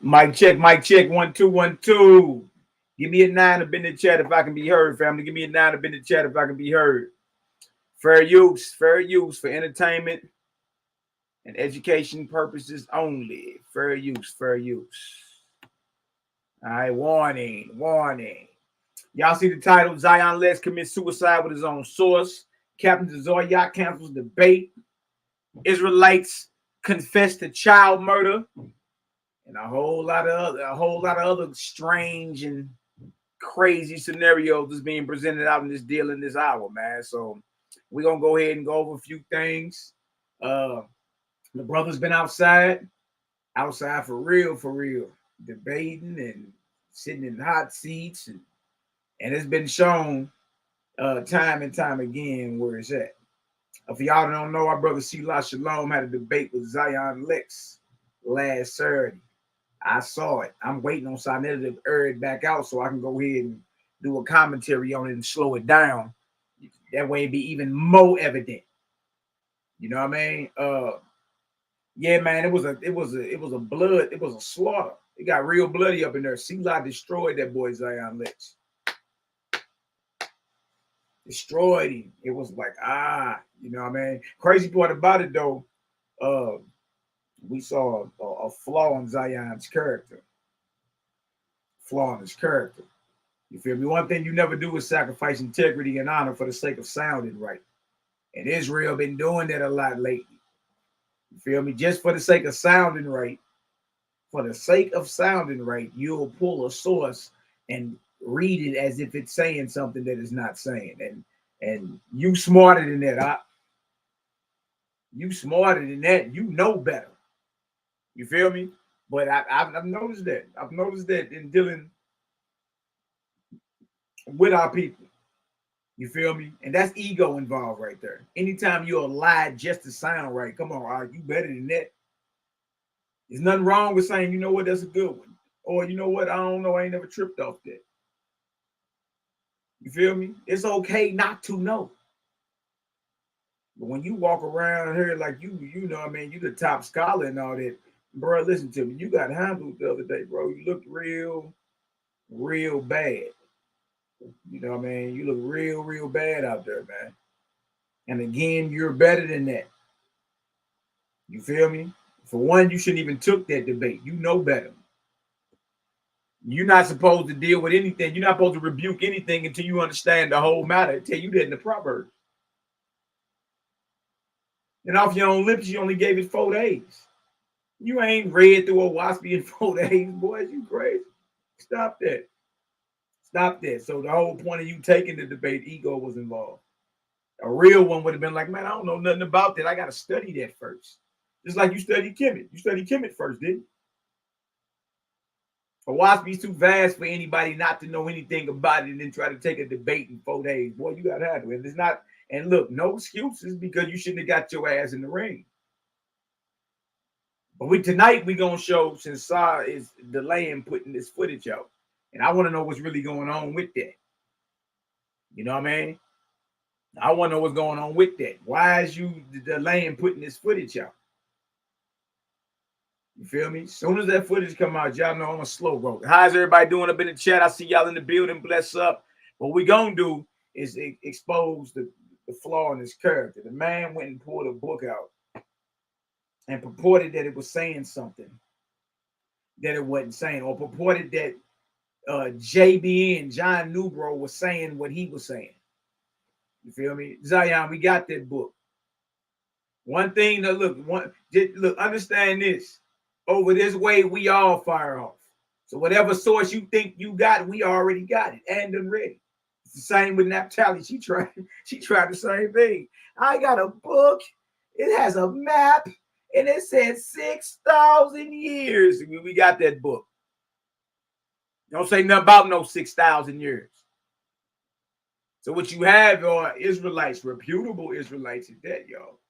Mic check, mic check. 1 2 1 2. Give me a 9 up in the chat if I can be heard, family. Give me a 9 up in the chat if I can be heard. Fair use for entertainment and education purposes only. Fair use, fair use. All right, warning, warning. Y'all see the title, Zion Lex commits suicide with his own source. Captain Tazaryach cancels debate. Israelites confess to child murder. And a whole lot of other strange and crazy scenarios that's being presented out in this deal in this hour, man. So we're gonna go ahead and go over a few things. The brother's been outside for real, debating and sitting in hot seats, and it's been shown time and time again where it's at. For y'all that don't know, our brother SHALOM had a debate with Zion Lex last Saturday. I saw it. I'm waiting on Sinetta to air it back out so I can go ahead and do a commentary on it and slow it down. That way it'd be even more evident. You know what I mean? Yeah, man, it was a slaughter. It got real bloody up in there. C-Lot destroyed that boy Zion Lex. Destroyed him. It was like, you know what I mean? Crazy part about it though, we saw a flaw in Zion's character. Flaw in his character. You feel me? One thing you never do is sacrifice integrity and honor for the sake of sounding right. And Israel been doing that a lot lately. You feel me? Just for the sake of sounding right. For the sake of sounding right, you'll pull a source and read it as if it's saying something that it's not saying. And you smarter than that. You smarter than that. You know better. You feel me? But I've noticed that. I've noticed that in dealing with our people. You feel me? And that's ego involved right there. Anytime you're lied just to sound right, come on, you better than that. There's nothing wrong with saying, you know what, that's a good one. Or you know what, I don't know, I ain't never tripped off that. You feel me? It's okay not to know. But when you walk around here like you know what I mean, you the top scholar and all that, bro, listen to me. You got handled the other day, bro. You looked real bad. You know what I mean? You look real bad out there, man. And again, you're better than that. You feel me? For one, you shouldn't even took that debate. You know better. You're not supposed to deal with anything. You're not supposed to rebuke anything until you understand the whole matter. I tell you that in the Proverbs. And off your own lips, you only gave it 4 days. You ain't read through a waspy in 4 days, boys. You crazy. Stop that. Stop that. So the whole point of you taking the debate, ego was involved. A real one would have been like, man, I don't know nothing about that. I got to study that first. Just like you studied Kemet. You studied Kemet first, didn't you? A waspy's too vast for anybody not to know anything about it and then try to take a debate in 4 days. Boy, you got to have it. It's not, and look, no excuses because you shouldn't have got your ass in the ring. But tonight we're going to show, since Saw is delaying putting this footage out, and I want to know what's really going on with that. You know what I mean? I want to know what's going on with that. Why is you delaying putting this footage out? You feel me? As soon as that footage come out, y'all know I'm a slow roller. How's everybody doing up in the chat? I see y'all in the building. Bless up. What we gonna do is expose the flaw in his character. The man went and pulled a book out and purported that it was saying something that it wasn't saying, or purported that JBN, John Newbro, was saying what he was saying. You feel me? Zion, we got that book. One thing to look, understand this. Over this way, we all fire off. So whatever source you think you got, we already got it and done ready. It's the same with Naphtali. She tried the same thing. I got a book. It has a map, and it said 6,000 years. We got that book. Don't say nothing about no 6,000 years. So what you have are Israelites, reputable Israelites at that, y'all.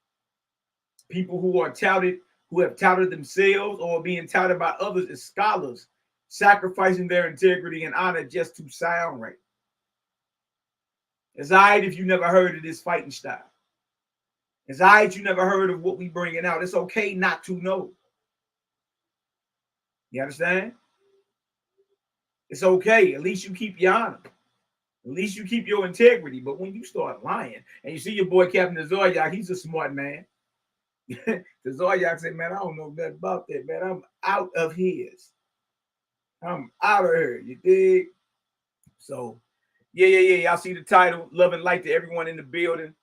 People who are touted, who have touted themselves or being touted by others as scholars, sacrificing their integrity and honor just to sound right. It's all right if you never heard of this fighting style. It's all right you never heard of what we bringing out. It's okay not to know. You understand? It's okay. At least you keep your honor. At least you keep your integrity. But when you start lying, and you see your boy Captain Tazaryach, he's a smart man. Tazaryach said, man, I don't know nothing about that, man. I'm out of his. I'm out of here. You dig? So, yeah. Y'all see the title, Love and Light to Everyone in the Building.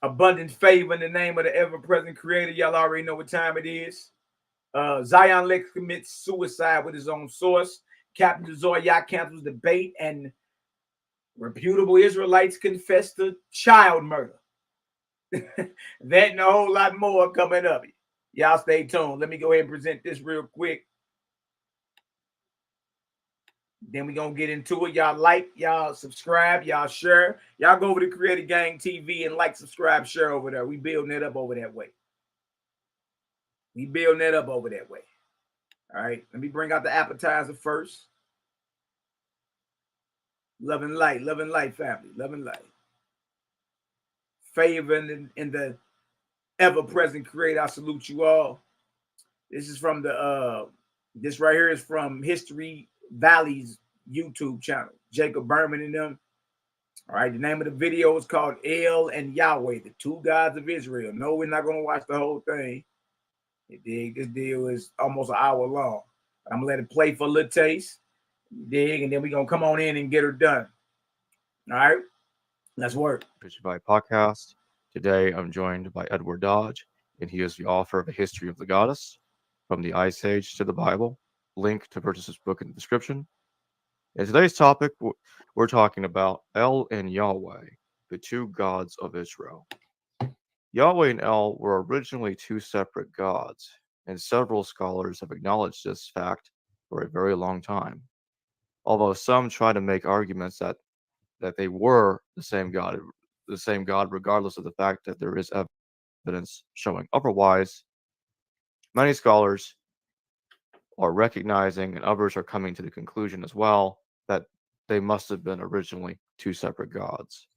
Abundant favor in the name of the ever-present creator. Y'all already know what time it is. Zion Lex commits suicide with his own source. Captain Tazaryach cancels debate, and reputable Israelites confess to child murder. That and a whole lot more coming up. Y'all stay tuned. Let me go ahead and present this real quick. Then we're going to get into it. Y'all like, y'all subscribe, y'all share. Y'all go over to Creative Gang TV and like, subscribe, share over there. We building it up over that way. All right. Let me bring out the appetizer first. Love and light, family. Love and light. Favor in the ever-present creator. I salute you all. This is from this right here is from History Valley's YouTube channel. Jacob Berman and them. All right, the name of the video is called El and Yahweh, the two gods of Israel. No, we're not going to watch the whole thing. This deal is almost an hour long. I'm going to let it play for a little taste. Dig, and then we're going to come on in and get her done. All right, let's work. Podcast. Today, I'm joined by Edward Dodge, and he is the author of A History of the Goddess, From the Ice Age to the Bible. Link to purchase this book in the description. In today's topic, we're talking about El and Yahweh, the two gods of Israel. Yahweh and El were originally two separate gods, and several scholars have acknowledged this fact for a very long time. Although some try to make arguments that they were the same God regardless of the fact that there is evidence showing otherwise, many scholars are recognizing, and others are coming to the conclusion as well, that they must have been originally two separate gods.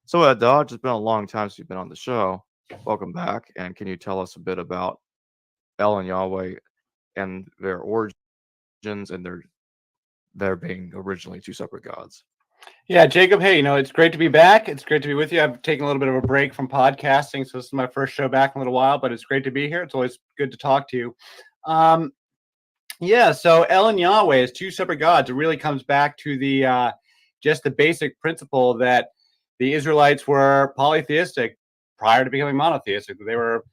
So, Ed Dodge, it's been a long time since you've been on the show. Welcome back, and can you tell us a bit about El and Yahweh and their origins and their being originally two separate gods? Yeah, Jacob, hey, it's great to be back. It's great to be with you. I've taken a little bit of a break from podcasting, so this is my first show back in a little while, but it's great to be here. It's always good to talk to you. So El and Yahweh is two separate gods. It really comes back to the just the basic principle that the Israelites were polytheistic prior to becoming monotheistic. They were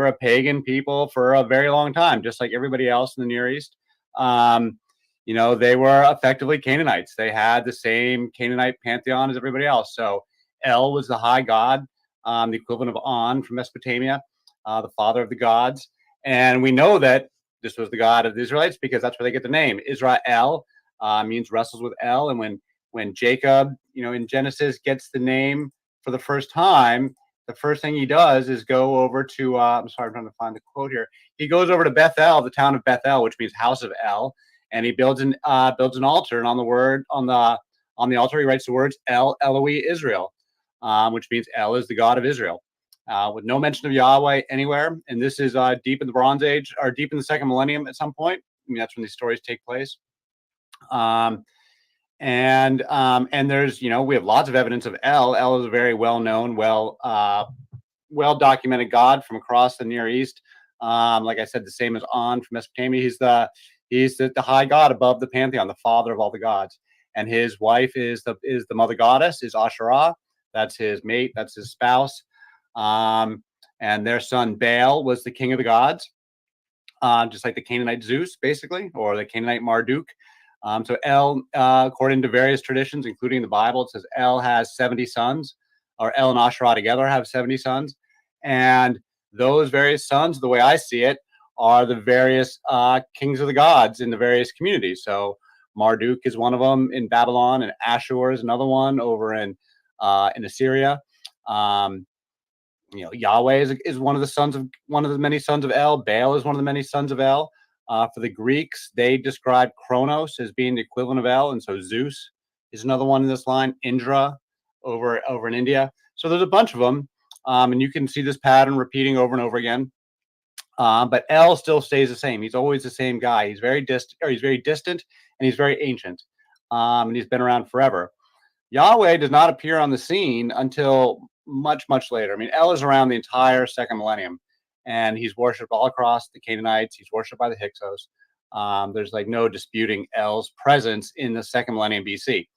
a pagan people for a very long time, just like everybody else in the Near East. They were effectively Canaanites. They had the same Canaanite pantheon as everybody else. So El was the high god, the equivalent of On from Mesopotamia, the father of the gods. And we know that this was the God of the Israelites because that's where they get the name. Israel means wrestles with El. And when Jacob, in Genesis gets the name for the first time, the first thing he does is go over to, I'm trying to find the quote here. He goes over to Bethel, the town of Bethel, which means house of El. And he builds an altar, and on the altar he writes the words El Eloi Israel, which means El is the God of Israel, with no mention of Yahweh anywhere. And this is deep in the Bronze Age, or deep in the second millennium at some point. I mean, that's when these stories take place. And there's we have lots of evidence of El. El is a very well-known, well-documented God from across the Near East. Like I said, the same as On from Mesopotamia. He's the high god above the pantheon, the father of all the gods. And his wife is the mother goddess, is Asherah. That's his mate. That's his spouse. And their son Baal was the king of the gods, just like the Canaanite Zeus, basically, or the Canaanite Marduk. So El, according to various traditions, including the Bible, it says El has 70 sons, or El and Asherah together have 70 sons. And those various sons, the way I see it, are the various kings of the gods in the various communities. So Marduk is one of them in Babylon, and Ashur is another one over in Assyria. Yahweh is one of the many sons of El. Baal is one of the many sons of El. For the Greeks, they describe Kronos as being the equivalent of El, and so Zeus is another one in this line. Indra over in India. So there's a bunch of them, and you can see this pattern repeating over and over again. But El still stays the same. He's always the same guy. He's very distant, and he's very ancient. And he's been around forever. Yahweh does not appear on the scene until much, much later. I mean, El is around the entire second millennium, and he's worshipped all across the Canaanites. He's worshipped by the Hyksos. There's like no disputing El's presence in the second millennium BC.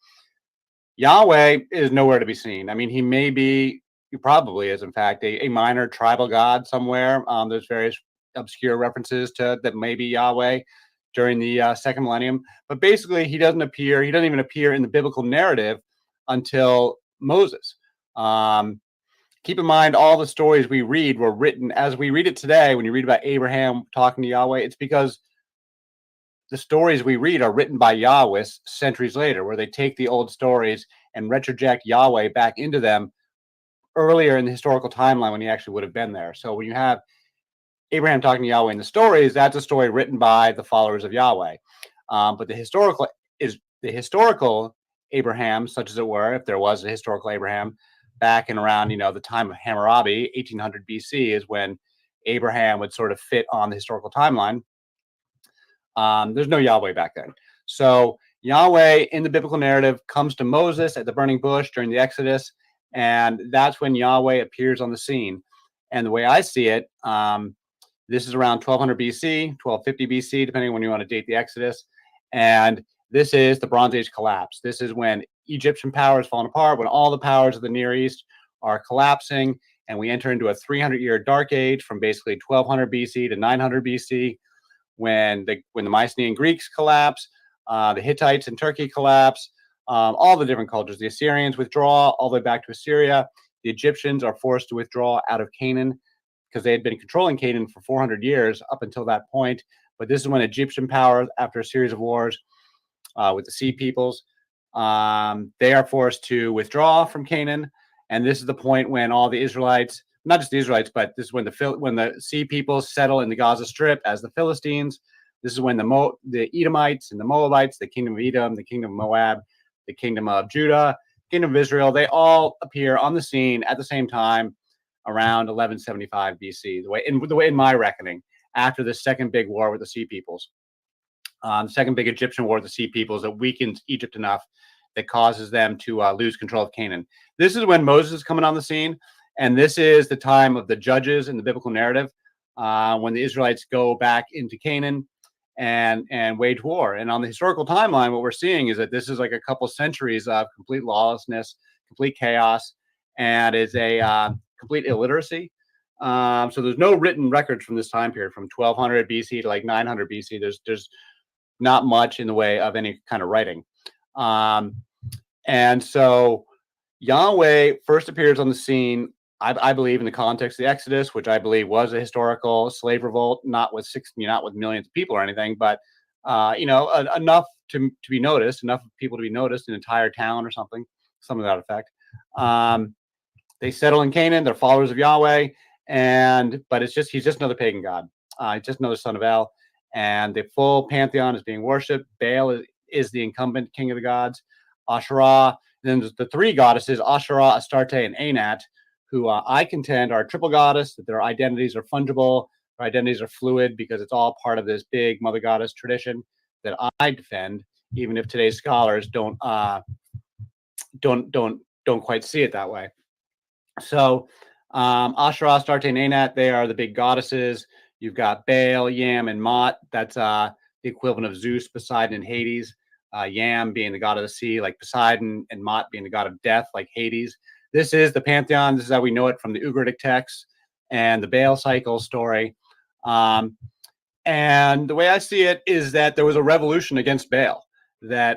Yahweh is nowhere to be seen. I mean, he probably is, in fact, a minor tribal god somewhere. There's various obscure references to that maybe Yahweh during the second millennium. But basically, he doesn't appear. He doesn't even appear in the biblical narrative until Moses. Keep in mind, all the stories we read were written as we read it today. When you read about Abraham talking to Yahweh, it's because the stories we read are written by Yahweh centuries later, where they take the old stories and retroject Yahweh back into them earlier in the historical timeline when he actually would have been there. So when you have Abraham talking to Yahweh in the stories, that's a story written by the followers of Yahweh. But the historical Abraham, such as it were, if there was a historical Abraham back in around, the time of Hammurabi, 1800 BC is when Abraham would sort of fit on the historical timeline. There's no Yahweh back then. So Yahweh in the biblical narrative comes to Moses at the burning bush during the Exodus, and that's when Yahweh appears on the scene. And the way I see it, this is around 1200 BC, 1250 BC, depending on when you want to date the Exodus. And this is the Bronze Age collapse. This is when Egyptian power is falling apart, when all the powers of the Near East are collapsing, and we enter into a 300-year dark age from basically 1200 BC to 900 BC, when the Mycenaean Greeks collapse, the Hittites in Turkey collapse, all the different cultures. The Assyrians withdraw all the way back to Assyria. The Egyptians are forced to withdraw out of Canaan because they had been controlling Canaan for 400 years up until that point. But this is when Egyptian power, after a series of wars with the Sea Peoples, they are forced to withdraw from Canaan. And this is the point when all the Israelites, not just the Israelites, but this is when the Sea Peoples settle in the Gaza Strip as the Philistines. This is when the Edomites and the Moabites, the kingdom of Edom, the kingdom of Moab, the kingdom of Judah, kingdom of Israel, they all appear on the scene at the same time around 1175 BC, the way in my reckoning, after the second big war with the Sea Peoples. The second big Egyptian war with the Sea Peoples that weakens Egypt enough that causes them to lose control of Canaan. This is when Moses is coming on the scene, and this is the time of the judges in the biblical narrative, when the Israelites go back into Canaan and wage war. And on the historical timeline, what we're seeing is that this is like a couple centuries of complete lawlessness, complete chaos, and is a complete illiteracy. So there's no written records from this time period, from 1200 BC to like 900 BC. There's not much in the way of any kind of writing. And so Yahweh first appears on the scene, I believe, in the context of the Exodus, which I believe was a historical slave revolt, not with millions of people or anything, but enough to be noticed, enough people to be noticed, an entire town or something of that effect. They settle in Canaan. They're followers of Yahweh, but he's just another pagan god. He's just another son of El, and the full pantheon is being worshipped. Baal is the incumbent king of the gods. Asherah. And then there's the three goddesses, Asherah, Astarte, and Anat, who I contend are a triple goddess, that their identities are fungible, their identities are fluid, because it's all part of this big mother goddess tradition that I defend, even if today's scholars don't quite see it that way. So Asherah, Astarte, and Anat, they are the big goddesses. You've got Baal, Yam, and Mot. That's the equivalent of Zeus, Poseidon, and Hades. Yam being the god of the sea, like Poseidon, and Mot being the god of death, like Hades. This is the pantheon. This is how we know it from the Ugaritic texts and the Baal cycle story. And the way I see it is that there was a revolution against Baal, that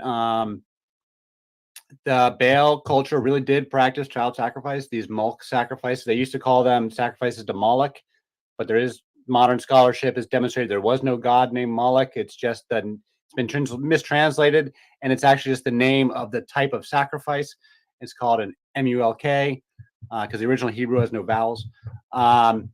the Baal culture really did practice child sacrifice, these mulk sacrifices. They used to call them sacrifices to Moloch, but there is modern scholarship has demonstrated there was no god named Moloch. It's just that it's been mistranslated, and it's actually just the name of the type of sacrifice. It's called an MELCHIZEDEK, because the original Hebrew has no vowels. And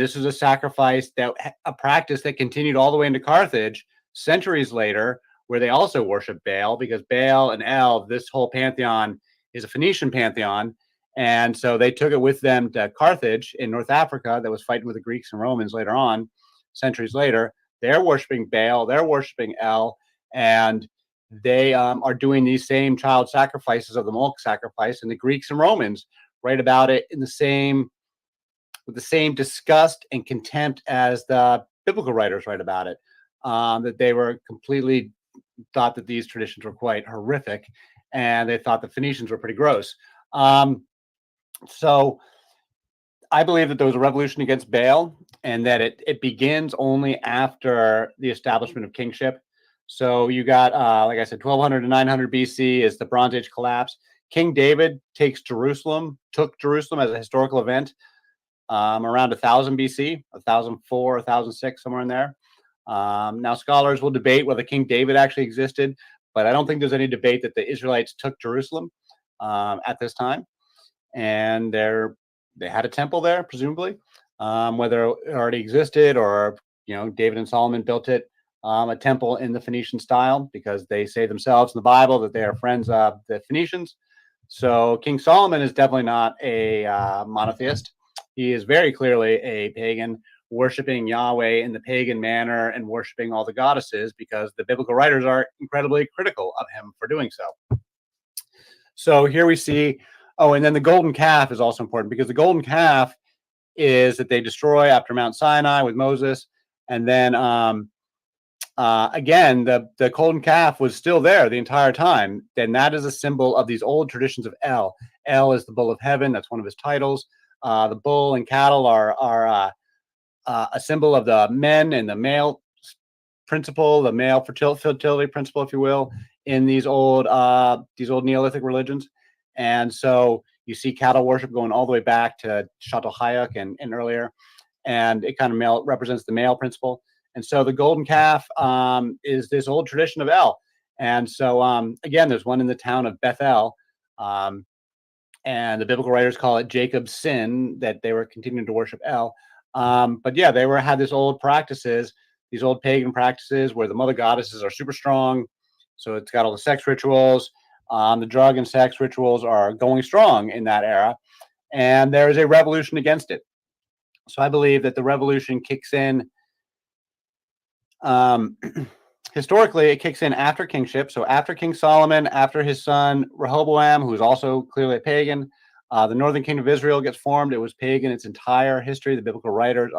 this was a sacrifice, a practice that continued all the way into Carthage centuries later, where they also worship Baal, because Baal and El, this whole pantheon is a Phoenician pantheon, And so they took it with them to Carthage in North Africa that was fighting with the Greeks and Romans later on, centuries later. They're worshiping Baal, they're worshiping El, and they are doing these same child sacrifices of the Molech sacrifice. And the Greeks and Romans write about it in with the same disgust and contempt as the biblical writers write about it, that they were completely thought that these traditions were quite horrific, and they thought the Phoenicians were pretty gross. So I believe that there was a revolution against Baal, and that it begins only after the establishment of kingship. So you got, like I said, 1200 to 900 BC is the Bronze Age collapse. King David took Jerusalem as a historical event around 1000 BC, 1004, 1006, somewhere in there. Now, scholars will debate whether King David actually existed, but I don't think there's any debate that the Israelites took Jerusalem at this time. And they had a temple there, presumably, whether it already existed or, David and Solomon built it, a temple in the Phoenician style, because they say themselves in the Bible that they are friends of the Phoenicians. So King Solomon is definitely not a monotheist. He is very clearly a pagan, worshiping Yahweh in the pagan manner and worshiping all the goddesses, because the biblical writers are incredibly critical of him for doing so. So here we see, and then the golden calf is also important, because the golden calf is that they destroy after Mount Sinai with Moses. And then again, the golden calf was still there the entire time. Then that is a symbol of these old traditions of El. El is the bull of heaven. That's one of his titles. The bull and cattle are a symbol of the men and the male principle, the male fertility principle, if you will, in these old Neolithic religions. And so you see cattle worship going all the way back to Tazaryach and earlier, and it kind of represents the male principle. And so the golden calf is this old tradition of El. And so again, there's one in the town of Bethel. And the biblical writers call it Jacob's sin, that they were continuing to worship El. But yeah, they had these old practices, these old pagan practices where the mother goddesses are super strong. So it's got all the sex rituals. The drug and sex rituals are going strong in that era. And there is a revolution against it. So I believe that the revolution kicks in. Historically, it kicks in after kingship. So after King Solomon, after his son Rehoboam, who is also clearly a pagan, the northern kingdom of Israel gets formed. It was pagan its entire history. The biblical writers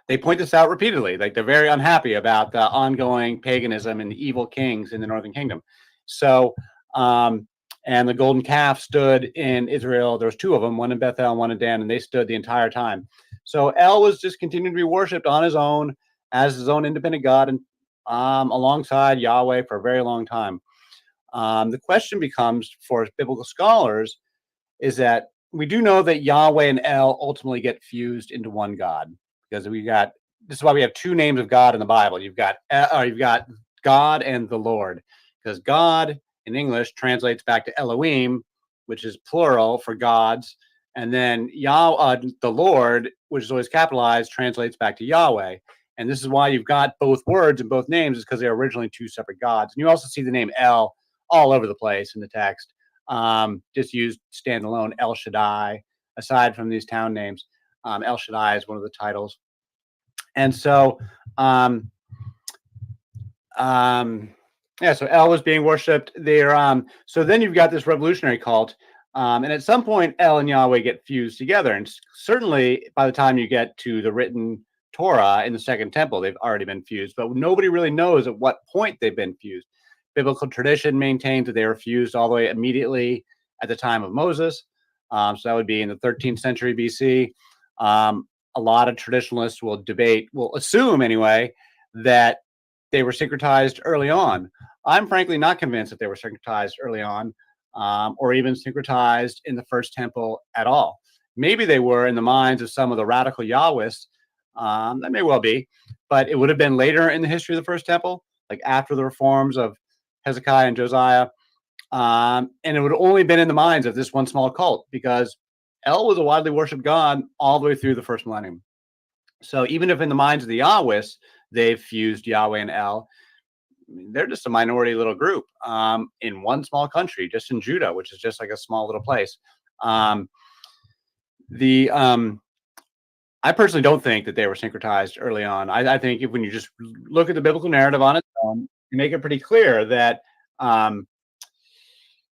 they point this out repeatedly. Like, they're very unhappy about the ongoing paganism and the evil kings in the northern kingdom. So, and the golden calf stood in Israel. There was two of them, one in Bethel and one in Dan, and they stood the entire time. So El was just continuing to be worshipped on his own as his own independent God, and alongside Yahweh for a very long time. The question becomes for biblical scholars is that we do know that Yahweh and El ultimately get fused into one God, because this is why we have two names of God in the Bible. You've got God and the Lord, because God in English translates back to Elohim, which is plural for gods, and then the Lord, which is always capitalized, translates back to Yahweh. And this is why you've got both words and both names, is because they're originally two separate gods. And you also see the name El all over the place in the text. Just used standalone, El Shaddai, aside from these town names. El Shaddai is one of the titles. And so, so El was being worshipped there. So then you've got this revolutionary cult. And at some point, El and Yahweh get fused together. And certainly by the time you get to the written Torah in the Second Temple, they've already been fused. But nobody really knows at what point they've been fused. Biblical tradition maintains that they were fused all the way immediately at the time of Moses. So that would be in the 13th century BC. A lot of traditionalists will assume anyway, that they were syncretized early on. I'm frankly not convinced that they were syncretized early on, or even syncretized in the First Temple at all. Maybe they were in the minds of some of the radical Yahwists. That may well be, but it would have been later in the history of the First Temple, like after the reforms of Hezekiah and Josiah. And it would have only been in the minds of this one small cult, because El was a widely worshipped god all the way through the first millennium. So even if in the minds of the Yahwists, they've fused Yahweh and El, they're just a minority little group in one small country, just in Judah, which is just like a small little place. I personally don't think that they were syncretized early on. I think when you just look at the biblical narrative on its own, you make it pretty clear that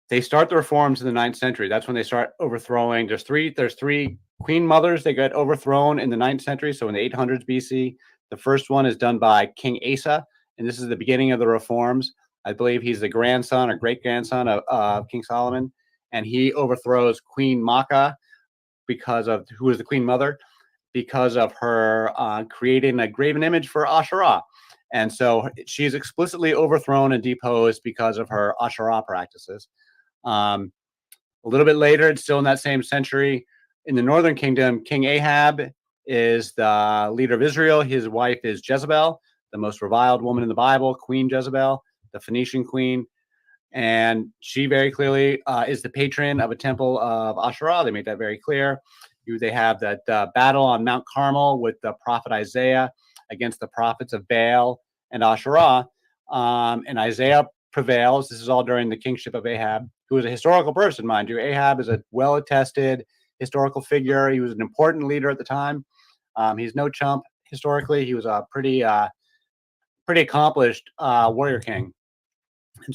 they start the reforms in the 9th century. That's when they start overthrowing. There's three queen mothers that got overthrown in the 9th century, so in the 800s BC. The first one is done by King Asa, and this is the beginning of the reforms. I believe he's the grandson or great-grandson of King Solomon, and he overthrows Queen Maacah who was the queen mother, because of her creating a graven image for Asherah. And so she's explicitly overthrown and deposed because of her Asherah practices. A little bit later, it's still in that same century, in the northern kingdom, King Ahab is the leader of Israel. His wife is Jezebel, the most reviled woman in the Bible, Queen Jezebel, the Phoenician queen. And she very clearly is the patron of a temple of Asherah. They made that very clear. They have that battle on Mount Carmel with the prophet Isaiah against the prophets of Baal and Asherah. And Isaiah prevails. This is all during the kingship of Ahab, who is a historical person, mind you. Ahab is a well-attested historical figure. He was an important leader at the time. He's no chump historically. He was a pretty accomplished warrior king.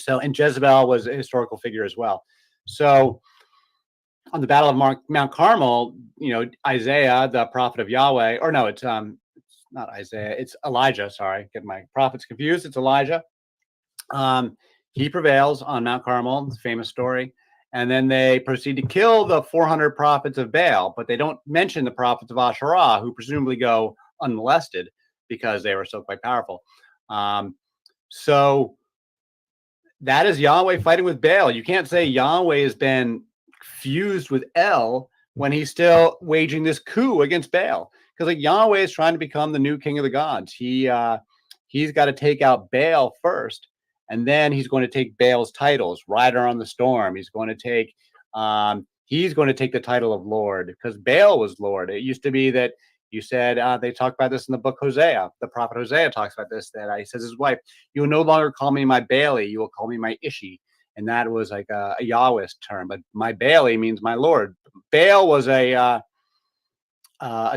And Jezebel was a historical figure as well. So on the Battle of Mount Carmel, Isaiah, the prophet of Yahweh, or no, it's not Isaiah, it's Elijah. Sorry, get my prophets confused. It's Elijah. He prevails on Mount Carmel, the famous story. And then they proceed to kill the 400 prophets of Baal, but they don't mention the prophets of Asherah, who presumably go unmolested because they were so quite powerful. So that is Yahweh fighting with Baal. You can't say Yahweh has been fused with El when he's still waging this coup against Baal, because Yahweh is trying to become the new king of the gods. He's got to take out Baal first, and then he's going to take Baal's titles. Rider on the storm. He's going to take the title of Lord, because Baal was Lord. It used to be that you said they talk about this in the book Hosea. The prophet Hosea talks about this. That he says his wife, "You will no longer call me my Baali. You will call me my Ishi." And that was like a Yahweh's term, but my Baali means my Lord. Baal was a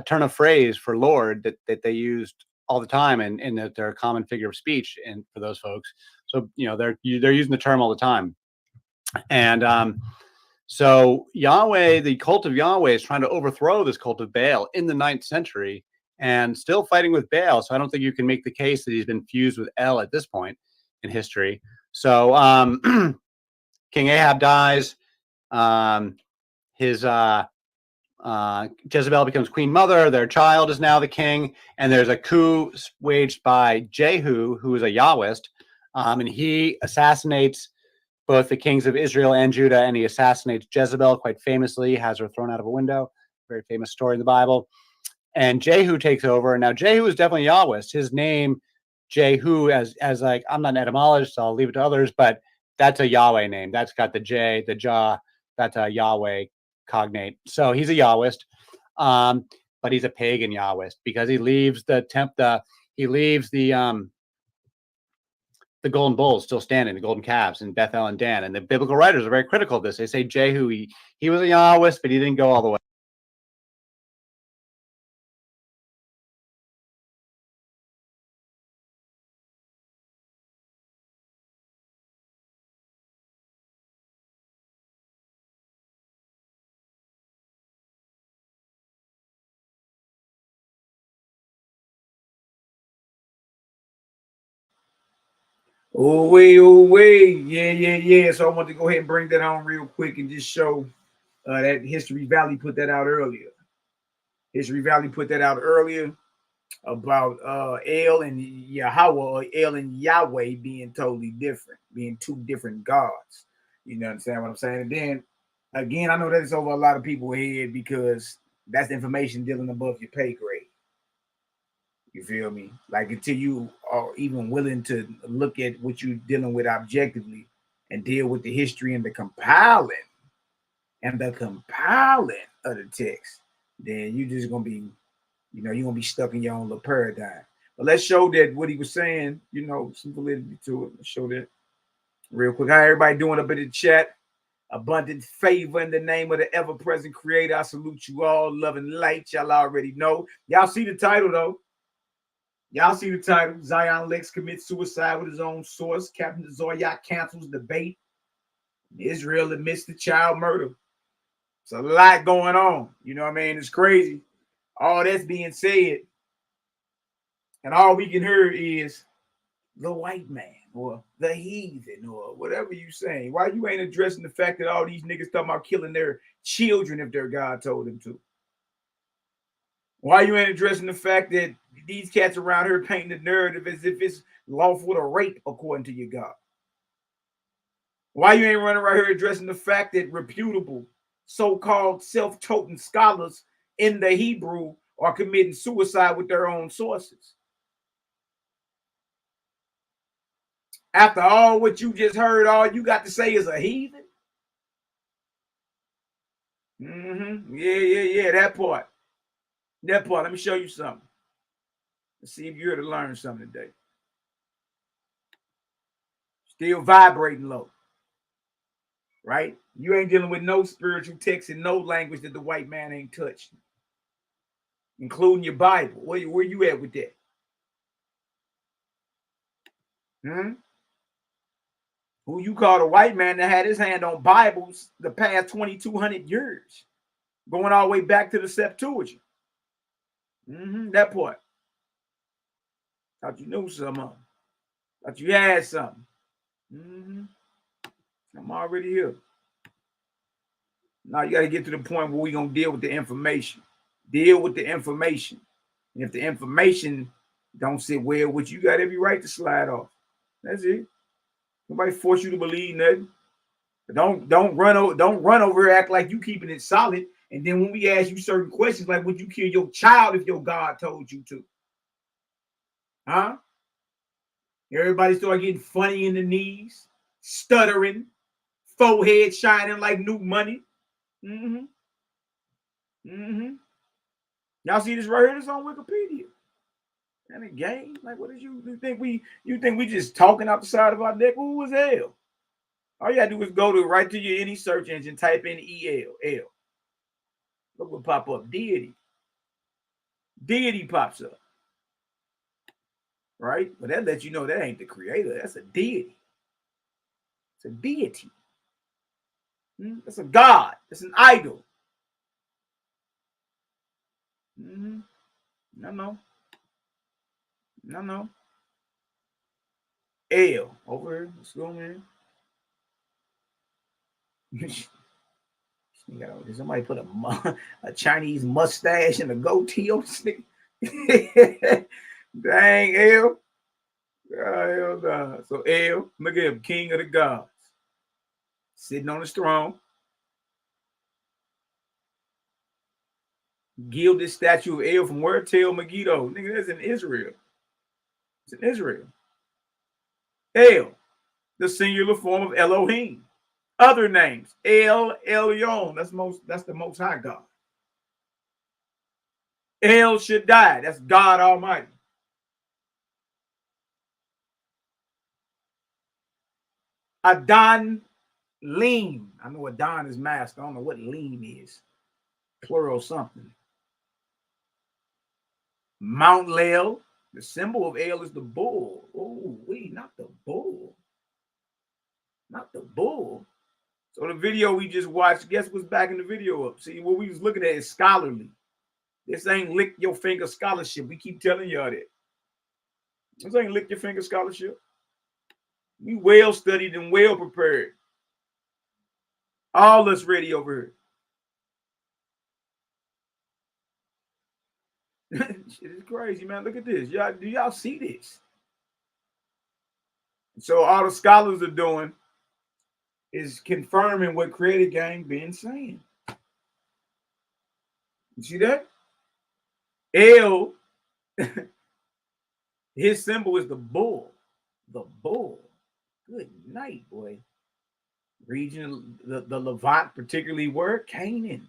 turn of phrase for Lord that they used all the time, and that they're a common figure of speech and for those folks. So they're using the term all the time. And so Yahweh, the cult of Yahweh, is trying to overthrow this cult of Baal in the 9th century, and still fighting with Baal. So I don't think you can make the case that he's been fused with El at this point in history. So King Ahab dies. Jezebel becomes queen mother. Their child is now the king, and there's a coup waged by Jehu, who is a Yahwist, and he assassinates both the kings of Israel and Judah, and he assassinates Jezebel quite famously, has her thrown out of a window. Very famous story in the Bible. And Jehu takes over. Now, Jehu is definitely Yahwist. His name, Jehu, as like, I'm not an etymologist, so I'll leave it to others, but that's a Yahweh name. That's got the J, the Jah, that's a Yahweh cognate. So he's a Yahwist, but he's a pagan Yahwist, because he leaves the golden bulls still standing, the golden calves in Bethel and Dan. And the biblical writers are very critical of this. They say Jehu, he was a Yahwist, but he didn't go all the way. Oh wait. Yeah. So I want to go ahead and bring that on real quick and just show that History Valley put that out earlier. History Valley put that out earlier about El and Yahweh, or El and Yahweh being totally different, being two different gods. You understand what I'm saying? And then again, I know that it's over a lot of people's head, because that's information dealing above your pay grade. You feel me? Like, until you are even willing to look at what you're dealing with objectively and deal with the history and the compiling of the text, then you just gonna be, you're gonna be stuck in your own little paradigm. But let's show that what he was saying, you know, some validity to it. Let's show that real quick. How everybody doing up in the chat? Abundant favor in the name of the ever-present creator. I salute you all. Love and light. Y'all already know. Y'all see the title, though. Y'all see the title. Zion Lex commits suicide with his own source. Captain Tazaryach cancels debate. Israel admits to child murder. It's a lot going on. You know what I mean? It's crazy. All that's being said. And all we can hear is the white man or the heathen or whatever you saying. Why you ain't addressing the fact that all these niggas talking about killing their children if their God told them to? Why you ain't addressing the fact that these cats around here painting the narrative as if it's lawful to rape according to your God? Why you ain't running right here addressing the fact that reputable so-called self-toting scholars in the Hebrew are committing suicide with their own sources? After all what you just heard, all you got to say is a heathen? Yeah, that part. That part. Let me show you something. Let's see if you're here to learn something today. Still vibrating low. Right? You ain't dealing with no spiritual text and no language that the white man ain't touched, including your Bible. Where you at with that? Who you call the white man that had his hand on Bibles the past 2,200 years, going all the way back to the Septuagint? That part. Thought you knew something. Thought you had something. I'm already here. Now you got to get to the point where we're going to deal with the information. Deal with the information. And if the information don't sit well with you, got every right to slide off. That's it. Nobody force you to believe nothing. But don't run over here, act like you keeping it solid. And then when we ask you certain questions, like would you kill your child if your God told you to? Huh? Everybody start getting funny in the knees, stuttering, forehead shining like new money. Y'all see this right here? This on Wikipedia. And a game? Like, what is you think we just talking out the side of our neck? Who was hell? All you gotta do is go to right to your any search engine, type in EL. Look what pop up. Deity. Deity pops up. Right? But that lets you know that ain't the creator. That's a deity. It's a deity. That's a god. It's an idol. No. L over here. Let's go, man. Did somebody put a Chinese mustache and a goatee on this nigga? Dang, L. Hell nah. So L, look at him, king of the gods, sitting on his throne. Gilded statue of El from where? Tel Megiddo. Nigga, that's in Israel. It's in Israel. El, the singular form of Elohim. Other names, El Elyon. That's the most high God. El Shaddai. That's God Almighty. Adon Lean. I know Adon is master. I don't know what lean is. Plural something. Mount Leil. The symbol of El is the bull. Oh, not the bull. Not the bull. So the video we just watched, guess what's backing the video up? See, what we was looking at is scholarly. This ain't lick your finger scholarship. We keep telling y'all that. This ain't lick your finger scholarship. We well studied and well prepared. All us ready over here. Shit is crazy, man. Look at this. Do y'all see this? So all the scholars are doing is confirming what Creative Gang been saying. You see that? El, his symbol is the bull. The bull. Good night, boy. Region, the Levant, particularly where? Canaan.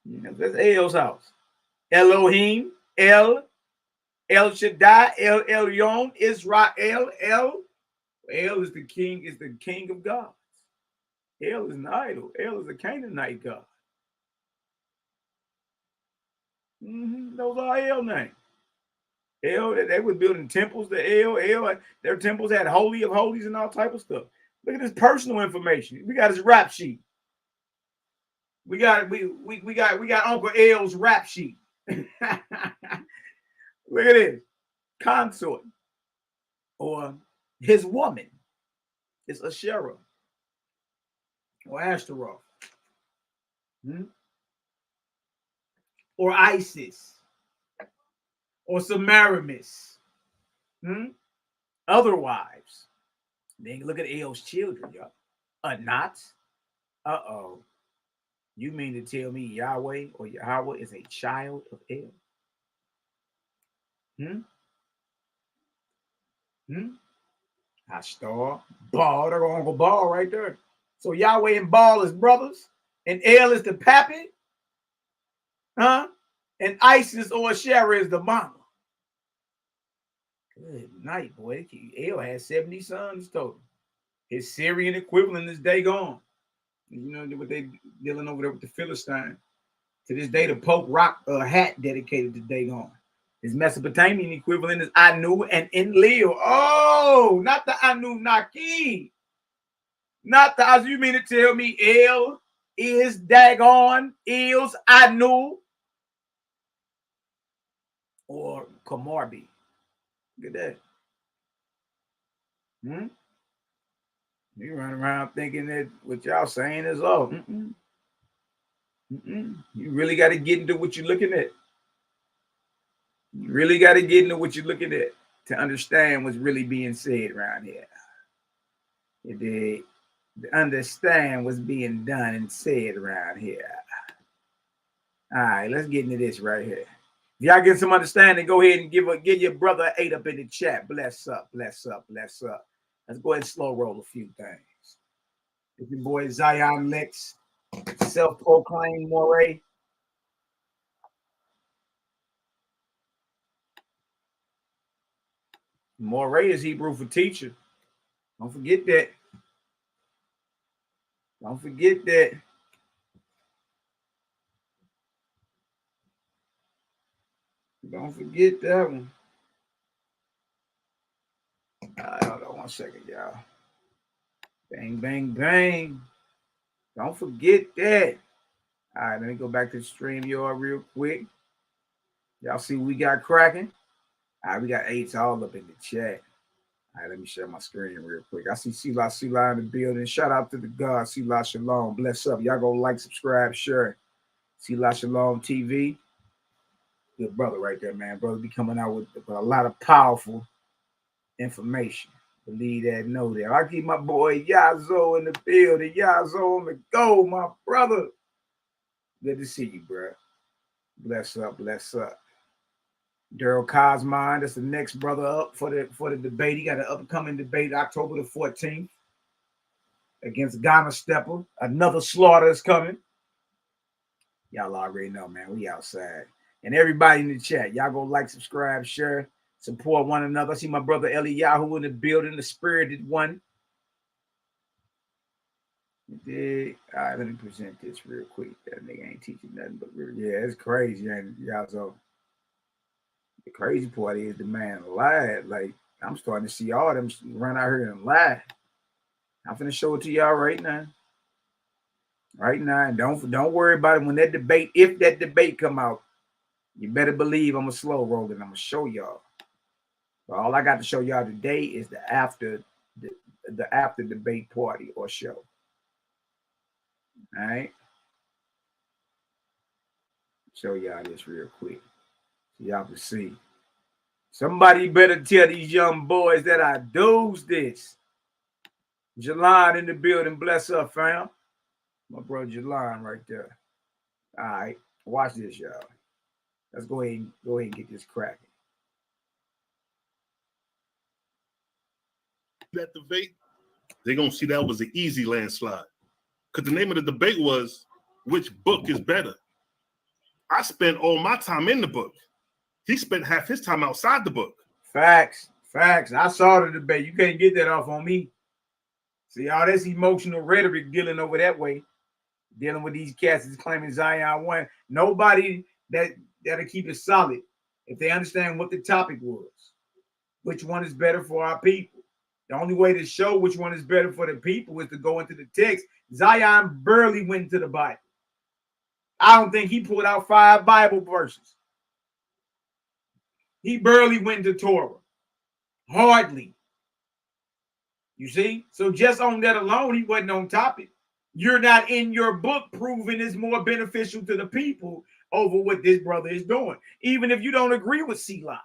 You know, that's El's house. Elohim, El, El Shaddai, El Elyon, Israel, El is the king of gods. El is an idol. El is a Canaanite god. Those are El names. El, they were building temples. Their temples had holy of holies and all type of stuff. Look at this personal information. We got his rap sheet. We got Uncle El's rap sheet. Look at this. Consort. Or his woman is Asherah or Ashtaroth. Or Isis. Or Semiramis. Other wives. Then look at El's children, y'all. Not. Uh-oh. You mean to tell me Yahweh or Yahweh is a child of El? Ashtar, Baal, they're Uncle Baal right there. So Yahweh and Baal is brothers, and El is the pappy, and Isis or Asherah is the mama. Good night, boy. El has 70 sons total. His Syrian equivalent is Dagon. You know what they dealing over there with the Philistine. To this day, the Pope rocked a hat dedicated to Dagon. His Mesopotamian equivalent is Anu and Enlil. Oh, not the Anunnaki. Not the, as you mean to tell me El is Dagon, El's Anu, or Komarbi. Look at that. You run around thinking that what y'all saying is all. You really got to get into what you're looking at. You really got to get into what you're looking at to understand what's really being said around here. To understand what's being done and said around here. All right, let's get into this right here. If y'all get some understanding, go ahead and give your brother an 8 up in the chat. Bless up, bless up, bless up. Let's go ahead and slow roll a few things. It's your boy Zion Lex, self-proclaimed Moray. Moray is Hebrew for teacher. Don't forget that. Don't forget that. Don't forget that one. Hold on 1 second, y'all. Bang, bang, bang. Don't forget that. All right, let me go back to the stream, y'all, real quick. Y'all see we got cracking? All right, we got 8s all up in the chat. All right, let me share my screen real quick. I see Sila in the building. Shout out to the God, Sila Shalom. Bless up. Y'all go like, subscribe, share. Sila Shalom TV. Good brother right there, man. Brother be coming out with a lot of powerful information. Believe that, know that. I keep my boy Yazo in the building. Yazo on the go, my brother. Good to see you, bro. Bless up, bless up. Daryl Cosmine, that's the next brother up for the debate. He got an upcoming debate October the 14th against Ghana Stepper. Another slaughter is coming. Y'all already know, man. We outside. And everybody in the chat, y'all go like, subscribe, share, support one another. I see my brother Eliyahu in the building, the spirited one. All right, let me present this real quick. That nigga ain't teaching nothing but yeah, it's crazy, y'all. So the crazy part is the man lied. Like, I'm starting to see all them run out here and lie. I'm finna show it to y'all right now. Right now. And don't worry about it when that debate, if that debate come out, you better believe I'm a slow roll and I'm gonna show y'all. But all I got to show y'all today is the after debate party or show. All right. Show y'all this real quick. So y'all can see. Somebody better tell these young boys that I do's this. Jalan in the building. Bless up, fam. My brother Jalan right there. All right. Watch this, y'all. Let's go ahead and get this cracking. That debate, they're going to see that was an easy landslide. Because the name of the debate was, which book is better? I spent all my time in the book. He spent half his time outside the book. Facts. I saw the debate. You can't get that off on me. See, all this emotional rhetoric dealing over that way, dealing with these cats is claiming Zion won. Nobody that'll keep it solid if they understand what the topic was. Which one is better for our people? The only way to show which one is better for the people is to go into the text. Zion barely went into the Bible. I don't think he pulled out 5 Bible verses. He barely went into Torah. Hardly. You see? So just on that alone, he wasn't on topic. You're not in your book proving it's more beneficial to the people over what this brother is doing. Even if you don't agree with Selah.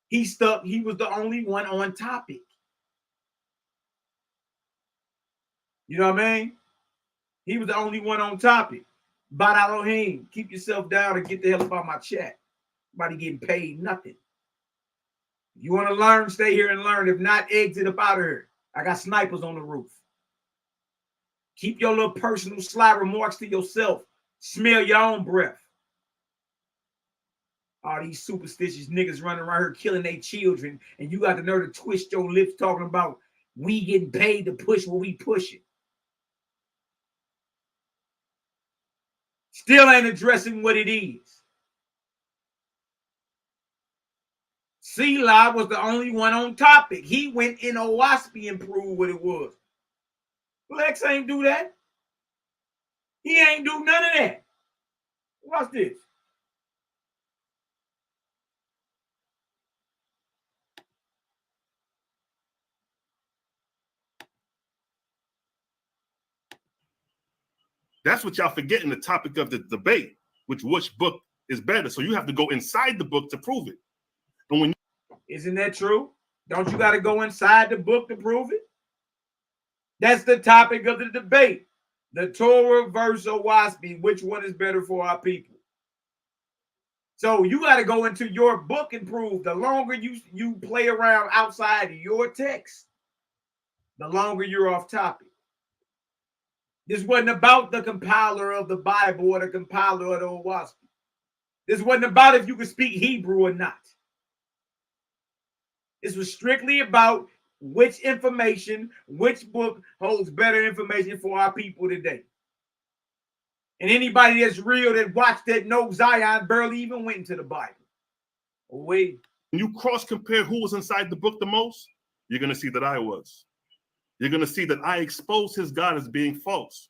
He was the only one on topic. You know what I mean? He was the only one on topic. But Elohim, keep yourself down and get the hell up out my chat. Nobody getting paid nothing. If you want to learn, stay here and learn. If not, exit up out of here. I got snipers on the roof. Keep your little personal sly remarks to yourself. Smell your own breath. All these superstitious niggas running around here killing their children, and you got the nerve to twist your lips talking about we getting paid to push what we pushing. Still ain't addressing what it is. Selah was the only one on topic. He went in a waspy and proved what it was. Lex ain't do that. He ain't do none of that. Watch this. That's what y'all forgetting, the topic of the debate, which book is better. So you have to go inside the book to prove it. And when Isn't that true? Don't you got to go inside the book to prove it? That's the topic of the debate. The Torah versus Waspi, which one is better for our people? So you got to go into your book and prove. The longer you play around outside of your text, the longer you're off topic. This wasn't about the compiler of the Bible or the compiler of the Waspi. This wasn't about if you could speak Hebrew or not. This was strictly about which information, which book holds better information for our people today. And anybody that's real that watched that knows Zion barely even went into the Bible. Wait. When you cross-compare who was inside the book the most, you're going to see that I was. You're going to see that I exposed his God as being false.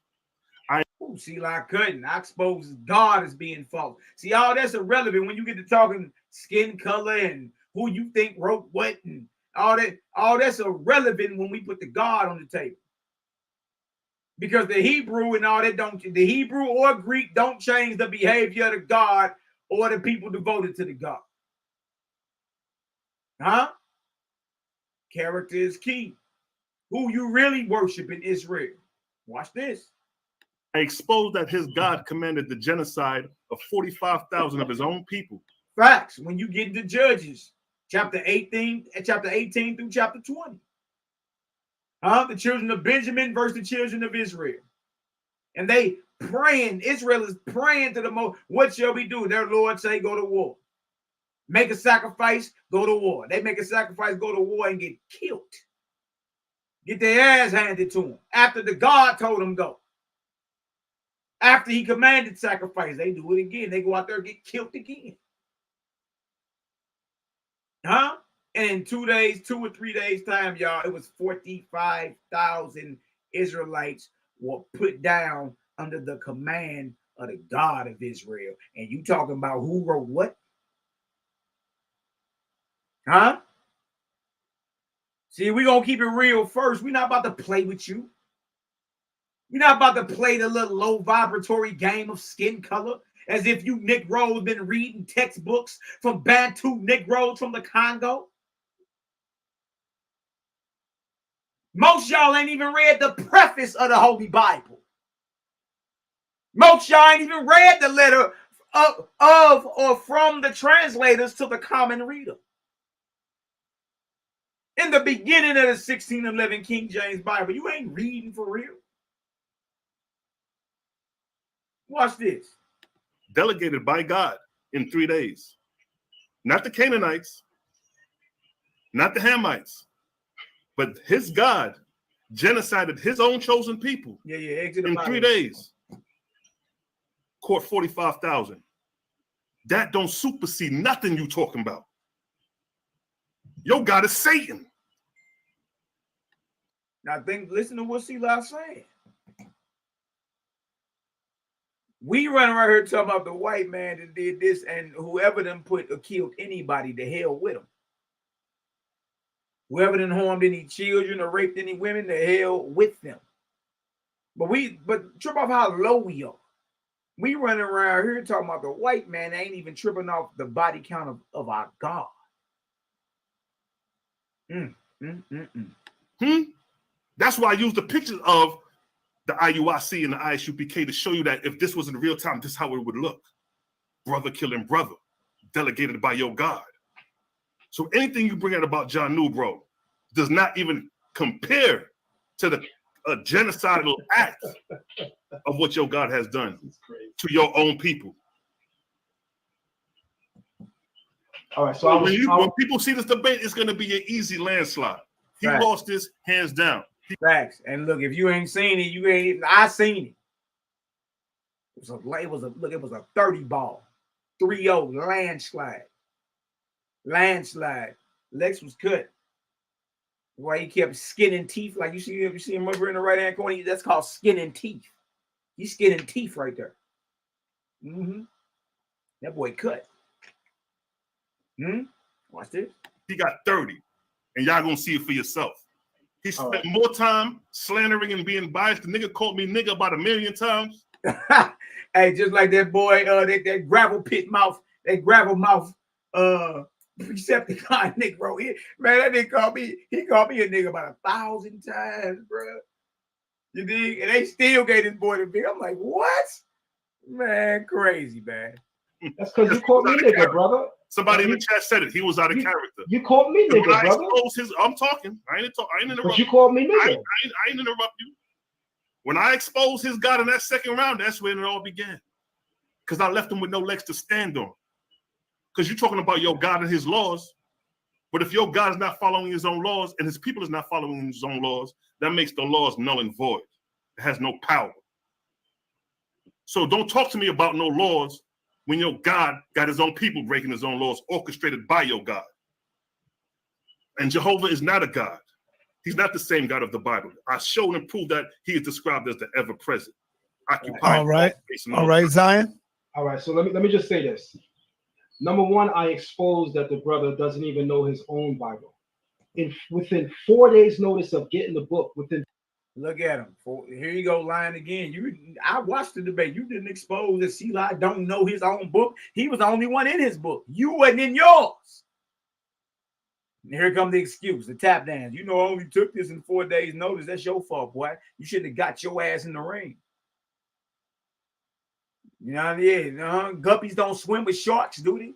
See, I couldn't. I exposed God as being false. See, all that's irrelevant when you get to talking skin color and who you think wrote what and all that. All that's irrelevant when we put the God on the table. Because the Hebrew and all that the Hebrew or Greek don't change the behavior of the God or the people devoted to the God. Huh? Character is key. Who you really worship in Israel. Watch this. I exposed that his God commanded the genocide of 45,000 of his own people. Facts. When you get into Judges, chapter 18 through chapter 20. The children of Benjamin versus the children of Israel. And they praying, Israel is praying to the most, what shall we do? Their Lord say, go to war. Make a sacrifice, go to war. They make a sacrifice, go to war and get killed. Get their ass handed to them. After the God told them go. After he commanded sacrifice, they do it again. They go out there and get killed again. And in 2 or 3 days time, y'all, it was 45,000 Israelites were put down under the command of the God of Israel. And you talking about who wrote what? See, we're going to keep it real first. We're not about to play with you. We're not about to play the little low vibratory game of skin color as if you Negroes been reading textbooks from Bantu Negroes from the Congo. Most y'all ain't even read the preface of the Holy Bible. Most y'all ain't even read the letter of or from the translators to the common reader. In the beginning of the 1611 King James Bible, you ain't reading for real. Watch this. Delegated by God in 3 days. not the Canaanites, not the Hamites, but his God genocided his own chosen people in 3 days. Caught 45,000. That don't supersede nothing you talking about. Your God is Satan. Now listen to what Selah's saying. We run around here talking about the white man that did this, and whoever them put or killed anybody, the hell with them. Whoever done harmed any children or raped any women, the hell with them. But trip off how low we are. We running around here talking about the white man ain't even tripping off the body count of our God. That's why I used the pictures of the IUIC and the ISUPK to show you that if this was in real time, this is how it would look. Brother killing brother, delegated by your God. So anything you bring out about John Newbro does not even compare to the genocidal act of what your God has done to your own people. All right, so when people see this debate, it's going to be an easy landslide. He lost this hands down. Facts. And look, if you ain't seen it, you ain't even. I seen it. It was a 30 ball, 3-0 landslide. Lex was cut. Why he kept skinning teeth, like you see him over in the right hand corner. That's called skinning teeth. He's skinning teeth right there. That boy cut. Watch this. He got 30, and y'all gonna see it for yourself. He spent more time slandering and being biased. The nigga called me nigga about 1 million times. Hey, just like that boy, that gravel pit mouth, that gravel mouth, Precepticon nigga, bro. Man, that nigga he called me a nigga about 1,000 times, bro. You dig? And they still gave this boy the big. I'm like, what? Man, crazy, man. That's because you called me nigga, brother. Somebody in the chat said it. He was out of character. You called me nigga, brother. I'm talking. I ain't interrupt. But you called me nigga. I ain't interrupt you. When I exposed his God in that second round, that's when it all began. Because I left him with no legs to stand on. Because you're talking about your God and his laws. But if your God is not following his own laws and his people is not following his own laws, that makes the laws null and void. It has no power. So don't talk to me about no laws when your God got his own people breaking his own laws orchestrated by your God. And Jehovah is not a God. He's not the same God of the Bible. I showed and proved that he is described as the ever-present. All right, Zion. All right, so let me just say this. Number one, I exposed that the brother doesn't even know his own Bible. Within 4 days' notice of getting the book, Look at him. Here you go, lying again. I watched the debate. You didn't expose that Selah don't know his own book. He was the only one in his book. You wasn't in yours. And here comes the excuse, the tap dance. You know, I only took this in 4 days' notice. That's your fault, boy. You shouldn't have got your ass in the ring. You know what I mean? Guppies don't swim with sharks, do they?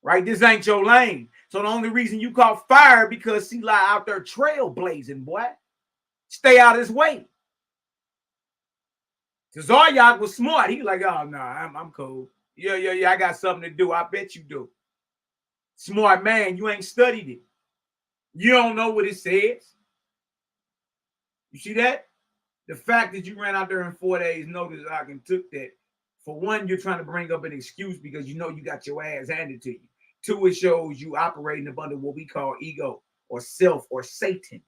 Right? This ain't your lane. So the only reason you caught fire because Selah out there trailblazing, boy. Stay out of his way. Tazaryach was smart. He was like, oh, no, I'm cool. Yeah, I got something to do. I bet you do. Smart man, you ain't studied it. You don't know what it says. You see that? The fact that you ran out there in 4 days notice, I can took that. For one, you're trying to bring up an excuse because you know you got your ass handed to you. Two, it shows you operating up under what we call ego or self or Satan.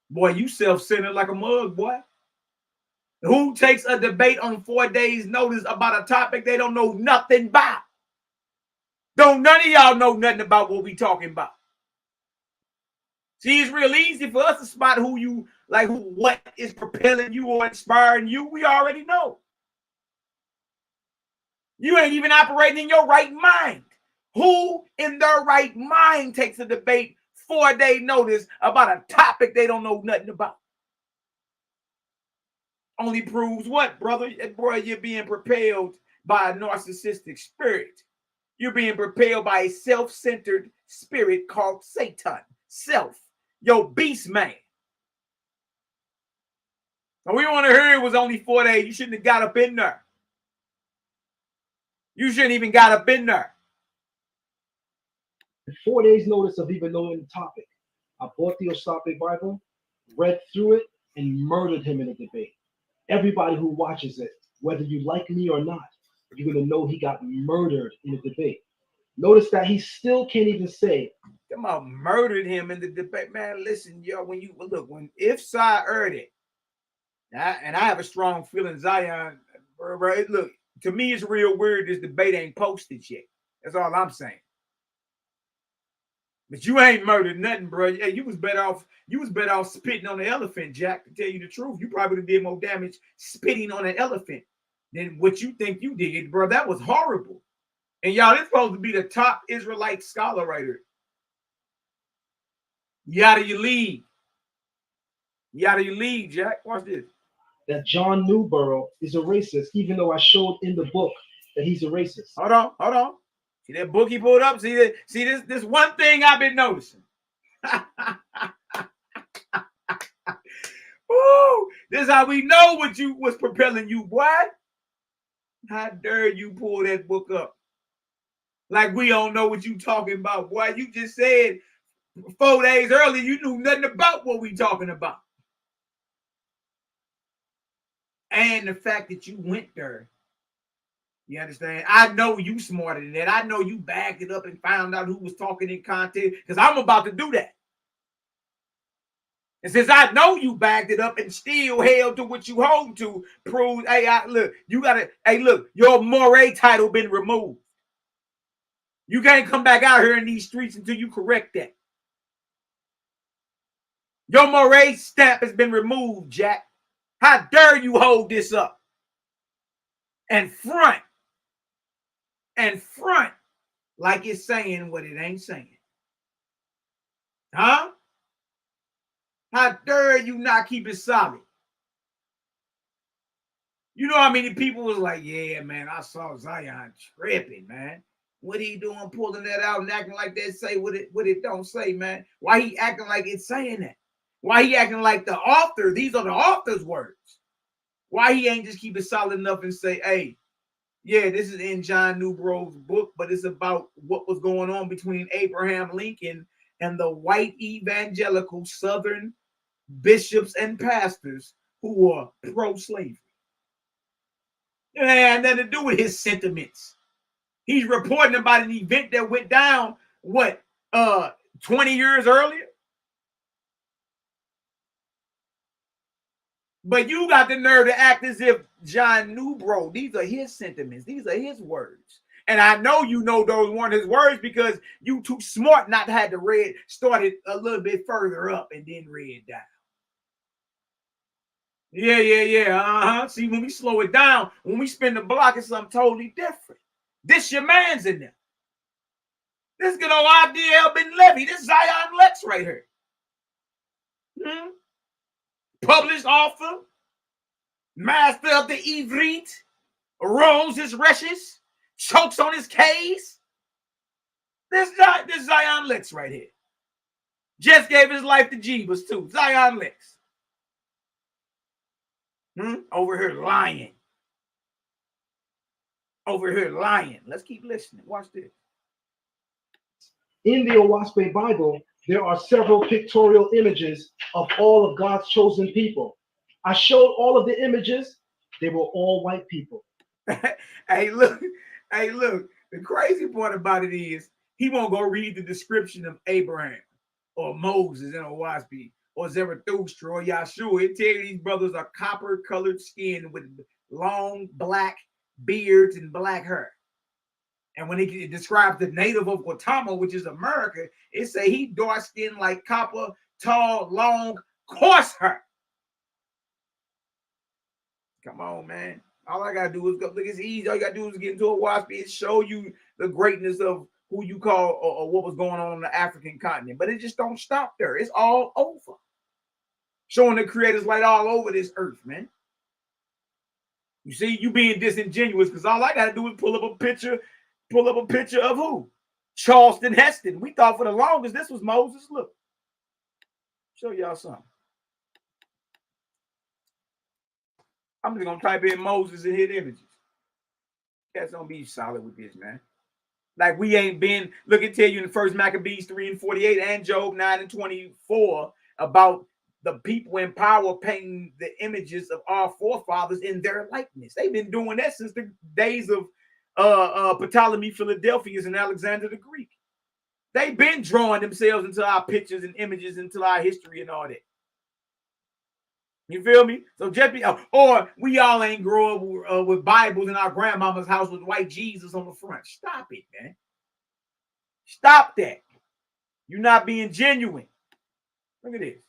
Boy, you self-centered like a mug, boy. Who takes a debate on 4 days notice about a topic they don't know nothing about? Don't none of y'all know nothing about what we talking about. See, it's real easy for us to spot who you like, what is propelling you or inspiring you. We already know. You ain't even operating in your right mind. Who in their right mind takes a debate 4 day notice about a topic they don't know nothing about? Only proves what, brother? Boy, you're being propelled by a narcissistic spirit. You're being propelled by a self-centered spirit called Satan. Self. Your beast man. And we want to hear it was only 4 days. You shouldn't have got up in there. You shouldn't even got up in there. In 4 days notice of even knowing the topic, I bought the Osape Bible, read through it, and murdered him in a debate. Everybody who watches it, whether you like me or not, you're going to know he got murdered in a debate. Notice that he still can't even say. Come on, murdered him in the debate. Man, listen, yo, when you look, if Sai heard it, and I have a strong feeling Zion, bro, look, to me, it's real weird this debate ain't posted yet. That's all I'm saying. But you ain't murdered nothing, bro. Yeah, you was better off spitting on the elephant, Jack, to tell you the truth. You probably did more damage spitting on an elephant than what you think you did, bro. That was horrible. And y'all, this supposed to be the top Israelite scholar right here. You out of your league. You out of your league, Jack. Watch this. That John Newborough is a racist, even though I showed in the book that he's a racist. Hold on. See that book he pulled up? See this one thing I've been noticing. Ooh, this is how we know what you was propelling you, boy. How dare you pull that book up? Like we don't know what you talking about, boy. You just said 4 days earlier you knew nothing about what we talking about. And the fact that you went there. You understand? I know you smarter than that. I know you backed it up and found out who was talking in context, because I'm about to do that. And since I know you backed it up and still held to what you hold to, proves, hey, look, your moray title been removed. You can't come back out here in these streets until you correct that. Your moray stamp has been removed, Jack. How dare you hold this up and front like it's saying what it ain't saying? Huh? How dare you not keep it solid? You know how many people was like, yeah, man, I saw Zion tripping, man. What he doing, pulling that out and acting like that say what it don't say, man? Why he acting like it's saying that? Why he acting like the author? These are the author's words. Why he ain't just keep it solid enough and say, hey, yeah, this is in John Newborough's book, but it's about what was going on between Abraham Lincoln and the white evangelical Southern bishops and pastors who were pro-slavery. It had nothing to do with his sentiments. He's reporting about an event that went down, 20 years earlier? But you got the nerve to act as if John Newborough, these are his sentiments. These are his words. And I know you know those weren't his words because you too smart not to have to read, started a little bit further up and then read down. Yeah. See, when we slow it down, when we spin the block, it's something totally different. This your man's in there. This good old IDL Ben Levy. This Zion Lex right here. Published author, master of the Ivrit, rolls his reshes, chokes on his K's. This Zion Lex right here. Just gave his life to Jeebus too. Zion Lex. Over here lying. Let's keep listening. Watch this. In the Owaspe Bible, there are several pictorial images of all of God's chosen people. I showed all of the images. They were all white people. Hey, look. The crazy part about it is he won't go read the description of Abraham or Moses in Owaspe or Zarathustra or Yahshua. It tell you these brothers are copper-colored skin with long black beards and black hair. And when it describes the native of Guatemala, which is America, it say he dark skinned like copper, tall, long, coarse hair. Come on, man. All I gotta do is go. Look, it's easy. All you gotta do is get into a WASP and show you the greatness of who you call or what was going on the African continent. But it just don't stop there. It's all over. Showing the creators light all over this earth, man. You see, you being disingenuous because all I gotta do is pull up a picture of who? Charleston Heston. We thought for the longest this was Moses. Look, show y'all something. I'm just gonna type in Moses and hit images. Cats don't be solid with this, man. Like we ain't been, look at tell you in the first Maccabees 3:48 and Job 9:24 about the people in power painting the images of our forefathers in their likeness. They've been doing that since the days of Ptolemy Philadelphus and Alexander the Greek. They've been drawing themselves into our pictures and images, into our history and all that. You feel me? So just be, or we all ain't grow up with Bibles in our grandmama's house with white Jesus on the front. Stop it, man. Stop that. You're not being genuine. Look at this.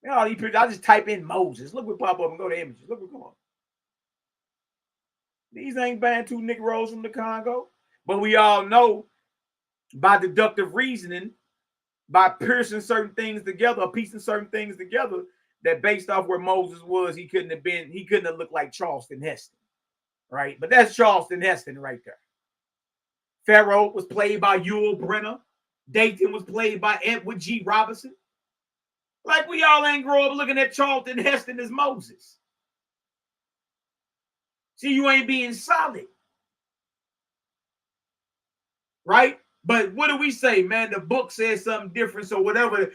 You know, all these pictures, I just type in Moses. Look what pop up and go to images. Look what come on. These ain't Bantu Negroes from the Congo. But we all know by deductive reasoning, by piercing certain things together, or piecing certain things together, that based off where Moses was, he couldn't have looked like Charleston Heston, right? But that's Charleston Heston right there. Pharaoh was played by Yul Brynner. Dayton was played by Edward G. Robinson. Like we all ain't grow up looking at Charlton Heston as Moses. See, you ain't being solid, right? But what do we say, man? The book says something different. So whatever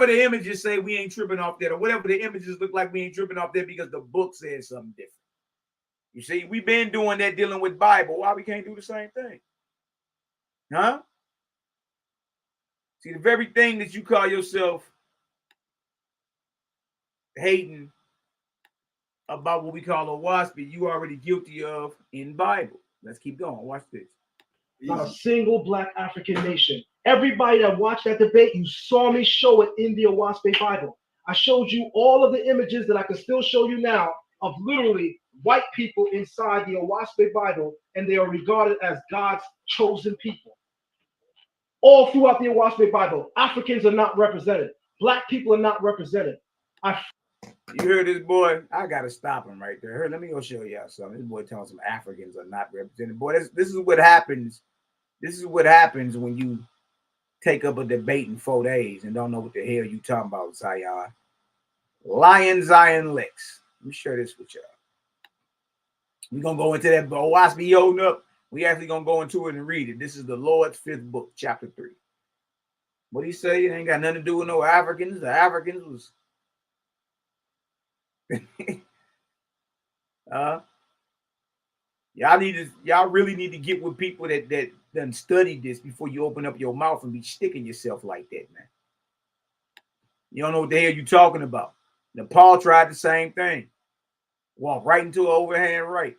the images say, we ain't tripping off that. Or whatever the images look like, we ain't tripping off that because the book says something different. You see, we've been doing that dealing with Bible. Why we can't do the same thing? Huh? See, the very thing that you call yourself hating about what we call a WASP, you already guilty of in Bible. Let's keep going. Watch this. Not a single black African nation. Everybody that watched that debate, you saw me show it in the Owaspe Bible. I showed you all of the images that I can still show you now of literally white people inside the Owaspe Bible, and they are regarded as God's chosen people. All throughout the Owaspe Bible, Africans are not represented. Black people are not represented. You heard this boy? I gotta stop him right there. Let me go show y'all something. This boy telling some Africans are not represented. Boy, this is what happens. This is what happens when you take up a debate in 4 days and don't know what the hell you talking about, Zion. Zion Lex. Let me share this with y'all. We're gonna go into that. But watch me holding up. We actually gonna go into it and read it. This is the Lord's 5th book, chapter 3. What he say? It ain't got nothing to do with no Africans. The Africans was y'all really need to get with people that done studied this before you open up your mouth and be sticking yourself like that, man. You don't know what the hell you talking about. Now, Paul tried the same thing. Walk right into an overhand right.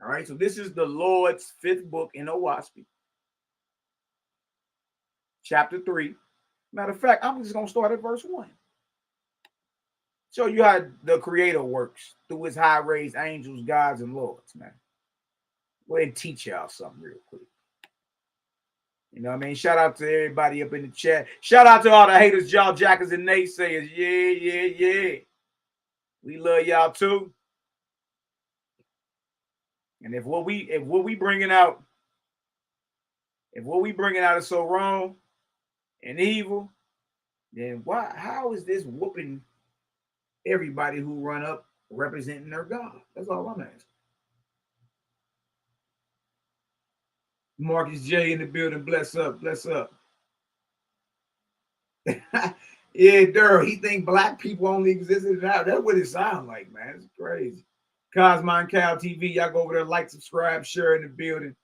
All right, so this is the Lord's 5th book in Owaspe, chapter 3. Matter of fact, I'm just gonna start at verse 1. Show you how the Creator works through his high-raised angels, gods, and lords, man. Go ahead and teach y'all something real quick. You know what I mean? Shout out to everybody up in the chat. Shout out to all the haters, jaw jackers, and naysayers. Yeah. We love y'all too. And if what we bringing out is so wrong and evil, then how is this whooping everybody who run up representing their God? That's all I'm asking. Marcus J in the building. Bless up. Yeah, Daryl, he think black people only existed now. That's what it sounds like, man. It's crazy. Cosmon Cal TV, y'all go over there, like, subscribe, share in the building.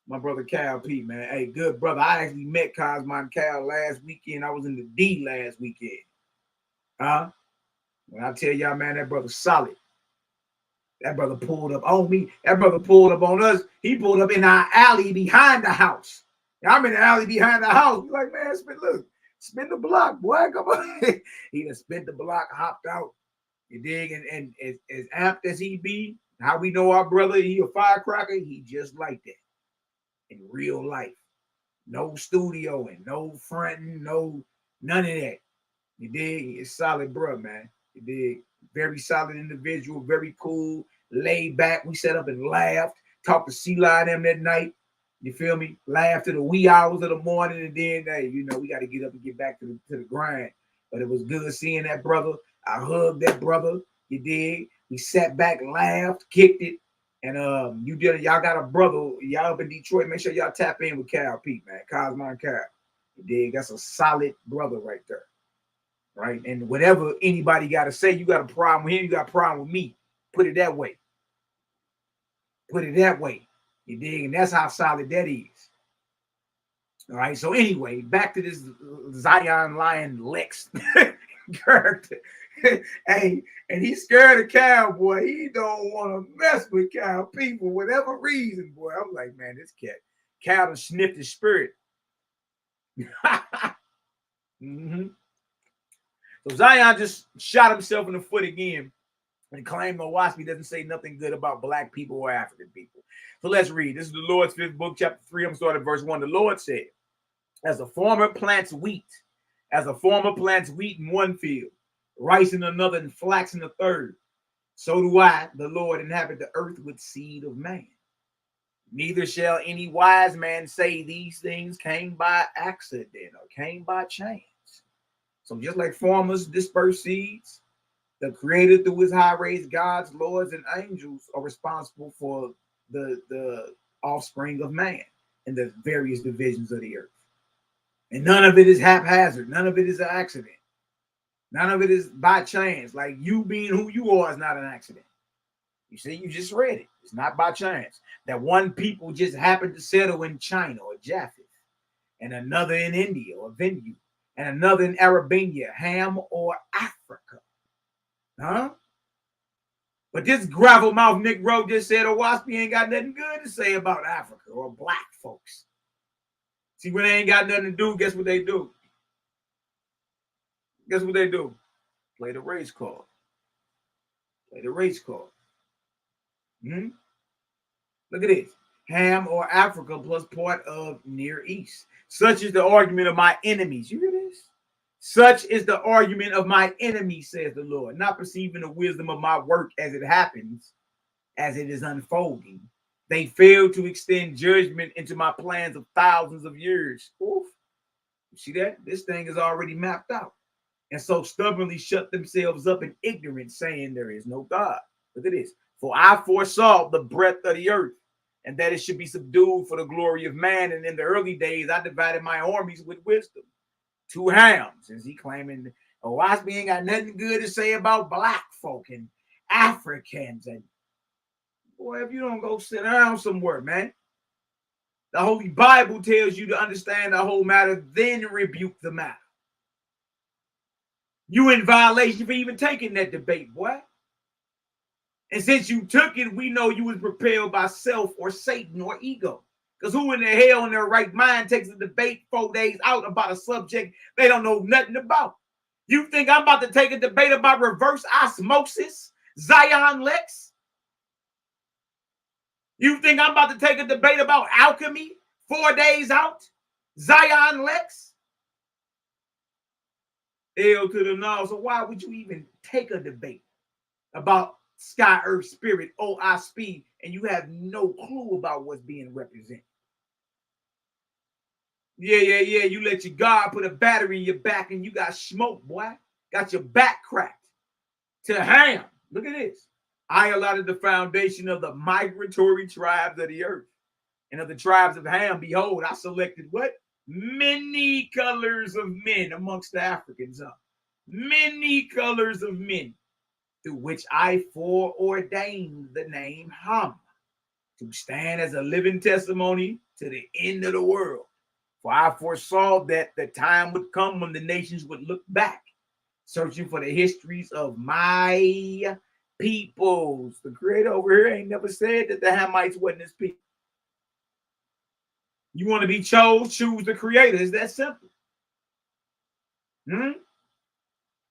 My brother Cal P, man. Hey, good brother. I actually met Cosmon Cal last weekend. I was in the D last weekend. When I tell y'all, man, that brother's solid. That brother pulled up on me. That brother pulled up on us. He pulled up in our alley behind the house. Now, I'm in the alley behind the house. We're like, man, spin the block, boy. Come on. He done spent the block, hopped out. You dig? And as amped as he be, how we know our brother, he a firecracker, he just like that in real life. No studio and no fronting, none of that. You dig? It's solid, bro, man. You dig? Very solid individual, very cool, laid back. We sat up and laughed, talked to C-Line them that night. You feel me? Laughed to the wee hours of the morning, and then, hey, you know, we got to get up and get back to the grind. But it was good seeing that brother. I hugged that brother. You dig? We sat back, laughed, kicked it. And y'all got a brother, y'all up in Detroit. Make sure y'all tap in with Cal Pete, man. Cosmo and Cal. You dig? That's a solid brother right there. Right? And whatever anybody got to say, you got a problem with him, you got a problem with me. Put it that way. Put it that way. You dig? And that's how solid that is. All right. So anyway, back to this Zion Lion Lex character. Hey, and he's scared of Cal, boy. He don't want to mess with Cal P for whatever reason, boy. I'm like, man, this cat, Cal done sniffed his spirit. Mm-hmm. So Zion just shot himself in the foot again and claimed YHWH's doesn't say nothing good about black people or African people. So let's read. This is the Lord's 5th book, chapter 3. I'm going to start at verse 1. The Lord said, as a farmer plants wheat in one field, rice in another, and flax in the third, so do I, the Lord, inhabit the earth with seed of man. Neither shall any wise man say these things came by accident or came by chance. So just like farmers disperse seeds, the Creator through his high-raised gods, lords, and angels are responsible for the offspring of man and the various divisions of the earth. And none of it is haphazard. None of it is an accident. None of it is by chance. Like you being who you are is not an accident. You see, you just read it. It's not by chance. That one people just happened to settle in China or Japheth, and another in India or Vindu, and another in Arabia, Ham, or Africa. Huh? But this gravel mouth Negro just said YHWH ain't got nothing good to say about Africa or black folks. See, when they ain't got nothing to do, guess what they do? Guess what they do? Play the race card. Play the race card. Look at this. Ham or Africa plus part of Near East. Such is the argument of my enemies. You hear this? Such is the argument of my enemies, says the Lord, not perceiving the wisdom of my work as it happens, as it is unfolding. They fail to extend judgment into my plans of thousands of years. Oof. You see that? This thing is already mapped out. And so stubbornly shut themselves up in ignorance, saying there is no God. Look at this. For I foresaw the breadth of the earth, and that it should be subdued for the glory of man. And in the early days, I divided my armies with wisdom. 2 hams, is he claiming, YHWH ain't got nothing good to say about black folk and Africans. And boy, if you don't go sit down somewhere, man. The Holy Bible tells you to understand the whole matter, then rebuke the matter. You in violation for even taking that debate, boy. And since you took it, we know you was propelled by self or Satan or ego. Because who in the hell in their right mind takes a debate 4 days out about a subject they don't know nothing about? You think I'm about to take a debate about reverse osmosis, Zion Lex? You think I'm about to take a debate about alchemy 4 days out, Zion Lex? L to the no. So why would you even take a debate about sky, earth, spirit, OI speed, and you have no clue about what's being represented? Yeah. You let your God put a battery in your back and you got smoke, boy. Got your back cracked. To Ham. Look at this. I allotted the foundation of the migratory tribes of the earth. And of the tribes of Ham, behold, I selected what? Many colors of men amongst the Africans. Many colors of men, through which I foreordained the name Ham, to stand as a living testimony to the end of the world. For I foresaw that the time would come when the nations would look back, searching for the histories of my peoples. The Creator over here ain't never said that the Hamites wasn't his people. You want to be chose, choose the Creator. It's that simple.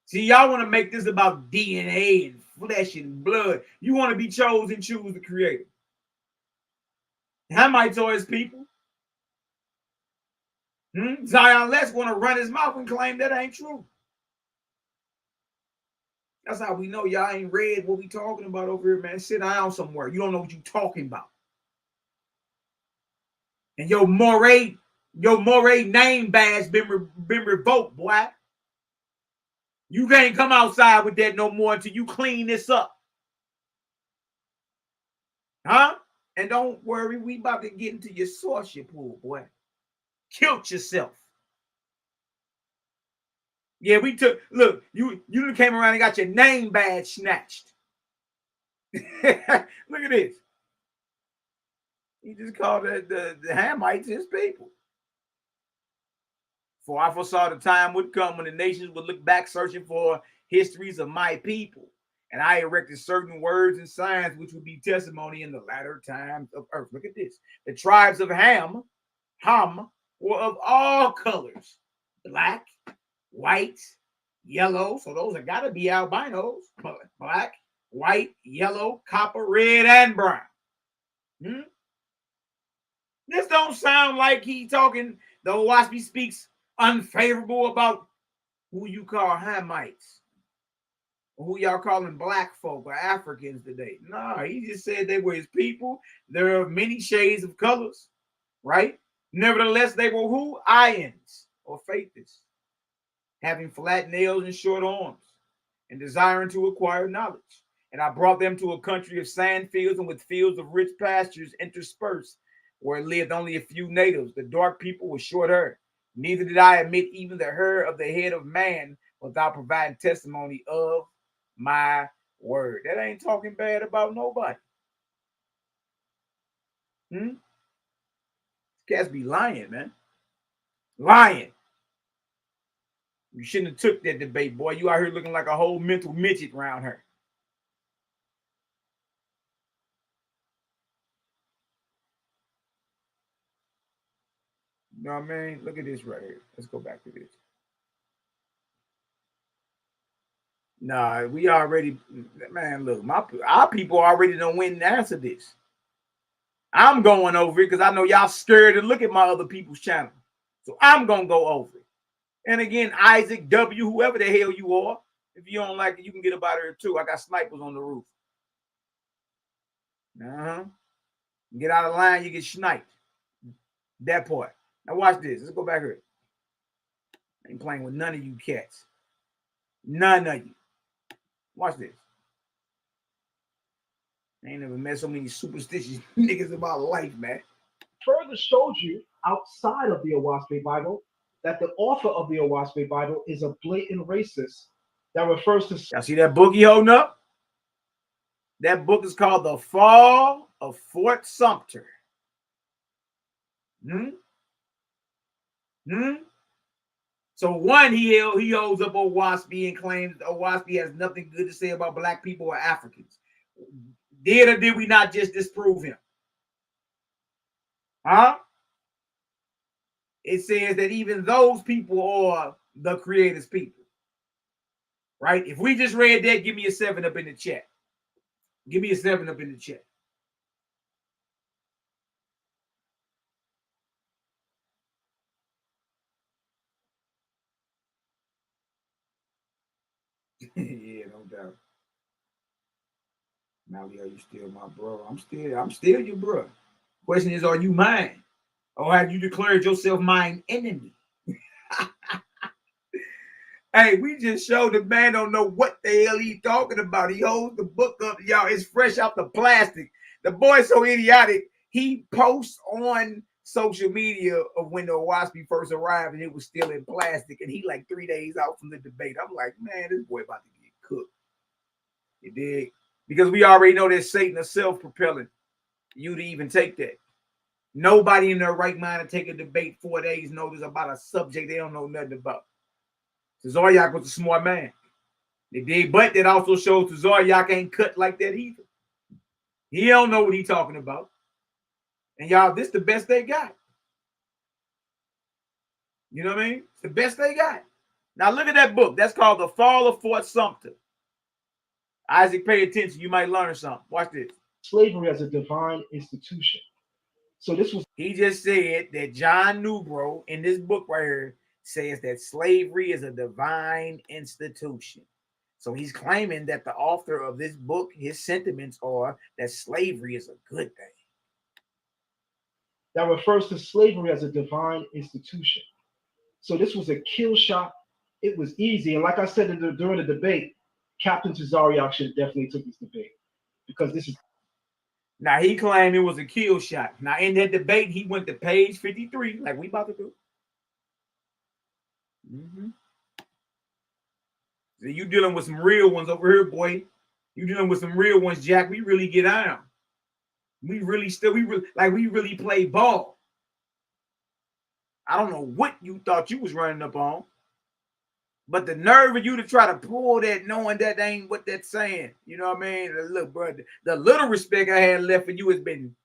See, y'all want to make this about DNA and flesh and blood. You want to be chosen, choose the Creator. Hamites are his people. Zion Lex want to run his mouth and claim that ain't true. That's how we know y'all ain't read what we talking about over here, man. Sit down somewhere. You don't know what you talking about. And your moray name badge been revoked, boy. You can't come outside with that no more until you clean this up. Huh? And don't worry, we about to get into your sorcery pool, boy. Killed yourself. Yeah, we took, look, you came around and got your name badge snatched. Look at this. He just called the Hamites his people. For I foresaw the time would come when the nations would look back searching for histories of my people. And I erected certain words and signs which would be testimony in the latter times of earth. Look at this. The tribes of Ham were of all colors. Black, white, yellow. So those have got to be albinos. Black, white, yellow, copper, red, and brown. This don't sound like he talking, the Oahspe speaks unfavorable about who you call Hamites. Who y'all calling black folk or Africans today. No, he just said they were his people. There are many shades of colors, right? Nevertheless, they were who? Ions or faithists, having flat nails and short arms, and desiring to acquire knowledge. And I brought them to a country of sand fields and with fields of rich pastures interspersed, where lived only a few natives. The dark people with short hair. Neither did I admit even the hair of the head of man without providing testimony of my word. That ain't talking bad about nobody. Cats be lying, man. Lying. You shouldn't have took that debate, boy. You out here looking like a whole mental midget around her. You know what I mean? Look at this right here. Let's go back to this. Nah, we already, man, look, our people already done win and answer this. I'm going over it because I know y'all scared to look at my other people's channel. So I'm going to go over it. And again, Isaac W., whoever the hell you are, if you don't like it, you can get up out of here too. I got snipers on the roof. Get out of line, you get sniped. That part. Now watch this. Let's go back here. I ain't playing with none of you cats. None of you. Watch this. I ain't never met so many superstitious niggas in my life, man. Further showed you outside of the Oahspe Bible that the author of the Oahspe Bible is a blatant racist that refers to. Y'all see that book he holding up? That book is called The Fall of Fort Sumter. So one, he holds up Oahspe and claims Oahspe has nothing good to say about black people or Africans. Did or did we not just disprove him? It says that even those people are the Creator's people. Right? If we just read that, give me a 7 up in the chat. Give me a 7 up in the chat. Yeah, no doubt. Malaki, are you still my bro? I'm still your bro. Question is, are you mine? Or have you declared yourself mine enemy? Hey, we just showed the man don't know what the hell he's talking about. He holds the book up, y'all. It's fresh out the plastic. The boy's so idiotic. He posts on social media of when the Oahspe first arrived and it was still in plastic, and he like 3 days out from the debate. I'm like, man, this boy about to get cooked. You dig? Because we already know that Satan is self-propelling you to even take that. Nobody in their right mind to take a debate 4 days notice about a subject they don't know nothing about. Tazaryach was a smart man. They did, but that also shows Tazaryach ain't cut like that either. He don't know what he's talking about. And y'all, this the best they got. You know what I mean? It's the best they got. Now look at that book. That's called The Fall of Fort Sumter. Isaac, pay attention. You might learn something. Watch this. Slavery as a divine institution. So this was. He just said that John Newbro in this book right here says that slavery is a divine institution. So he's claiming that the author of this book, his sentiments are that slavery is a good thing. That refers to slavery as a divine institution. So this was a kill shot. It was easy. And like I said during the debate, Captain Tazaryach should have definitely took this debate because this is. Now, he claimed it was a kill shot. Now, in that debate, he went to page 53, like we about to do. So you dealing with some real ones over here, boy. You dealing with some real ones, Jack. We really get on. We really play ball. I don't know what you thought you was running up on, but the nerve of you to try to pull that, knowing that ain't what that's saying. You know what I mean? Look, bro, the little respect I had left for you has been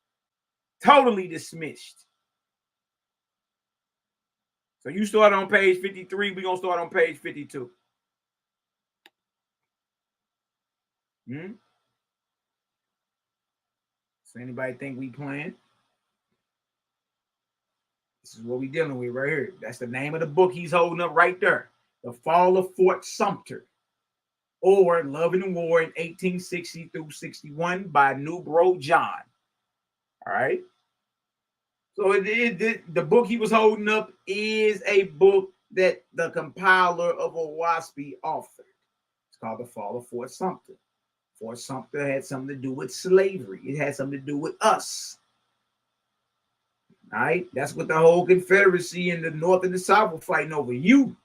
totally dismissed. So you start on page 53. We're going to start on page 52. So anybody think we playing? This is what we dealing with right here. That's the name of the book he's holding up right there. The Fall of Fort Sumter, or Love and War in 1860 through 61 by New Bro John. All right. So the book he was holding up is a book that the compiler of a WASPI authored. It's called The Fall of Fort Sumter. Fort Sumter had something to do with slavery. It had something to do with us. All right. That's what the whole Confederacy and the North and the South were fighting over. You.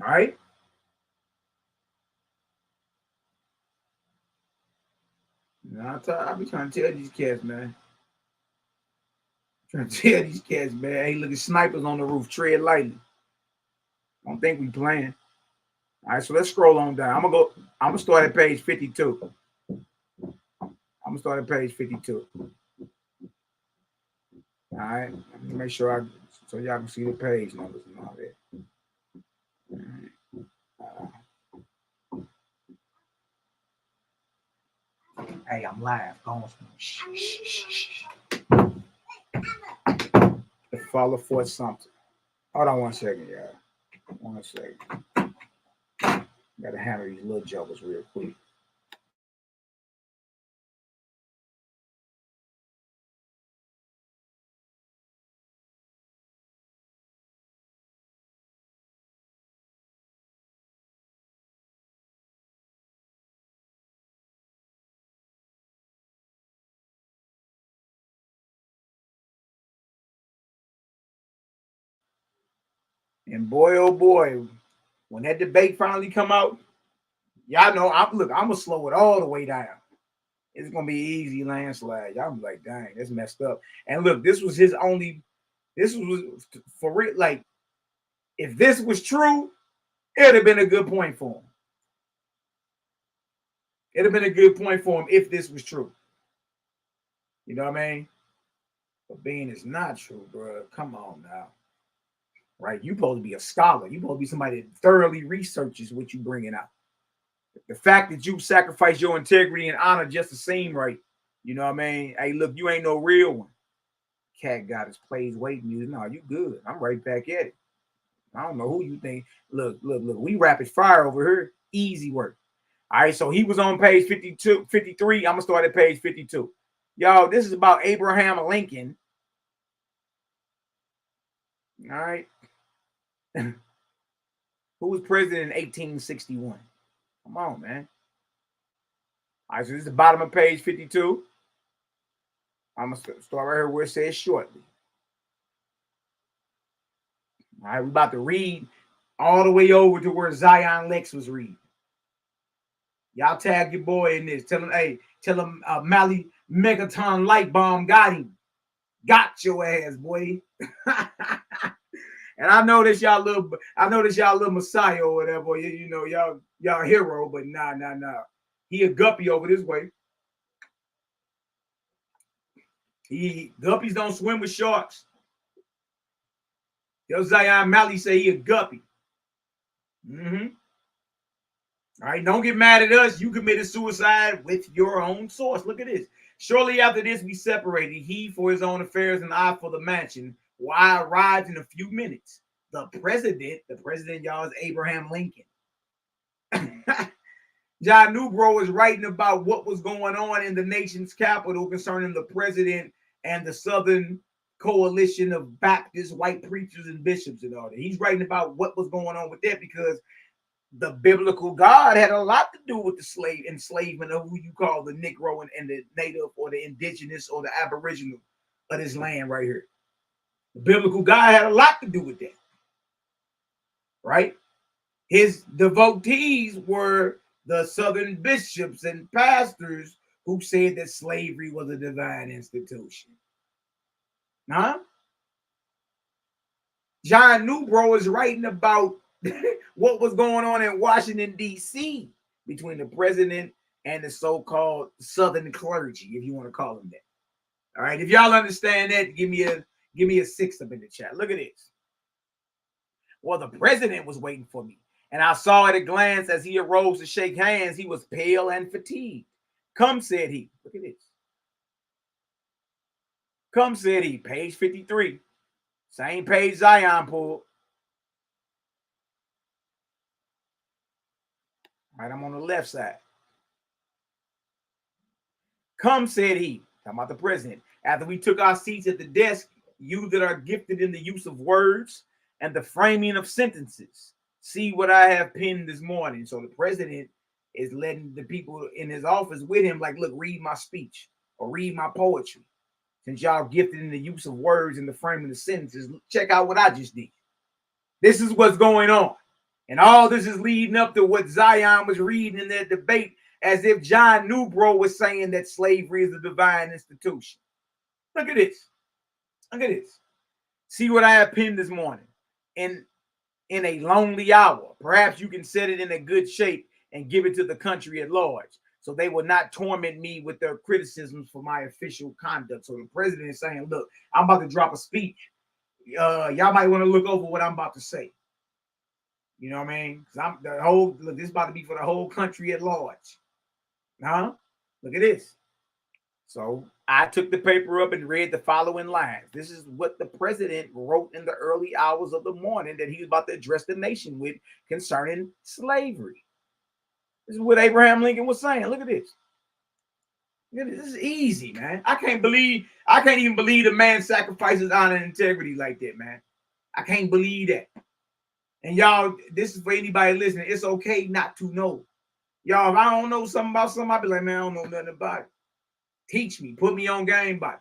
All right. Now, I'll be trying to tell these cats, man. Hey, look at snipers on the roof. Tread lightly. Don't think we playing. All right, so let's scroll on down. I'm gonna start at page 52. All right, let me make sure so y'all can see the page numbers and all that. Hey, I'm live. Go on. The Fall of Fort Sumter. Hold on 1 second, y'all. 1 second. Gotta handle these little jokers real quick. And boy, oh boy, when that debate finally come out, y'all know, I'm gonna slow it all the way down. It's gonna be easy landslide. Y'all be like, dang, that's messed up. And look, this was for real. Like, if this was true, it'd have been a good point for him. It'd have been a good point for him if this was true. You know what I mean? But being it's not true, bro. Come on now. Right? You supposed to be a scholar. You supposed to be somebody that thoroughly researches what you bringing out. The fact that you sacrifice your integrity and honor just to seem right. You know what I mean? Hey, look, you ain't no real one. Cat got his plays waiting. You know, you good. I'm right back at it. I don't know who you think. Look. We rapid fire over here. Easy work. All right, so he was on page 53. I'm going to start at page 52. Y'all, this is about Abraham Lincoln. All right. Who was president in 1861? Come on, man. All right, so this is the bottom of page 52. I'm going to start right here where it says shortly. All right, we're about to read all the way over to where Zion Lex was reading. Y'all tag your boy in this. Tell him, Mally Megaton Light Bomb got him. Got your ass, boy. And I know this y'all little Messiah or whatever. You know, y'all hero, but nah. He a guppy over this way. Guppies don't swim with sharks. Yo, Zion Mally say he a guppy. All right, don't get mad at us. You committed suicide with your own source. Look at this. Shortly after this, we separated. He for his own affairs and I for the mansion. Why arrived in a few minutes. The president, y'all, is Abraham Lincoln. John Newbro is writing about what was going on in the nation's capital concerning the president and the Southern coalition of Baptist white preachers and bishops and all that. He's writing about what was going on with that because the biblical God had a lot to do with the slave enslavement of who you call the Negro and the native or the indigenous or the aboriginal of this land right here. The biblical God had a lot to do with that, right? His devotees were the southern bishops and pastors who said that slavery was a divine institution. Huh? John Newbro is writing about what was going on in Washington, D.C. between the president and the so-called Southern clergy, if you want to call them that. All right, if y'all understand that, give me a 6 up in the chat. Look at this. Well, the president was waiting for me, and I saw at a glance as he arose to shake hands, he was pale and fatigued. Come, said he. Look at this. Come, said he. Page 53. Same page Zion pulled. All right, I'm on the left side. Come, said he. Talking about the president. After we took our seats at the desk, you that are gifted in the use of words and the framing of sentences, see what I have penned this morning. So the president is letting the people in his office with him, like, look, read my speech or read my poetry. Since y'all gifted in the use of words and the framing of sentences, check out what I just did. This is what's going on. And all this is leading up to what Zion was reading in their debate, as if John Newbro was saying that slavery is a divine institution. Look at this. Look at this. See what I have penned this morning. In a lonely hour, perhaps you can set it in a good shape and give it to the country at large, so they will not torment me with their criticisms for my official conduct. So the president is saying, look, I'm about to drop a speech. Y'all might want to look over what I'm about to say. You know what I mean? Because this is about to be for the whole country at large. Huh? Look at this. So I took the paper up and read the following lines. This is what the president wrote in the early hours of the morning that he was about to address the nation with concerning slavery. This is what Abraham Lincoln was saying. Look at this. Look at this. This is easy, man. I can't even believe the man sacrifices honor and integrity like that, man. I can't believe that. And y'all, this is for anybody listening. It's okay not to know. Y'all, if I don't know something about something, I'll be like, man, I don't know nothing about it. Teach me, put me on game by it.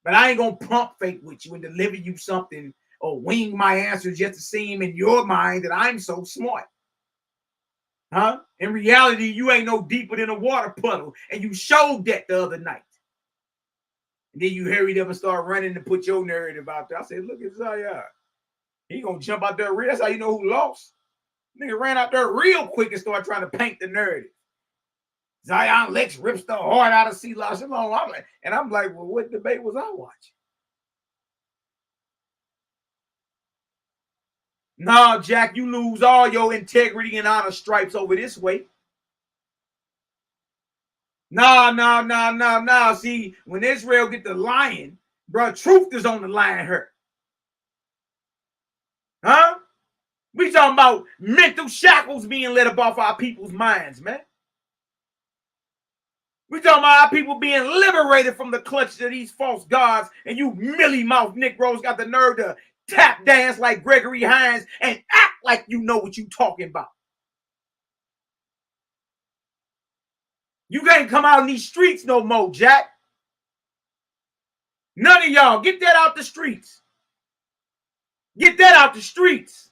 But I ain't gonna pump fake with you and deliver you something or wing my answers just to seem in your mind that I'm so smart. Huh? In reality, you ain't no deeper than a water puddle, and you showed that the other night. And then you hurried up and start running to put your narrative out there. I said, look at Zion. He gonna jump out there real. That's how you know who lost. Nigga ran out there real quick and started trying to paint the narrative. Zion Lex rips the heart out of Selah Shalom. I'm like, well, what debate was I watching? Nah, Jack, you lose all your integrity and honor stripes over this way. Nah. See, when Israel get the lion, bro, truth is on the line here. Huh? We talking about mental shackles being let up off our people's minds, man. We talking about our people being liberated from the clutches of these false gods, and you mealy-mouthed Negroes got the nerve to tap dance like Gregory Hines and act like you know what you talking about. You can't come out in these streets no more, Jack. None of y'all. Get that out the streets. Get that out the streets.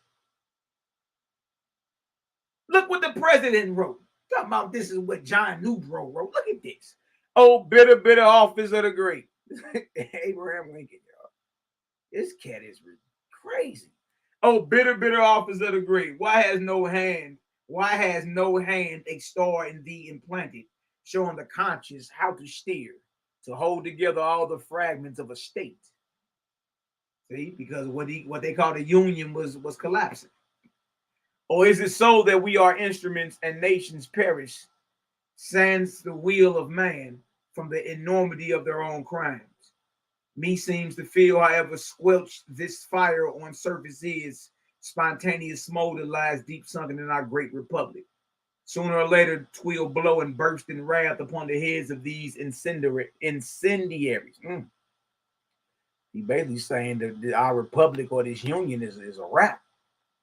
Look what the president wrote. Talking about this is what John Newbro wrote. Look at this. Oh, bitter office of the great. Abraham Lincoln, y'all. This cat is crazy. Oh, bitter office of the great. Why has no hand a star in thee implanted, showing the conscience how to steer, to hold together all the fragments of a state? See, because what they call the union was collapsing. Or is it so that we are instruments and nations perish, sans the will of man, from the enormity of their own crimes? Me seems to feel, however squelched this fire on surface is, spontaneous smolder lies deep sunken in our great republic. Sooner or later, 'twill blow and burst in wrath upon the heads of these incendiaries. He basically saying that our republic or this union is a wrap.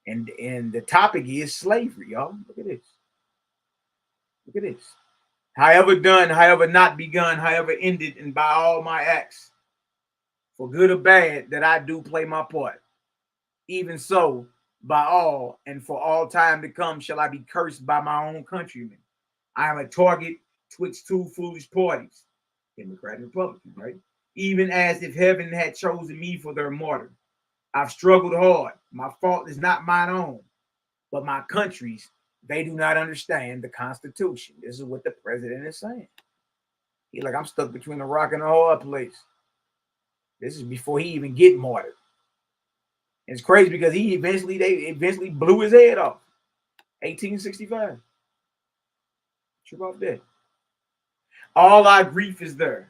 And the topic is slavery, y'all. Look at this. Look at this. However done, however not begun, however ended, and by all my acts, for good or bad, that I do play my part. Even so, by all and for all time to come, shall I be cursed by my own countrymen. I am a target twixt two foolish parties, Democrat and Republican, right? Even as if heaven had chosen me for their martyr. I've struggled hard. My fault is not mine own, but my country's. They do not understand the Constitution. This is what the president is saying. He's like, I'm stuck between a rock and a hard place. This is before he even get martyred. It's crazy because they eventually blew his head off. 1865. True about that. All our grief is there.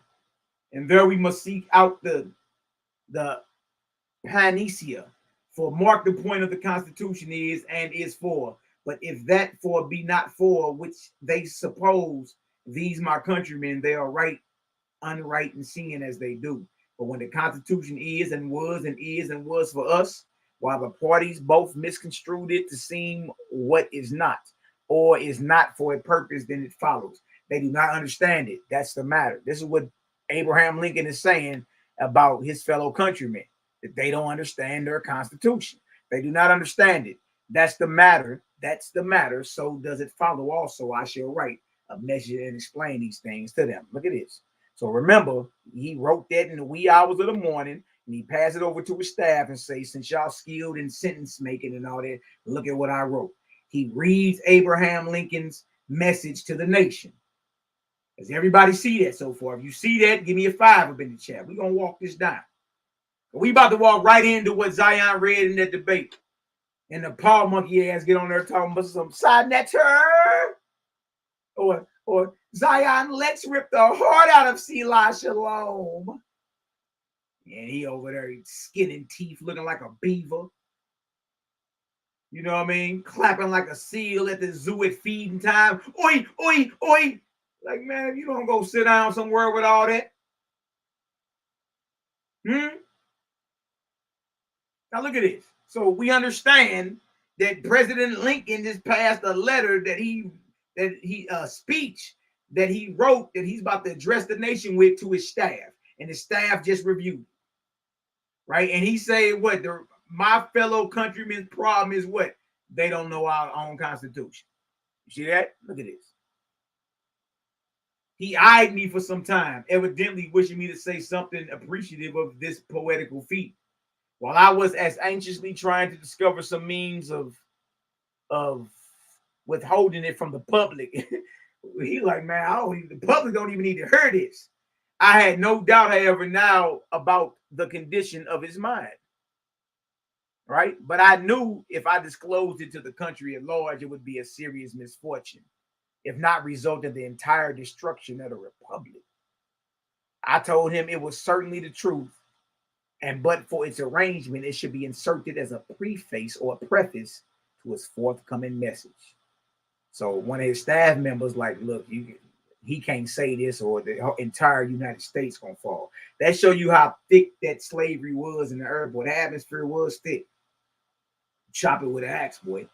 And there we must seek out the panacea. For mark the point of the Constitution is and is for. But if that for be not for which they suppose these my countrymen, they are right, unright, and seeing as they do. But when the Constitution is and was for us, while the parties both misconstrued it to seem what is not, or is not for a purpose, then it follows. They do not understand it. That's the matter. This is what Abraham Lincoln is saying about his fellow countrymen, that they don't understand their Constitution. They do not understand it. That's the matter. That's the matter. So does it follow also I shall write a message and explain these things to them. Look at this. So remember, he wrote that in the wee hours of the morning, and he passed it over to his staff and say, since y'all skilled in sentence making and all that, look at what I wrote. He reads Abraham Lincoln's message to the nation. Does everybody see that so far? If you see that, give me a 5 up in the chat. We're going to walk this down. We about to walk right into what Zion read in that debate. And the Paul monkey ass get on there talking about some side netter. Or Zion, let's rip the heart out of Selah Shalom. And he over there skin and teeth looking like a beaver. You know what I mean? Clapping like a seal at the zoo at feeding time. Oi, oi, oi. Like, man, if you don't go sit down somewhere with all that. Now look at this. So we understand that President Lincoln just passed a letter speech that he wrote that he's about to address the nation with to his staff, and his staff just reviewed, right? And he said, "What my fellow countrymen's problem is what they don't know our own Constitution." You see that? Look at this. He eyed me for some time, evidently wishing me to say something appreciative of this poetical feat. While I was as anxiously trying to discover some means of withholding it from the public, he like, man, the public don't even need to hear this. I had no doubt, however, now about the condition of his mind, right? But I knew if I disclosed it to the country at large, it would be a serious misfortune, if not result in the entire destruction of the republic. I told him it was certainly the truth, and but for its arrangement, it should be inserted as a preface or a preface to his forthcoming message. So one of his staff members like, look, he can't say this or the entire United States gonna fall. That show you how thick that slavery was in the earth, boy. The atmosphere was thick. Chop it with an axe, boy.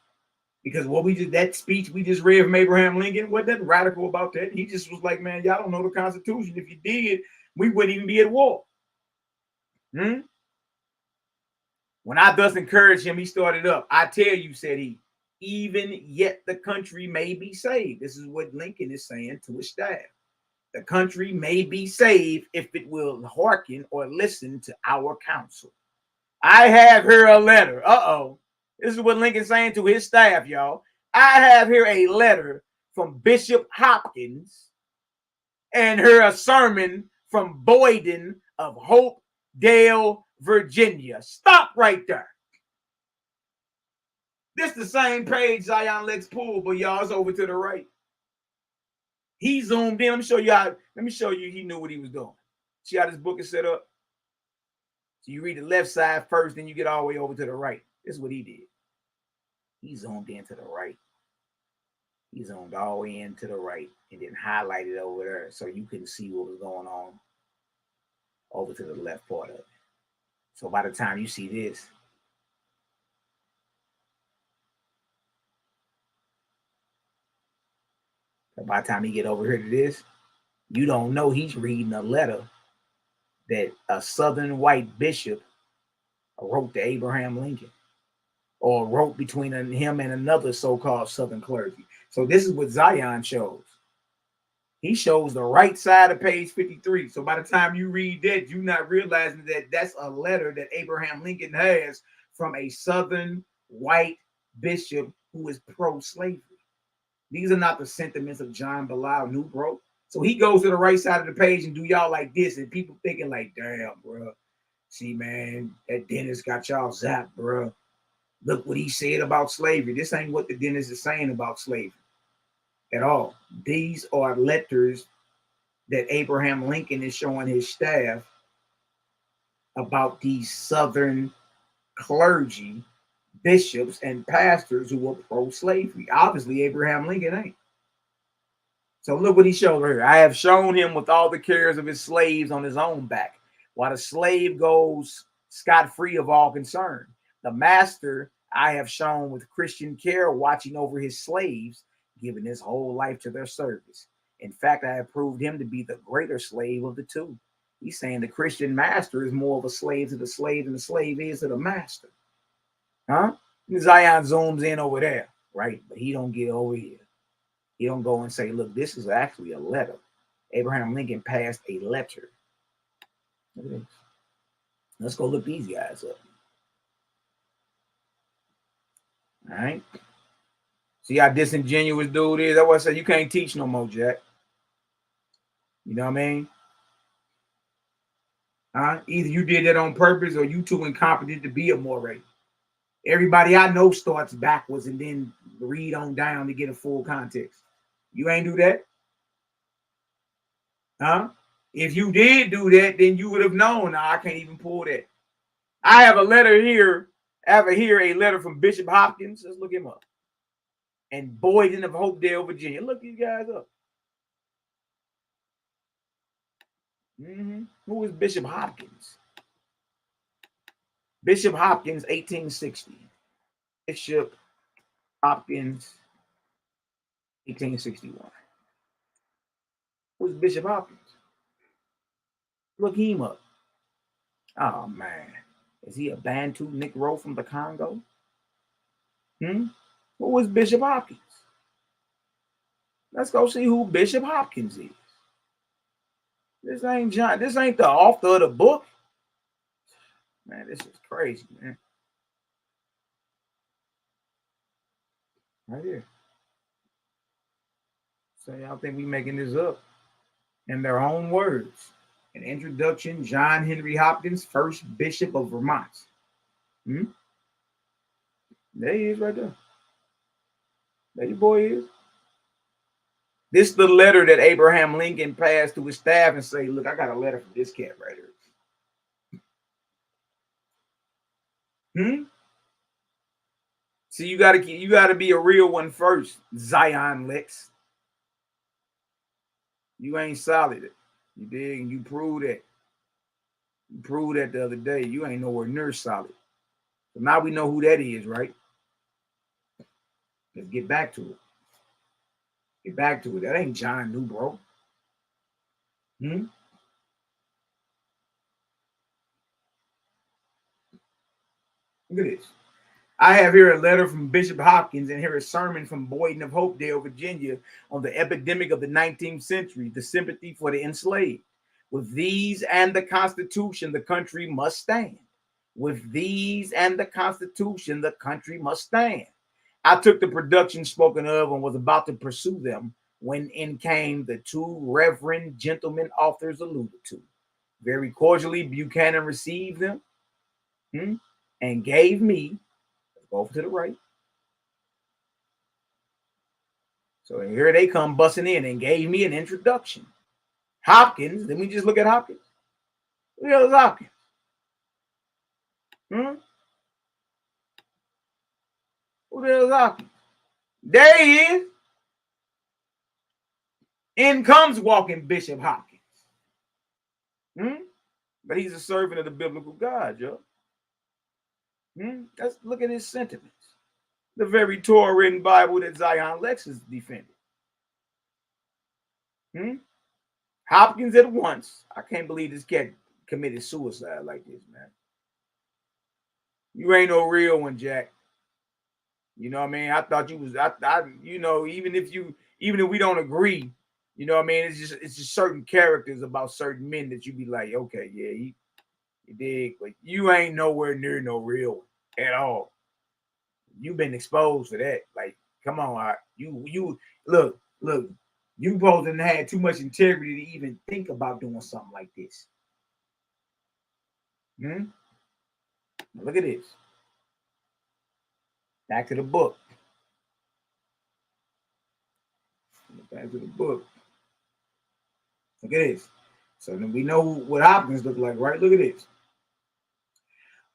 Because that speech we just read from Abraham Lincoln, wasn't that radical about that? He just was like, man, y'all don't know the Constitution. If you did, we wouldn't even be at war. When I thus encouraged him, he started up. I tell you, said he, even yet the country may be saved. This is what Lincoln is saying to his staff. The country may be saved if it will hearken or listen to our counsel. I have here a letter. This is what Lincoln's saying to his staff, y'all. I have here a letter from Bishop Hopkins and here a sermon from Boyden of Hopedale, Virginia. Stop right there. This is the same page Zion Lex pulled, but y'all, it's over to the right. He zoomed in. Let me show you he knew what he was doing. See how this book is set up? So you read the left side first, then you get all the way over to the right. This is what he did. He zoomed in to the right. He zoomed all the way in to the right and then highlighted over there so you couldn't see what was going on over to the left part of it. So by the time you see this, By the time he get over here to this, you don't know he's reading a letter that a Southern white bishop wrote to Abraham Lincoln, or wrote between him and another so-called Southern clergy. So this is what Zion shows. He shows the right side of page 53. So by the time you read that, you're not realizing that that's a letter that Abraham Lincoln has from a Southern white bishop who is pro-slavery. These are not the sentiments of John Bilal Newbro. So he goes to the right side of the page and do y'all like this, and people thinking like, damn, bro. See, man, that Dennis got y'all zapped, bro. Look what he said about slavery. This ain't what the Dennis is saying about slavery at all. These are letters that Abraham Lincoln is showing his staff about these Southern clergy, bishops, and pastors who were pro-slavery. Obviously, Abraham Lincoln ain't. So look what he showed here. I have shown him with all the cares of his slaves on his own back, while the slave goes scot-free of all concern. The master I have shown with Christian care, watching over his slaves, giving his whole life to their service. In fact, I have proved him to be the greater slave of the two. He's saying the Christian master is more of a slave to the slave than the slave is to the master. Huh? Zion zooms in over there, right? But he don't get over here. He don't go and say, look, this is actually a letter. Abraham Lincoln passed a letter. Look at this. Let's go look these guys up. All right. See how disingenuous dude is? That's why I said you can't teach no more, Jack. You know what I mean? Either you did that on purpose or you too incompetent to be a moray. Everybody I know starts backwards and then read on down to get a full context. You ain't do that? Huh? If you did do that, then you would have known. Now, I can't even pull that. I have a letter here. I have a letter from Bishop Hopkins. Let's look him up. And Boyden of Hopedale, Virginia. Look these guys up. Who is Bishop Hopkins? Bishop Hopkins, 1860. Bishop Hopkins, 1861. Who's Bishop Hopkins? Look him up. Oh, man. Is he a Bantu Negro from the Congo? Who is Bishop Hopkins? Let's go see who Bishop Hopkins is. This ain't John. This ain't the author of the book. Man, this is crazy, man. Right here. So y'all think we making this up? In their own words. An introduction, John Henry Hopkins, first Bishop of Vermont. There he is right there. There your boy is. This is the letter that Abraham Lincoln passed to his staff and say, look, I got a letter from this cat right here. So you gotta be a real one first, Zion Lex. You ain't solid. You dig? And you proved that. You proved that the other day. You ain't nowhere near solid. So now we know who that is, right? Let's get back to it. Get back to it. That ain't John Newbro. Look at this. I have here a letter from Bishop Hopkins and here a sermon from Boyden of Hopedale, Virginia, on the epidemic of the 19th century, the sympathy for the enslaved. With these and the Constitution, the country must stand. With these and the Constitution, the country must stand. I took the production spoken of and was about to pursue them when in came the two reverend gentlemen authors alluded to. Very cordially, Buchanan received them and gave me, over to the right. So here they come busting in and gave me an introduction. Hopkins, let me just look at Hopkins. Who the hell is Hopkins? Who the hell is Hopkins? There he is. In comes walking Bishop Hopkins. But he's a servant of the biblical God, yo. Let's look at his sentiments. The very Torah-written Bible that Zion Lex is defending. Hopkins at once. I can't believe this cat committed suicide like this, man. You ain't no real one, Jack. You know what I mean? I thought you was, you know, even if we don't agree, you know what I mean? It's just certain characters about certain men that you be like, okay, yeah, he dig, but you ain't nowhere near no real one at all. You've been exposed to that. Like, come on, you look, you supposed to have too much integrity to even think about doing something like this. Look at this. Back to the book. Back to the book. Look at this. So then we know what Hopkins looked like, right? Look at this.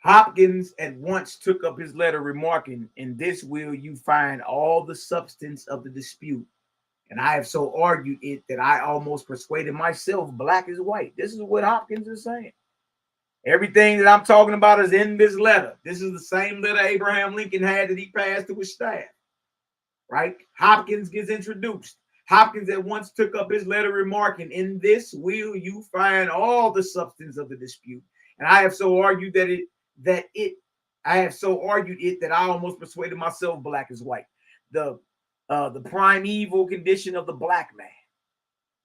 Hopkins at once took up his letter, remarking, "In this will you find all the substance of the dispute. And I have so argued it that I almost persuaded myself black is white." This is what Hopkins is saying. Everything that I'm talking about is in this letter. This is the same letter Abraham Lincoln had that he passed to his staff. Right? Hopkins gets introduced. Hopkins at once took up his letter, remarking, "In this will you find all the substance of the dispute. And I have so argued that I almost persuaded myself black is white." The primeval condition of the black man.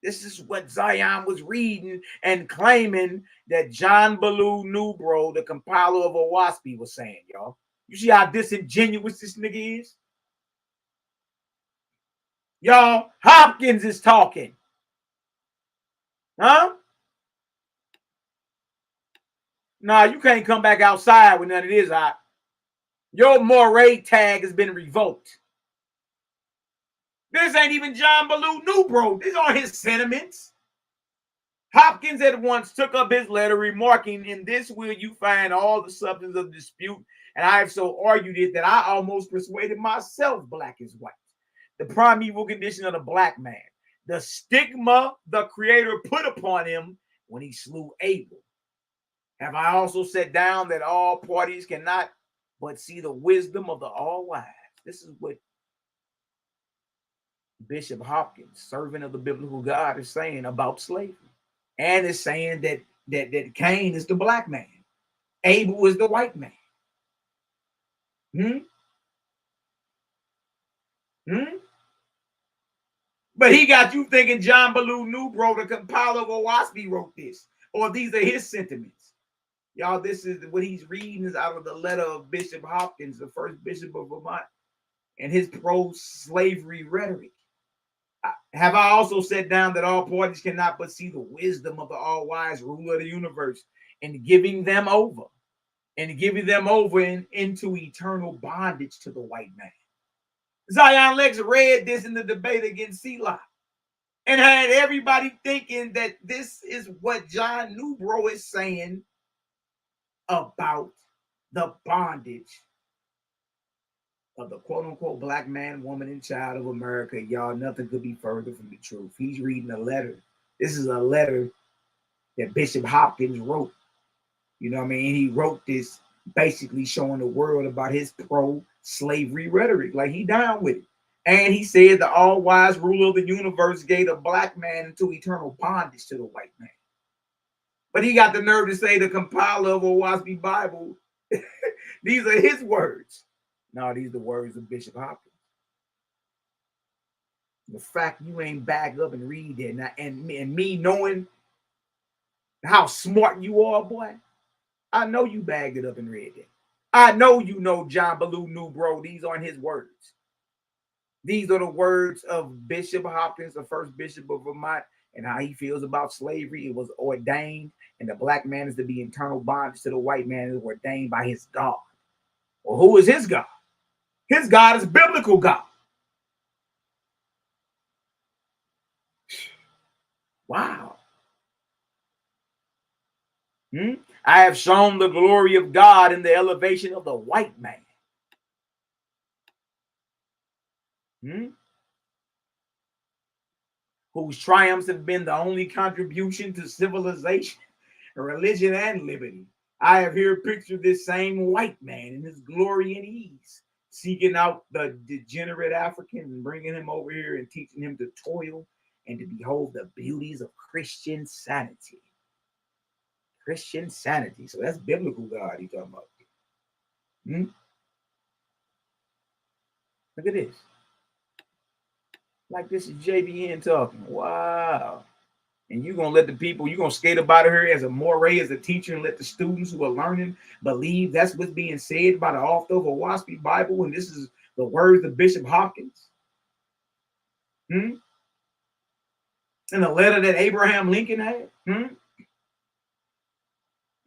This is what Zion was reading and claiming that John Ballou Nubro, the compiler of YHWH's, was saying, y'all. You see how disingenuous this nigga is? Y'all, Hopkins is talking. Huh? Nah, you can't come back outside when none of this hot. Your moray tag has been revoked. This ain't even John Ballou Nubro. These are his sentiments. Hopkins at once took up his letter, remarking, "In this will you find all the substance of the dispute, and I have so argued it that I almost persuaded myself black is white. The primeval condition of the black man, the stigma the Creator put upon him when he slew Abel. Have I also set down that all parties cannot but see the wisdom of the All-Wise." This is what Bishop Hopkins, servant of the biblical God, is saying about slavery. And is saying that Cain is the black man. Abel is the white man. But he got you thinking John Ballou Nubro, the compiler of YHWH's, wrote this, or these are his sentiments. Y'all, this is what he's reading is out of the letter of Bishop Hopkins, the first bishop of Vermont, and his pro-slavery rhetoric. Have I also set down that all parties cannot but see the wisdom of the all-wise ruler of the universe and giving them over into eternal bondage to the white man? Zion Lex read this in the debate against Selah and had everybody thinking that this is what John Nubro is saying about the bondage of the quote-unquote black man, woman, and child of America. Y'all, nothing could be further from the truth. He's reading a letter. This is a letter that Bishop Hopkins wrote. You know what I mean? He wrote this basically showing the world about his pro-slavery rhetoric. Like, he down with it. And he said the all-wise ruler of the universe gave the black man into eternal bondage to the white man. But he got the nerve to say the compiler of YHWH's Bible, these are his words. No, these are the words of Bishop Hopkins. The fact you ain't back up and read that, now, and me knowing how smart you are, boy, I know you bagged it up and read that. I know you know John Ballou Nubro. These aren't his words. These are the words of Bishop Hopkins, the first bishop of Vermont, and how he feels about slavery. It was ordained, and the black man is to be eternal bondage to the white man. Is ordained by his God. Well, who is his God? His God is biblical God. Wow. I have shown the glory of God in the elevation of the white man. Whose triumphs have been the only contribution to civilization, religion, and liberty. I have here pictured this same white man in his glory and ease, seeking out the degenerate African and bringing him over here and teaching him to toil and to behold the beauties of Christian sanity. Christian sanity. So that's biblical God he's talking about. Look at this. Like this is JBN talking. Wow. And you're going to let the people, you're going to skate about her as a moray, as a teacher, and let the students who are learning believe that's what's being said by the author of a WASPI Bible, and this is the words of Bishop Hopkins. And the letter that Abraham Lincoln had.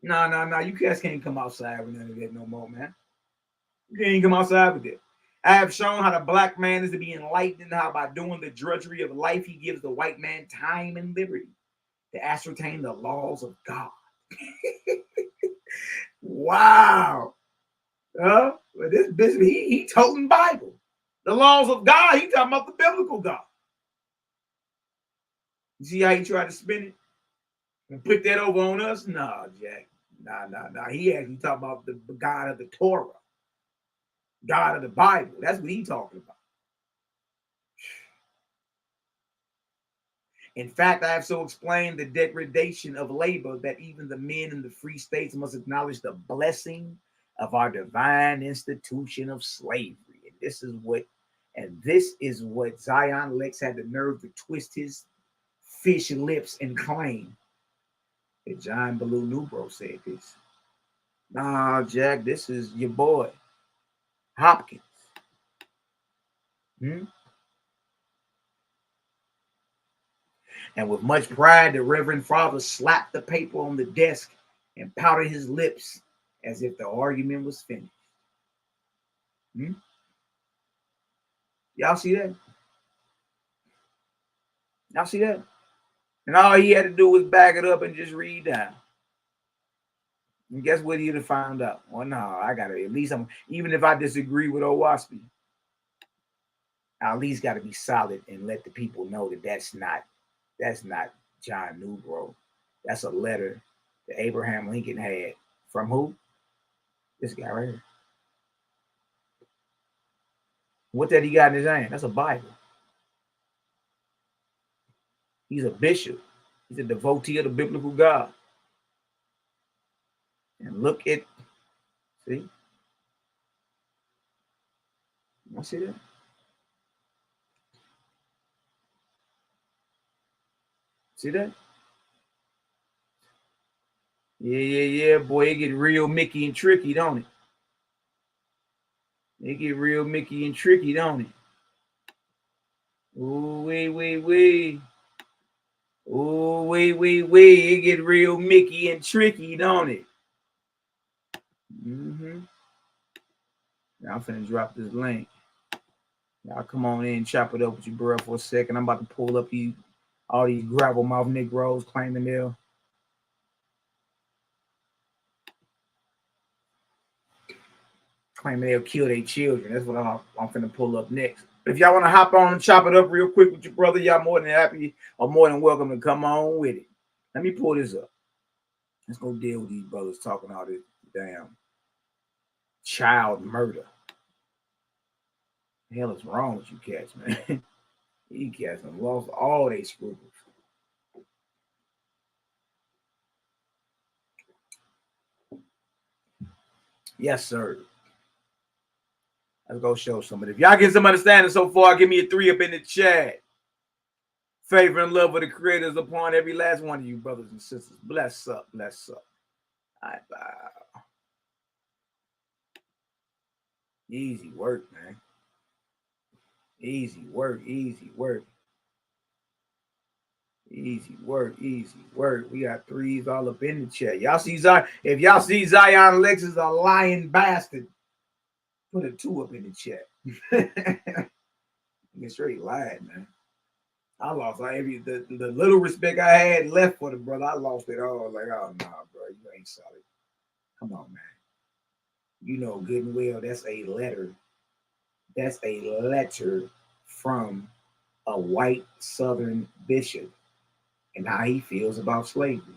No. You guys can't come outside with none of that no more, man. You can't come outside with it. I have shown how the black man is to be enlightened, how by doing the drudgery of life, he gives the white man time and liberty to ascertain the laws of God. Wow. But this bishop, he toting Bible. The laws of God, he talking about the biblical God. You see how he tried to spin it? And put that over on us? No, Jack. No. He actually talking about the God of the Torah. God of the Bible. That's what he's talking about. In fact, I have so explained the degradation of labor that even the men in the free states must acknowledge the blessing of our divine institution of slavery. And this is what Zion Lex had the nerve to twist his fish lips and claim that John Baloo Newbro said this. Nah, Jack, this is your boy, Hopkins. And with much pride, the Reverend Father slapped the paper on the desk and pouted his lips as if the argument was finished. Y'all see that? Y'all see that? And all he had to do was back it up and just read down. And guess what he'd have found out? Well, no, I got to, at least even if I disagree with Owaspy, I at least got to be solid and let the people know that that's not John Newbro. That's a letter that Abraham Lincoln had from who? This guy right here. What that he got in his hand? That's a Bible. He's a bishop. He's a devotee of the biblical God. And look at, see? You see that? See that? Yeah, boy, it get real Mickey and tricky, don't it? It get real Mickey and tricky, don't it? Ooh, wee. Ooh, wee. It get real Mickey and tricky, don't it? Now I'm finna drop this link. Y'all come on in and chop it up with your bro for a second. I'm about to pull up all these gravel mouth Negroes claiming they'll kill their children. That's what I'm finna pull up next. If y'all want to hop on and chop it up real quick with your brother, y'all more than happy or more than welcome to come on with it. Let me pull this up. Let's go deal with these brothers talking all this damn child murder. The hell is wrong with you cats, man? You cats have lost all their scruples. Yes, sir. Let's go show somebody. If y'all get some understanding so far, give me a 3 up in the chat. Favor and love of the creators upon every last one of you, brothers and sisters. Bless up. All right, bye. Easy work, man. Easy work. We got 3s all up in the chat. Y'all see Zion? If y'all see Zion Lex is a lying bastard, put a 2 up in the chat. Get straight lying, man. I lost the little respect I had left for the brother. I lost it all. Like, oh no, bro, you ain't solid. Come on, man. You know good and well that's a letter. That's a letter from a white Southern bishop and how he feels about slavery.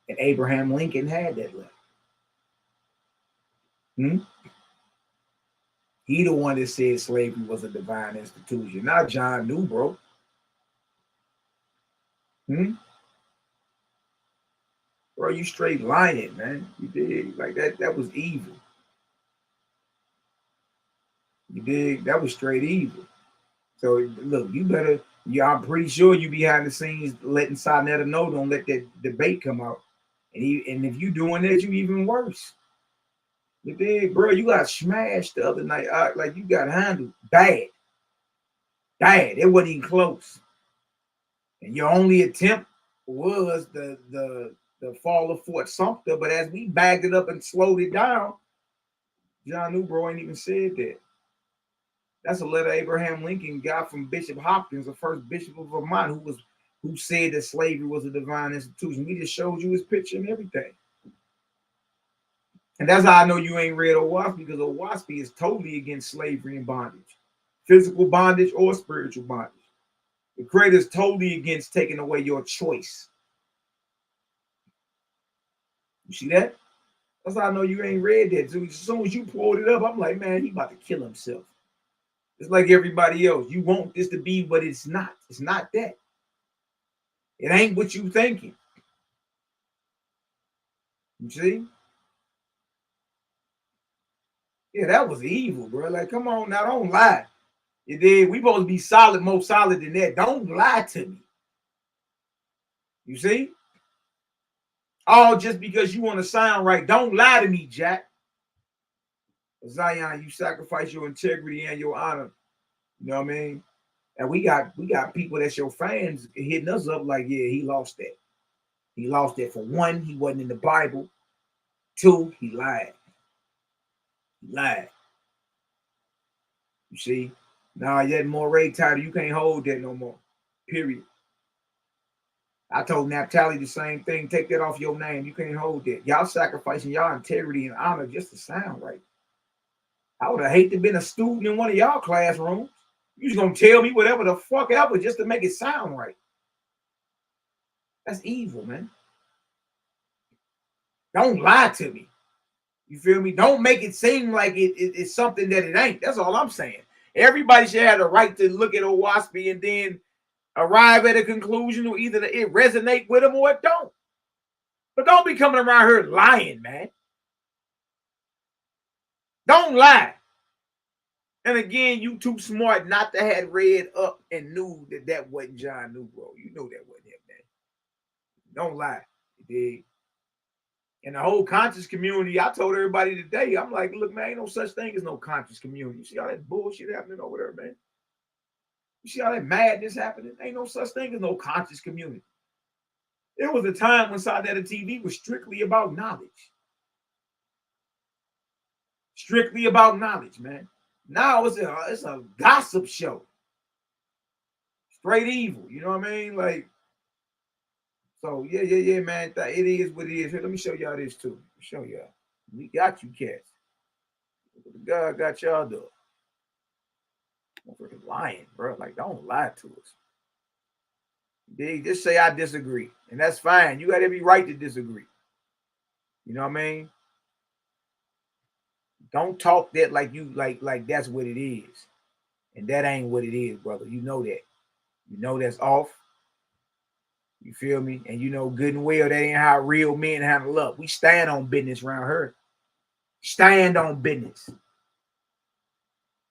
And Abraham Lincoln had that letter. He the one that said slavery was a divine institution, not John Newbro. Bro, you straight lying, man. You dig? Like that was evil. You dig? That was straight evil. So look, you better, I'm pretty sure you behind the scenes letting Sonetta know, don't let that debate come out. And if you doing that, you even worse. You dig, bro? You got smashed the other night. Like you got handled bad. It wasn't even close. And your only attempt was the fall of Fort Sumter. But as we bagged it up and slowed it down, John Newbro ain't even said that. That's a letter Abraham Lincoln got from Bishop Hopkins, the first bishop of Vermont, who said that slavery was a divine institution. We just showed you his picture and everything. And that's how I know you ain't read OWASP, because OWASP is totally against slavery and bondage, physical bondage or spiritual bondage. The creator is totally against taking away your choice. You see that? That's how I know you ain't read that. So as soon as you pulled it up, I'm like, man, he about to kill himself. It's like everybody else. You want this to be, but it's not. It's not that. It ain't what you thinking. You see? Yeah, that was evil, bro. Like, come on now, don't lie. You did. We supposed to be solid, more solid than that. Don't lie to me. You see? All just because you want to sound right. Don't lie to me, Jack. Zion, you sacrifice your integrity and your honor. You know what I mean? And we got people that's your fans hitting us up like, yeah, he lost that. He lost that. For one, he wasn't in the Bible. Two, he lied. He lied. You see? Nah, that moray title, you can't hold that no more. Period. I told Naphtali the same thing. Take that off your name. You can't hold that. Y'all sacrificing y'all integrity and honor just to sound right. I would have hated to been a student in one of y'all classrooms. You just gonna tell me whatever the fuck ever just to make it sound right. That's evil, man. Don't lie to me. You feel me? Don't make it seem like it's something that it ain't. That's all I'm saying. Everybody should have the right to look at OWASP and then arrive at a conclusion, or either it resonate with them or it don't. But don't be coming around here lying, man. Don't lie. And again, you too smart not to have read up and knew that wasn't John Newbro. You know that wasn't him, man. Don't lie. You dig? And the whole conscious community, I told everybody today, I'm like, look, man, ain't no such thing as no conscious community. You see all that bullshit happening over there, man? You see all that madness happening? Ain't no such thing as no conscious community. There was a time when Sonetta TV was strictly about knowledge. Strictly about knowledge, man. Now it's a gossip show. Straight evil, you know what I mean? Like, so yeah, man. It is what it is. Here, let me show y'all this too. Show y'all. We got you, cats. God got y'all though. I'm freaking lying, bro. Like, don't lie to us. They just say I disagree, and that's fine. You got every right to disagree. You know what I mean? Don't talk that like you like that's what it is, and that ain't what it is, brother. You know that. You know that's off. You feel me? And you know good and well that ain't how real men handle up. We stand on business around here. Stand on business.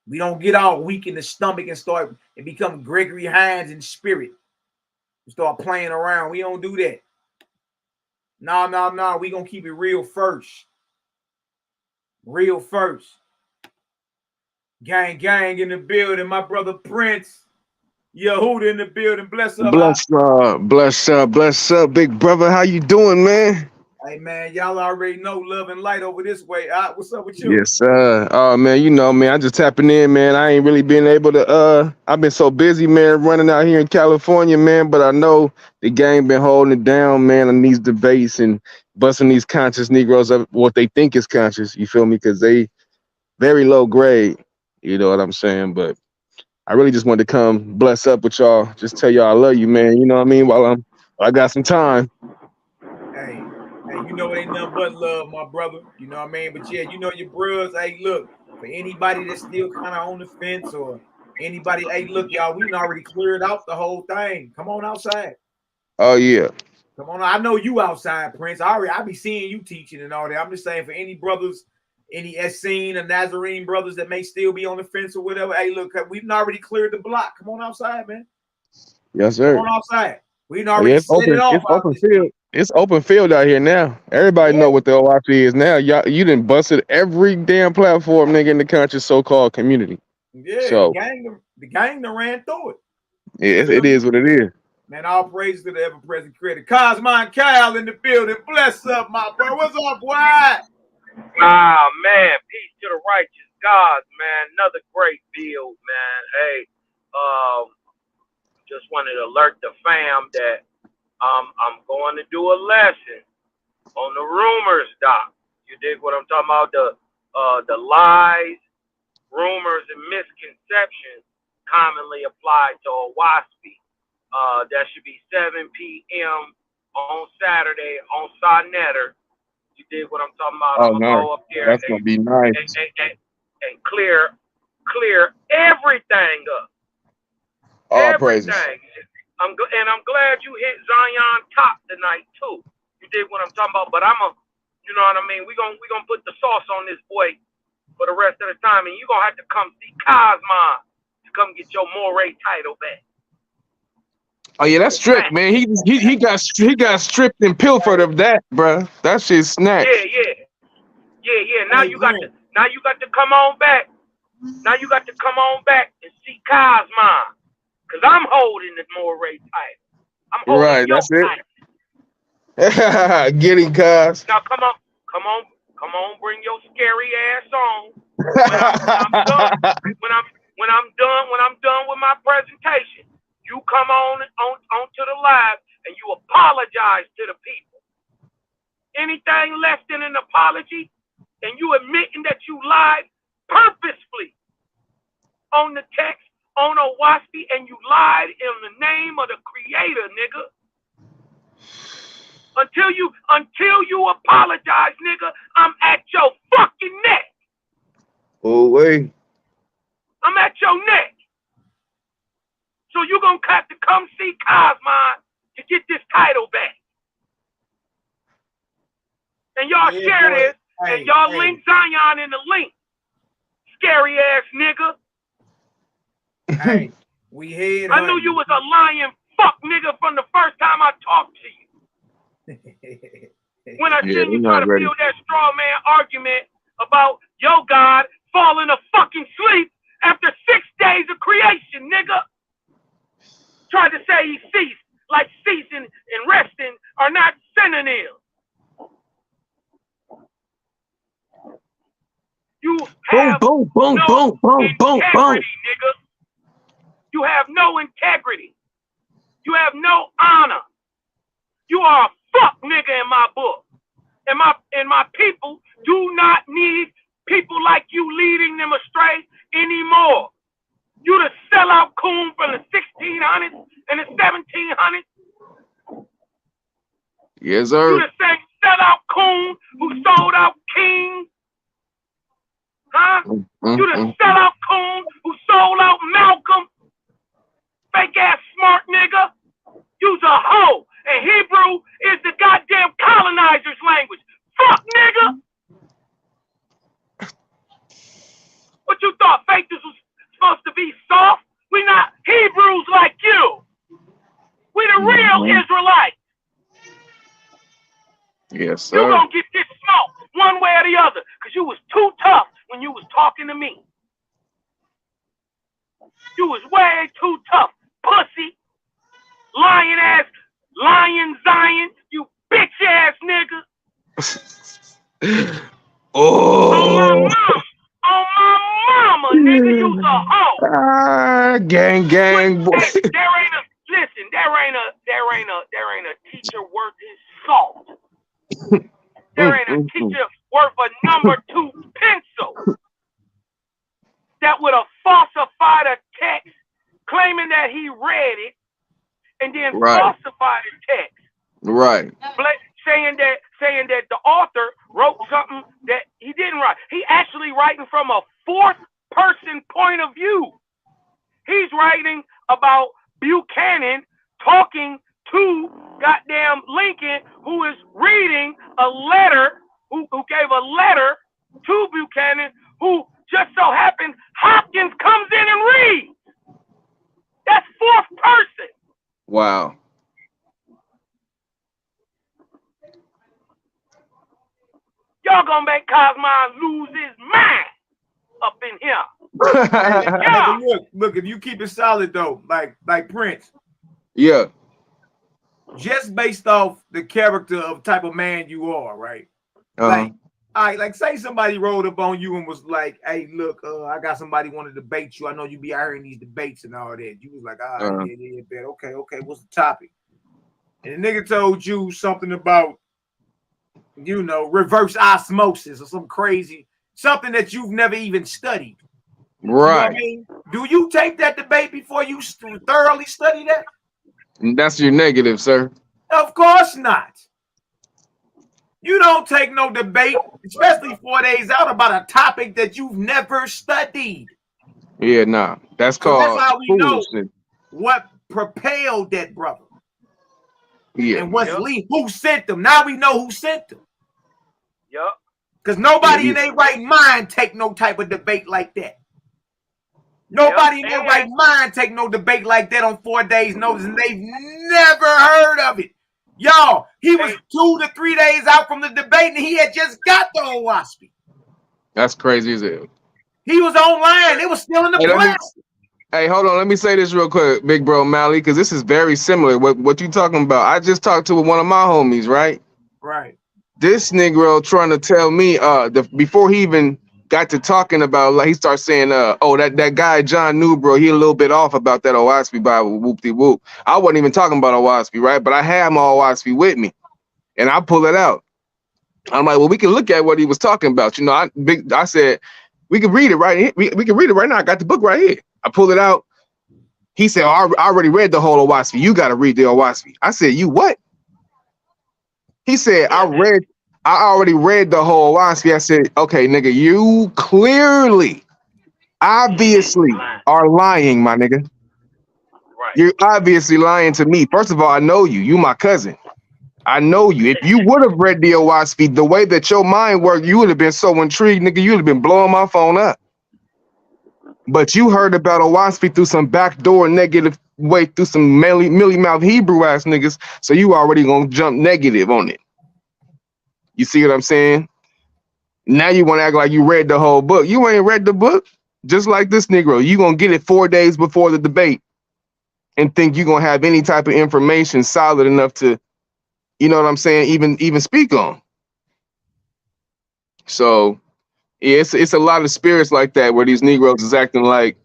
We don't get all weak in the stomach and start and become Gregory Hines in spirit. We start playing around. We don't do that. No. We gonna keep it real first. Real first. Gang in the building. My brother Prince. Yahuda in the building. Bless up. Bless up, big brother. How you doing, man? Hey, man, y'all already know love and light over this way. What's up with you? Yes, sir. Oh, man, you know, man, I just tapping in, man. I ain't really been able to, I've been so busy, man, running out here in California, man, but I know the gang been holding it down, man, on these debates and busting these conscious Negroes up what they think is conscious, you feel me? Because they very low grade, you know what I'm saying? But I really just wanted to come bless up with y'all, just tell y'all I love you, man, you know what I mean? While I got some time. Hey, you know it ain't nothing but love, my brother. You know what I mean? But yeah, you know your bros. Hey, look, for anybody that's still kind of on the fence or anybody, hey, look, y'all, we already cleared out the whole thing. Come on outside. Oh yeah. Come on, I know you outside, Prince. I be seeing you teaching and all that. I'm just saying for any brothers, any Essene or Nazarene brothers that may still be on the fence or whatever. Hey, look, we've already cleared the block. Come on outside, man. Yes, sir. Come on outside. We've Oh, already yeah, it's set it open. off It's out open this field. thing. It's open field out here now. Everybody know what the OIP is now. Y'all, you done busted every damn platform, nigga, in the country, so-called community. Yeah, So the gang that ran through it. it is what it is. Man, all praise to the ever-present creator. Cosmon Cal in the building. Bless up, my bro. What's up, boy? Ah, man. Peace to the righteous gods, man. Another great build, man. Hey, just wanted to alert the fam that I'm going to do a lesson on the rumors, doc. You dig what I'm talking about? The lies, rumors, and misconceptions commonly applied to a WASPy. That should be 7 p.m. on Saturday on Sonetter. You dig what I'm talking about? Oh, I'm gonna nice. go up there That's gonna be nice. and clear everything up. All Everything. praises. I'm glad you hit Zion top tonight too. You did what I'm talking about, but you know what I mean. We gonna put the sauce on this boy for the rest of the time, and you gonna have to come see Cosmon to come get your moray title back. Oh yeah, that's stripped, man. He got stripped and pilfered of that, bruh. That shit snatched. Yeah. Now you got to come on back. Now you got to come on back and see Cosmon, cause I'm holding the moray title. I'm holding Right, your that's it. title. Getting Cos. Now come on, bring your scary ass on. When I'm done with my presentation, you come on to the live and you apologize to the people. Anything less than an apology, and you admitting that you lied purposefully on the text on a WASPy, and you lied in the name of the creator, nigga. Until you apologize, nigga, I'm at your fucking neck. Oh wait. I'm at your neck. So you're gonna have to come see Cosmon to get this title back. And y'all share this, and y'all link Zion in the link. Scary ass nigga. Hey, we head. I knew you was a lying fuck nigga from the first time I talked to you. When I seen you try to build that straw man argument about your God falling a fucking sleep after 6 days of creation, nigga. Tried to say he ceased, like ceasing and resting are not synonyms. You have boom, no integrity, nigga. You have no integrity. You have no honor. You are a fuck nigga in my book. And my people do not need people like you leading them astray anymore. You the sellout coon from the 1600s and the 1700s. Yes, sir. You the same sellout coon who sold out King. Huh? You the sellout coon who sold out Malcolm. Fake ass smart nigga. You's a hoe. And Hebrew is the goddamn colonizer's language. Fuck, nigga. What you thought? Faith was supposed to be soft? We not Hebrews like you. We the real Israelites. Yes, sir. You gonna get this smoke one way or the other, because you was too tough when you was talking to me. You was way too tough, pussy. Lion Zion, you bitch ass nigga. Oh. On my mama, nigga, you's a hoe. Gang, boy. Hey, there ain't a teacher worth his salt. There ain't a teacher worth a number 2 pencil that would have falsified a text claiming that he read it and then falsified the text. Right. Saying that the author wrote something that he didn't write. He actually writing from a 4th person point of view. He's writing about Buchanan talking to goddamn Lincoln, who is reading a letter, who gave a letter to Buchanan, who just so happened Hopkins comes in and reads. That's fourth person. Wow. Y'all gonna make Cosmos lose his mind up in here. Yeah. Look, if you keep it solid though, like Prince. Yeah. Just based off the character of type of man you are, right? Like say somebody rolled up on you and was like, "Hey, look, I got somebody want to debate you. I know you be out here in these debates and all that." You was like, yeah, bet. Okay, what's the topic? And the nigga told you something about, reverse osmosis or some crazy, something that you've never even studied. Right. You know what I mean? Do you take that debate before you thoroughly study that? That's your negative, sir. Of course not. You don't take no debate, especially 4 days out, about a topic that you've never studied. Yeah, nah. That's called. That's how we know what propelled that brother. Yeah. And who sent them. Now we know who sent them. Yup. Because nobody in their right mind take no type of debate like that. Nobody in their right mind take no debate like that on 4 days' notice, and they've never heard of it. Y'all, he was 2 to 3 days out from the debate, and he had just got the OWASP. That's crazy as hell. He was online. It was still in the press. Hey, hold on. Let me say this real quick, big bro Mally, because this is very similar. What you talking about? I just talked to one of my homies, right? Right. This Negro trying to tell me before he even got to talking about, like, he starts saying, that guy John Newbro, he a little bit off about that OWASP Bible, whoop-de-whoop. I wasn't even talking about OWASP, right? But I had my OWASP with me, and I pull it out. I'm like, well, we can look at what he was talking about. I said, we can read it right here. We can read it right now. I got the book right here. I pulled it out. He said, I already read the whole OWASP. You got to read the OWASP. I said, you what? He said, I already read the whole OWASP. I said, okay, nigga, you clearly, obviously are lying, my nigga. Right. You're obviously lying to me. First of all, I know you. You my cousin. I know you. If you would have read the OWASP the way that your mind worked, you would have been so intrigued, nigga. You would have been blowing my phone up. But you heard about OWASP through some backdoor negative way, through some mealy mouth Hebrew ass niggas. So you already gonna jump negative on it. You see what I'm saying? Now you want to act like you read the whole book. You ain't read the book. Just like this Negro, you gonna get it 4 days before the debate and think you're gonna have any type of information solid enough to, you know what I'm saying, even speak on. So yeah, it's a lot of spirits like that where these Negroes is acting like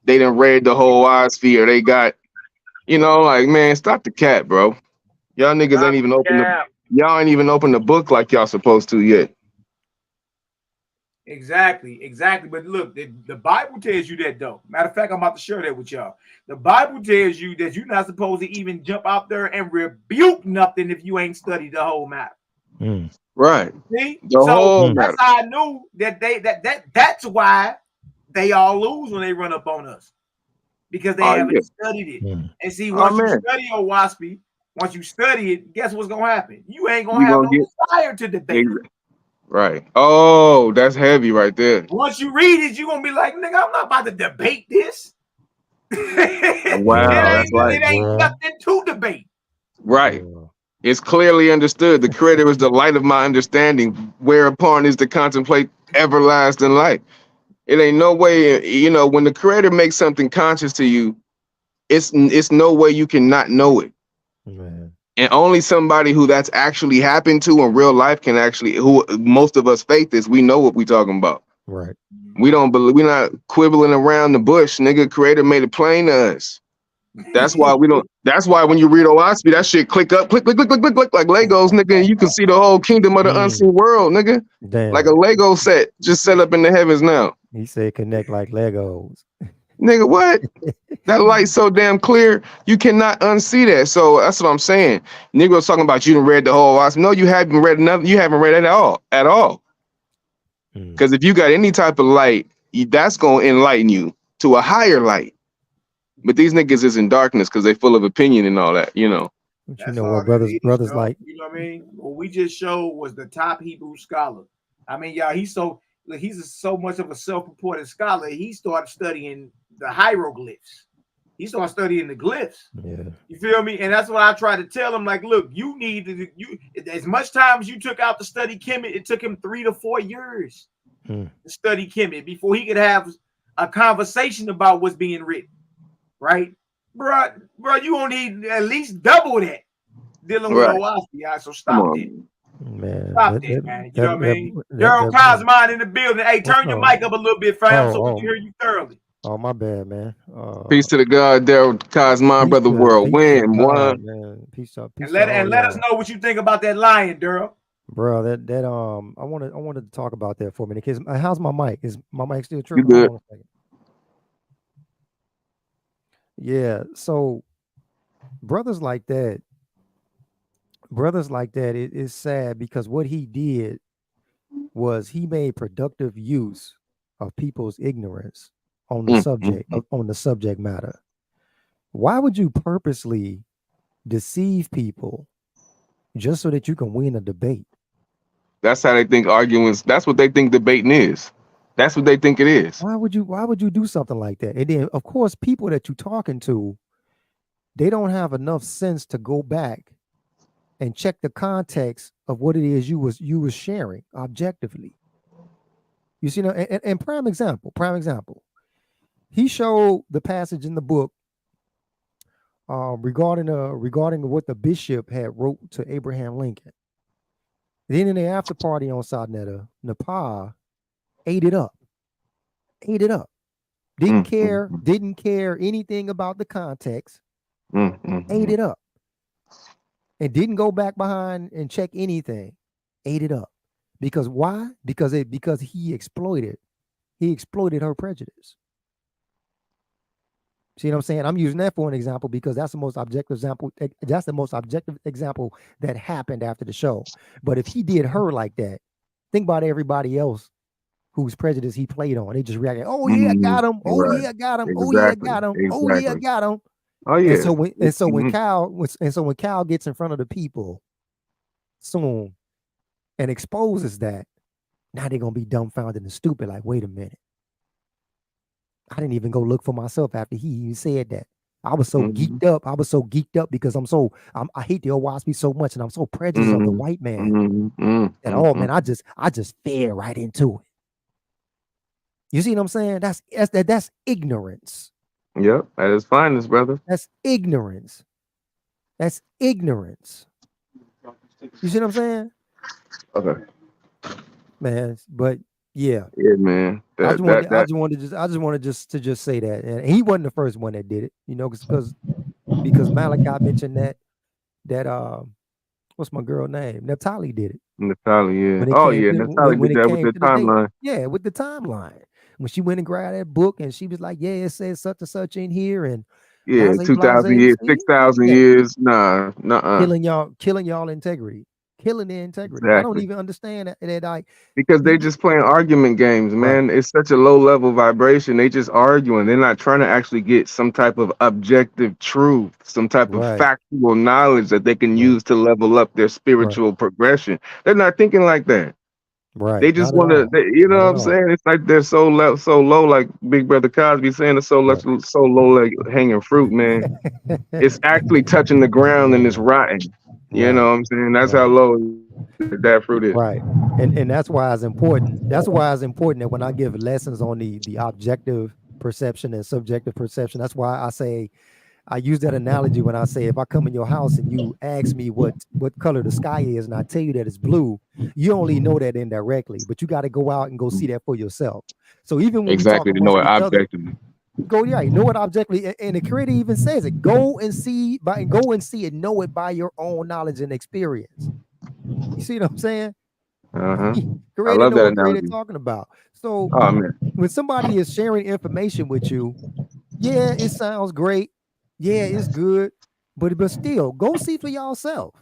they done read the whole OWASP or they got, like, man, stop the cat, bro. Y'all niggas ain't even open y'all ain't even opened the book like y'all supposed to yet. Exactly. But look, the Bible tells you that though. Matter of fact, I'm about to share that with y'all. The Bible tells you that you're not supposed to even jump out there and rebuke nothing if you ain't studied the whole matter. Right. See? So that's how I knew that that's why they all lose when they run up on us. Because they haven't studied it. And see, once you study OWASP, once you study it, guess what's gonna happen? You ain't gonna have no desire to debate. Right. Oh, that's heavy right there. Once you read it, you're gonna be like, nigga, I'm not about to debate this. Wow, it ain't nothing to debate. Right. It's clearly understood. The Creator is the light of my understanding, whereupon is to contemplate everlasting life. It ain't no way, when the Creator makes something conscious to you, it's no way you can not know it. Man. And only somebody who that's actually happened to in real life can actually, who most of us faith is, we know what we talking about. Right. We don't believe, we're not quibbling around the bush. Nigga, Creator made it plain to us. That's why we don't. That's why when you read OWASP, that shit click up, click like Legos, nigga, and you can see the whole kingdom of the unseen world, nigga. Damn. Like a Lego set, just set up in the heavens now. He said connect like Legos. Nigga, what? That light's so damn clear, you cannot unsee that. So that's what I'm saying. Negroes talking about you done read the whole OWASP. No, you haven't read nothing. You haven't read it at all. Because if you got any type of light, that's gonna enlighten you to a higher light. But these niggas is in darkness because they full of opinion and all that, But you That's know all what, that brothers, is, brothers dog. like, You know what I mean? What we just showed was the top Hebrew scholar. I mean, y'all, he's so much of a self-reported scholar. He started studying the hieroglyphs. He started studying the glyphs. yeah, You feel me? And that's what I try to tell him. Like, look, you need to as much time as you took out to study Kemet, it took him 3 to 4 years to study Kemet before he could have a conversation about what's being written. Right? Bro, you gonna need at least double that dealing with YAH'S. So stop that. man. Stop that, man. You know what I mean? Daryl Cosmine in the building. Hey, turn your mic up a little bit, fam, so we can hear you thoroughly. Oh, my bad, man. Peace to the God, Daryl Cosmine, brother world. Win, one. Man. Peace out. And let us know what you think about that lion, Daryl. Bro, I wanted to talk about that for a minute. Cause how's my mic? Is my mic still true? You good? Yeah. So brothers like that, it is sad because what he did was he made productive use of people's ignorance on the subject matter. Why would you purposely deceive people just so that you can win a debate? That's how they think arguing. That's what they think debating is. That's what they think it is. Why would you do something like that? And then, of course, people that you're talking to, they don't have enough sense to go back and check the context of what it is you was sharing objectively. You see, and prime example. He showed the passage in the book regarding what the bishop had wrote to Abraham Lincoln. Then in the after party on Sadnetta, Nepal ate it up. Didn't care anything about the context. Ate it up. And didn't go back behind and check anything. Ate it up. Because why? Because he exploited her prejudice. See what I'm saying? I'm using that for an example because that's the most objective example. That's the most objective example that happened after the show. But if he did her like that, think about everybody else whose prejudice he played on. They just reacted, oh yeah, I got him. Oh yeah, I got him. Oh yeah, I got him. Oh yeah, I got him. Oh yeah. And so when Cal gets in front of the people soon and exposes that, now they're gonna be dumbfounded and stupid. Like, wait a minute. I didn't even go look for myself after he even said that. I was so geeked up. I was so geeked up because I hate the YHWH's so much, and I'm so prejudiced of the white man. And oh man, I just fell right into it. You see what I'm saying? That's ignorance. Yep, at its finest, brother. That's ignorance. That's ignorance. You see what I'm saying? Okay. Man, but yeah. Yeah, man. I just wanted to just say that. And he wasn't the first one that did it, because Malaki mentioned that what's my girl name? Naphtali did it. Naphtali, yeah. Naphtali did that with the timeline. Yeah, with the timeline. When she went and grabbed that book and she was like, yeah, it says such and such in here, and 2,000 years, 6,000 years, nah. Killing y'all integrity. Killing their integrity. Exactly. I don't even understand that. Because they just playing argument games, man. Right. It's such a low level vibration. They just arguing. They're not trying to actually get some type of objective truth, some type of factual knowledge that they can use to level up their spiritual progression. They're not thinking like that. Right. They just want to, you know what I'm saying? It's like they're so low, like Big Brother Cosby saying, it's so low, like hanging fruit, man. It's actually touching the ground and it's rotten. You know what I'm saying? That's how low that fruit is. Right. And that's why it's important. That's why it's important that when I give lessons on the objective perception and subjective perception, that's why I say, I use that analogy when I say, if I come in your house and you ask me what color the sky is and I tell you that it's blue, you only know that indirectly, but you got to go out and go see that for yourself. So even when to know it objectively. Know it objectively, and the Creator even says it. Go and see it, know it by your own knowledge and experience. You see what I'm saying? I love that analogy. Talking about. So when somebody is sharing information with you, yeah, it sounds great. Yeah, it's good, but still, go see for yourself.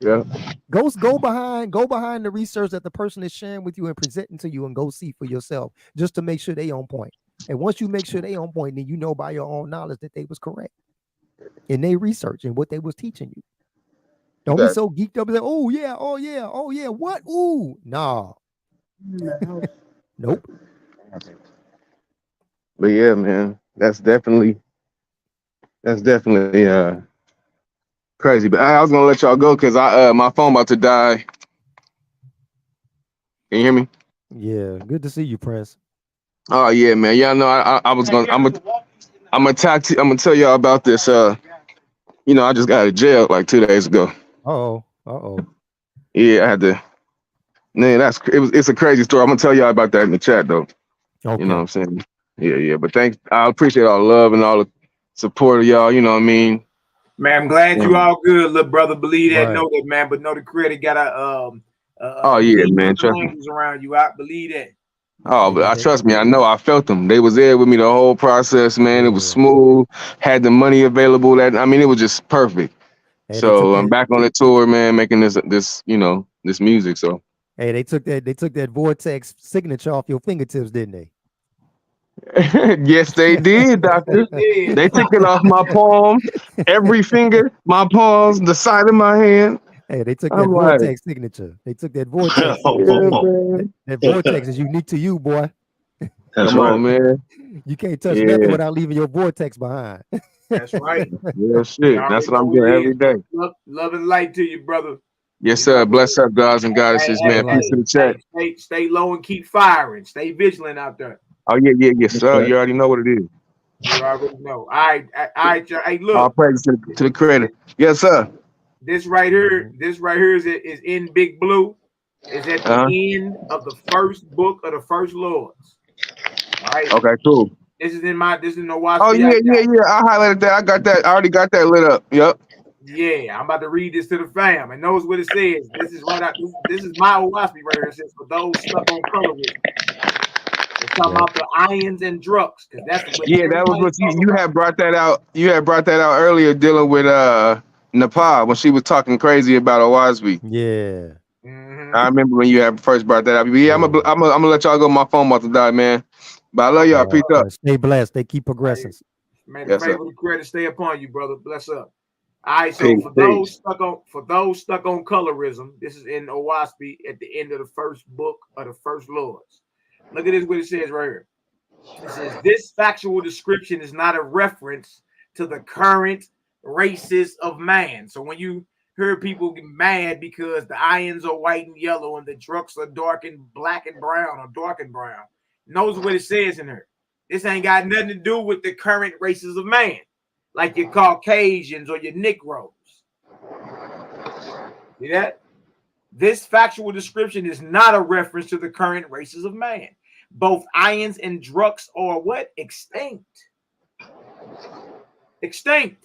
Yeah. Go behind the research that the person is sharing with you and presenting to you, and go see for yourself just to make sure they on point. And once you make sure they on point, then you know by your own knowledge that they was correct in their research and what they was teaching you. Don't be so geeked up and say, oh yeah, oh yeah, oh yeah. What? Ooh, nah. Nope. But yeah, man, that's definitely crazy. But I was gonna let y'all go because my phone about to die. Can you hear me? Yeah, good to see you, Prince. Oh yeah, man. Y'all know I was gonna I'm gonna tell y'all about this. You know, I just got out of jail like 2 days ago. Uh-oh. Yeah, I had to. Man, it's a crazy story. I'm gonna tell y'all about that in the chat though. Okay. You know what I'm saying? Yeah. But thanks. I appreciate all the love and all the support of y'all. You know what I mean? Man, I'm glad you all good, little brother. Believe that, Right. know that, man. But know the credit got a oh yeah, man. Trust me. around you. I believe that. Oh, but I trust me. I know. I felt them. They was there with me the whole process, man. It was smooth. Had the money available. It was just perfect. Hey, so I'm back on the tour, man, making this this music. So hey, they took that vortex signature off your fingertips, didn't they? yes, they did, doctor. They took it off my palm, every finger, my palms, the side of my hand. Hey, they took that vortex signature. They took that vortex. That vortex is unique to you, boy. Come on, man. You can't touch nothing without leaving your vortex behind. That's right. Yeah, shit. That's what I'm doing every day. Love and light to you, brother. Yes, sir. Bless up, gods and goddesses, man. Peace to the chat. Stay low and keep firing. Stay vigilant out there. Oh yeah, sir. You already know what it is. You already know. All right. Hey, look. All praise to the creator. Yes, sir. This right here is in big blue. Is at the end of the first book of the first Lords. All right. Okay, cool. This is no watch. Oh yeah. I highlighted that. I got that. I already got that lit up. Yep. Yeah, I'm about to read this to the fam. And knows what it says. This is right out. This is my Owaski right here. It says for those stuck on colorism. It's talking about the ions and drugs, because that's what that was what you had brought that out. You had brought that out earlier, dealing with Nepal when she was talking crazy about Owaski. Yeah. I remember when you had first brought that up. Yeah, I'm gonna let y'all go. My phone about to die, man. But I love y'all. Peace up. Stay blessed. They keep progressing. May the favor of credit stay upon you, brother. Bless up. All right, so for those stuck on colorism, this is in Owaski at the end of the first book of the first Lords. Look at this, what it says right here. It says this factual description is not a reference to the current races of man. So when you hear people get mad because the ions are white and yellow and the drugs are dark and black and brown or dark and brown, knows what it says in here. This ain't got nothing to do with the current races of man, like your Caucasians or your Negroes. See that? This factual description is not a reference to the current races of man. Both ions and drugs are what? Extinct. Extinct.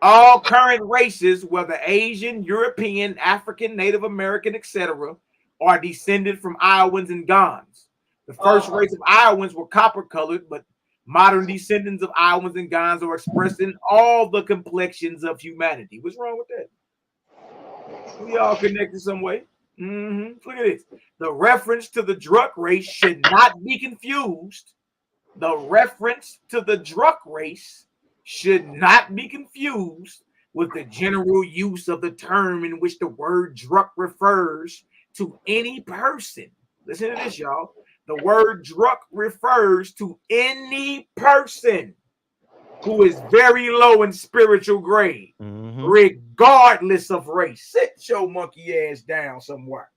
All current races, whether Asian, European, African, Native American, etc., are descended from Iowans and Gons. The first race of Iowans were copper-colored, but modern descendants of Iowans and Gons are expressed in all the complexions of humanity. What's wrong with that? We all connected some way. Look at this. The reference to the drug race should not be confused. The reference to the drug race should not be confused with the general use of the term in which the word drug refers to any person. Listen to this, y'all. The word drug refers to any person who is very low in spiritual grade, regardless of race. Sit your monkey ass down somewhere.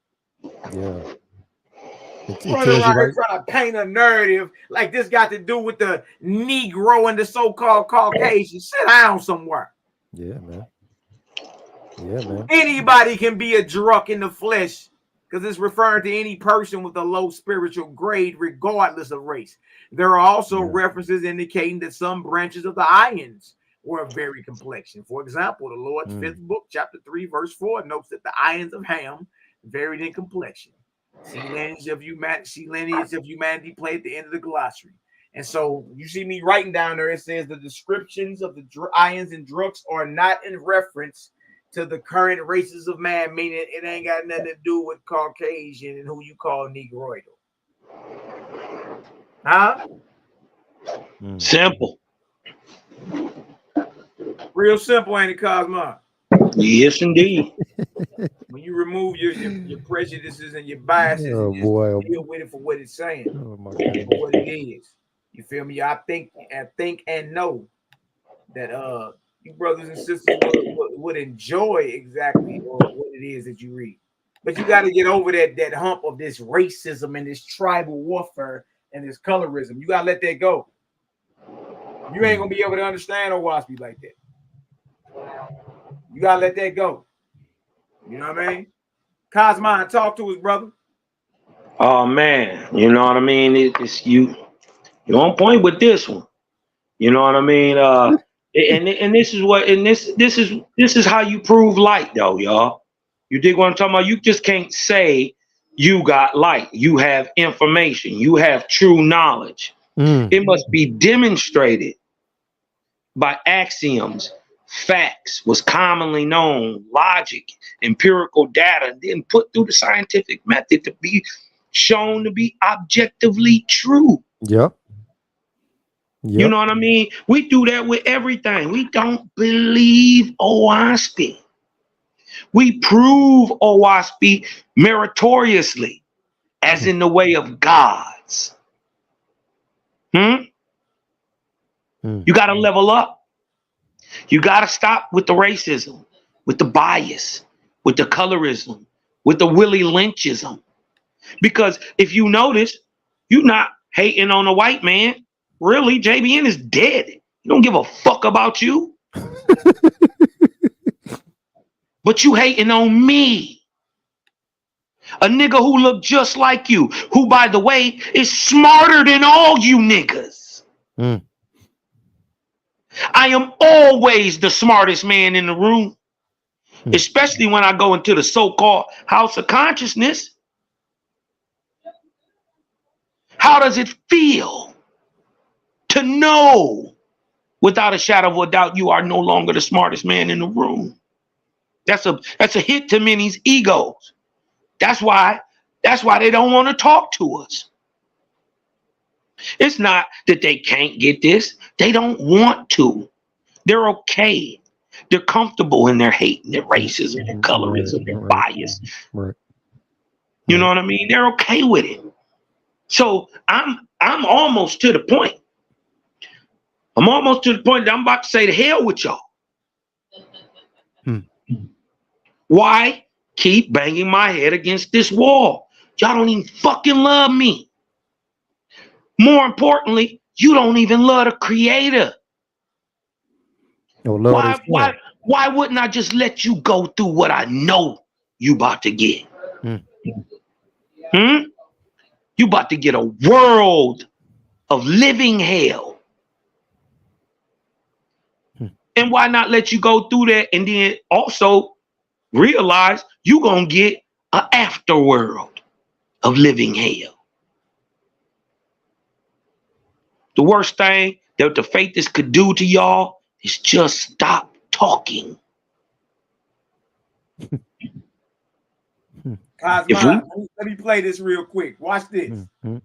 Yeah. Running around here trying to paint a narrative like this got to do with the Negro and the so-called Caucasian. Sit down somewhere. Yeah, man. Yeah, man. Anybody can be a drunk in the flesh because it's referring to any person with a low spiritual grade, regardless of race. There are also references indicating that some branches of the ions were of very complexion. For example, the Lord's 5th book, chapter 3, verse 4, notes that the ions of Ham varied in complexion. See lineage of humanity play at the end of the glossary. And so you see me writing down there, it says the descriptions of the ions and drugs are not in reference to the current races of man, meaning it ain't got nothing to do with Caucasian and who you call Negroidal. Huh? Simple. Real simple, ain't it, Cosmo? Yes, indeed. When you remove your prejudices and your biases and just deal with it for what it's saying, Oh my for goodness. what it is. You feel me? I think and know that you brothers and sisters would enjoy exactly what it is that you read. But you got to get over that hump of this racism and this tribal warfare and this colorism. You got to let that go. You ain't gonna be able to understand a waspy like that. You gotta let that go. You know what I mean? Cosmine, talk to us, brother. Oh man, you know what I mean? It's you're on point with this one. You know what I mean? And this is what this is how you prove light, though, y'all. You dig what I'm talking about? You just can't say you got light. You have information. You have true knowledge. It must be demonstrated by axioms, facts, what's commonly known, logic, empirical data, then put through the scientific method to be shown to be objectively true. Yep. You know what I mean? We do that with everything. We don't believe OWASP. We prove OWASP meritoriously, as in the way of gods. You got to level up. You got to stop with the racism, with the bias, with the colorism, with the Willie Lynchism. Because if you notice, you're not hating on a white man. Really, JBN is dead. He don't give a fuck about you. But you hating on me. A nigga who look just like you, who, by the way, is smarter than all you niggas. I am always the smartest man in the room, especially when I go into the so-called house of consciousness. How does it feel to know without a shadow of a doubt you are no longer the smartest man in the room? That's a hit to many's egos. That's why they don't want to talk to us. It's not that they can't get this. They don't want to. They're okay. They're comfortable in their hate and their racism, their colorism, their bias. You know what I mean? They're okay with it. So I'm almost to the point. I'm almost to the point that I'm about to say to hell with y'all. Why keep banging my head against this wall? Y'all don't even fucking love me. More importantly, you don't even love the creator. Why wouldn't I just let you go through what I know you about to get? You about to get a world of living hell. And why not let you go through that and then also realize you gonna get an afterworld of living hell. The worst thing that the faithists could do to y'all is just stop talking. Cosmo, let me play this real quick. Watch this. Let's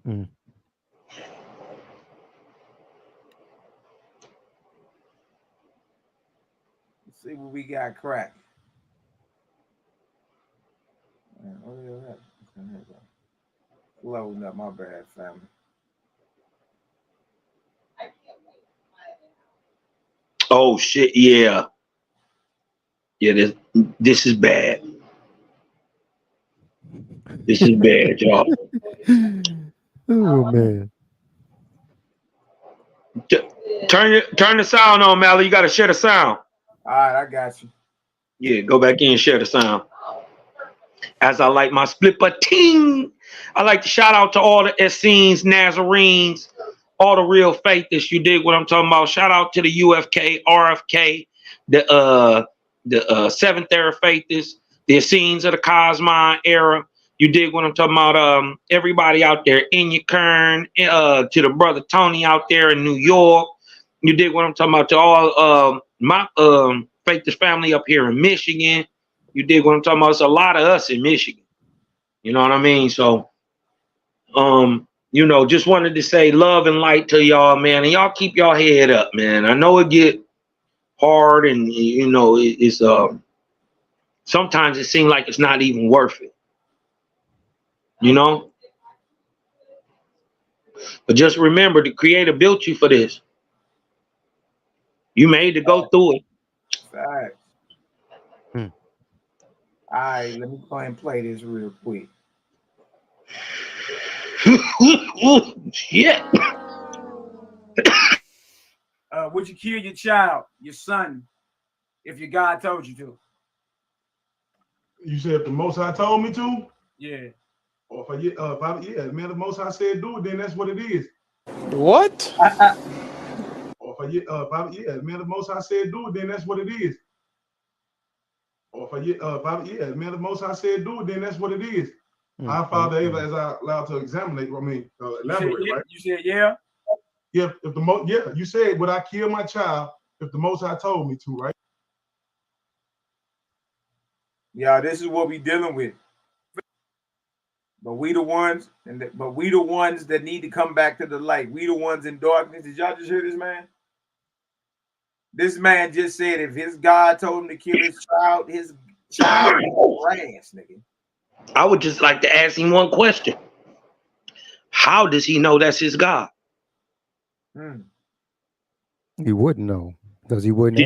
see what we got cracked. Loading up, my bad, family. Oh shit, yeah. Yeah, this is bad. This is bad, y'all. Oh man. Turn the sound on, Mally. You gotta share the sound. All right, I got you. Yeah, go back in and share the sound. As I like my split ting. I like to shout out to all the Essenes, Nazarenes, all the real faithists. You dig what I'm talking about? Shout out to the UFK, RFK, the Seventh Era faithists, the Essenes of the Cosmine era. You dig what I'm talking about? Everybody out there, Inya Kern, to the brother Tony out there in New York. You dig what I'm talking about? To all my faithist family up here in Michigan. You dig what I'm talking about? It's a lot of us in Michigan. You know what I mean? So, you know, just wanted to say love and light to y'all, man. And y'all keep y'all head up, man. I know it get hard and, you know, it's Sometimes it seems like it's not even worth it. You know? But just remember, the Creator built you for this. You made to go through it. Facts. All right, let me go ahead and play this real quick. Shit. Would you kill your child, your son, if your God told you to? You said if the Most High told me to? Yeah. Or if man, the Most High said do it, then that's what it is. What? Or if man, the Most High said do it, then that's what it is. Or if man, the Most High said do it, then that's what it is. Our Father, as I allowed to examine, elaborate, right? You said yeah? Yeah, you said, would I kill my child if the Most High told me to, right? Yeah, this is what we dealing with. But we the ones, that need to come back to the light. We the ones in darkness. Did y'all just hear this man? This man just said if his God told him to kill his child is grass, nigga. I would just like to ask him one question. How does he know that's his God? He wouldn't know because he wouldn't.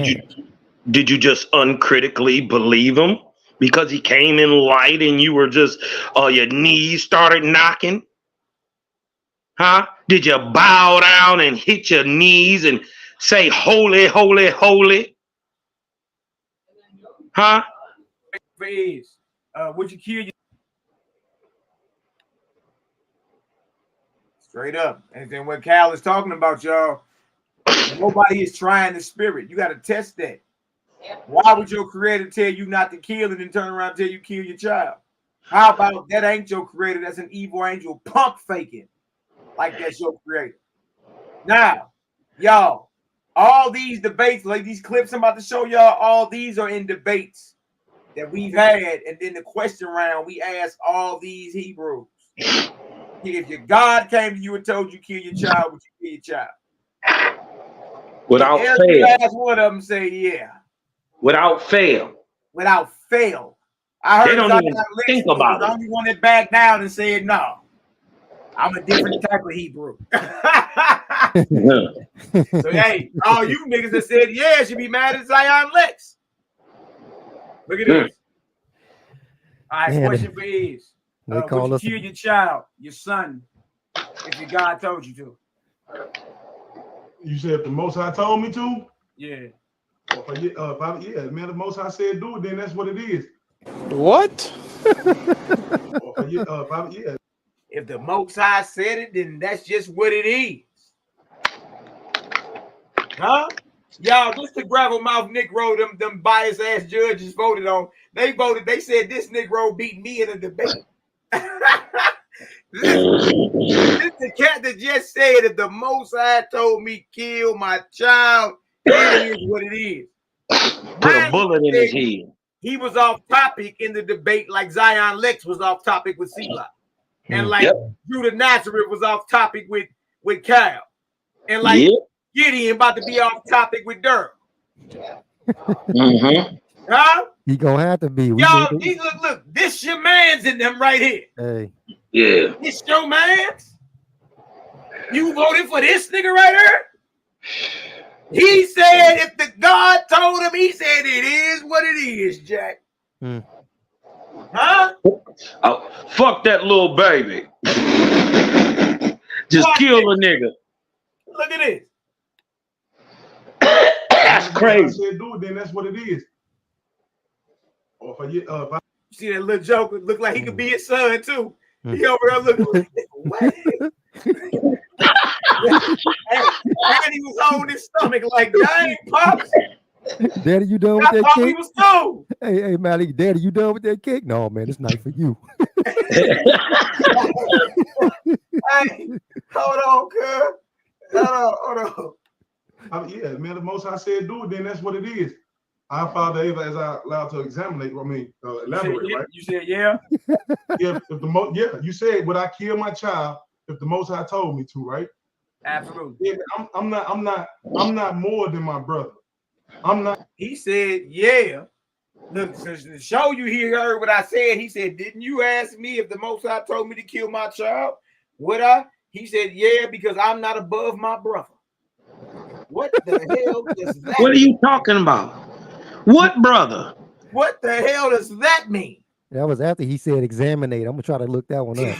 Did you just uncritically believe him because he came in light and you were just your knees started knocking? Huh? Did you bow down and hit your knees and say holy, holy, holy? Huh? Would you kill your straight up? And then what Cal is talking about, y'all, nobody is trying the spirit. You got to test that. Why would your creator tell you not to kill and then turn around and tell you kill your child? How about that ain't your creator? That's an evil angel pump faking like that's your creator. Now, y'all, all these debates, like these clips I'm about to show y'all, all these are in debates that we've had. And then the question round, we ask all these Hebrews. If your God came to you and told you kill your child, would you kill your child? Without every fail. last one of them say yeah. Without fail. Without fail. I heard they don't even think about the it. only one that backed down and said no. I'm a different type of Hebrew. So hey, all you niggas that said yeah should be mad at Zion Lex. Look at this. All right, question for is. Would you kill your child, your son, if your God told you to? You said if the Most High told me to? Yeah. Man, the Most High said do it, then that's what it is. What? If the Most High said it, then that's just what it is. Huh? Y'all, this the gravel mouth Negro them biased ass judges voted on. They said this Negro beat me in a debate. This the cat that just said if the Most High told me kill my child, it is what it is. Put a bullet in his head. He was off topic in the debate like Zion Lex was off topic with C-Lock. And like Judah Nazareth was off topic with Kyle. And like Gideon about to be off topic with Durham. Huh? He gonna have to be. Y'all, look, this your man's in them right here. Hey. Yeah. This your man's? You voted for this nigga right here? He said if the God told him, he said it is what it is, Jack. Huh? Oh, fuck that little baby. Just kill a nigga. Look at this. That's crazy. Said do it, then that's what it is. Or if I see that little joker look like he could be his son too. He over there looking like what? And he was holding his stomach like dang pops. Daddy, you done with that cake? He was cool. Hey, Malaki, Daddy, you done with that cake? No, man, it's not for you. Hey, hold on, cuz. Hold on. Yeah, man, the Most High said do it, then that's what it is. Our Father, as I allowed to examine, elaborate, right? You said yeah? You said would I kill my child if the Most High told me to, right? Absolutely. Yeah, I'm not more than my brother. I'm not. He said yeah, Look, to show you he heard what I said. He said, "Didn't you ask me if the Most High told me to kill my child? Would I?" He said, "Yeah, because I'm not above my brother." What the hell does that What are you talking about? What brother? What the hell does that mean? That was after he said examinate. I'm gonna try to look that one up.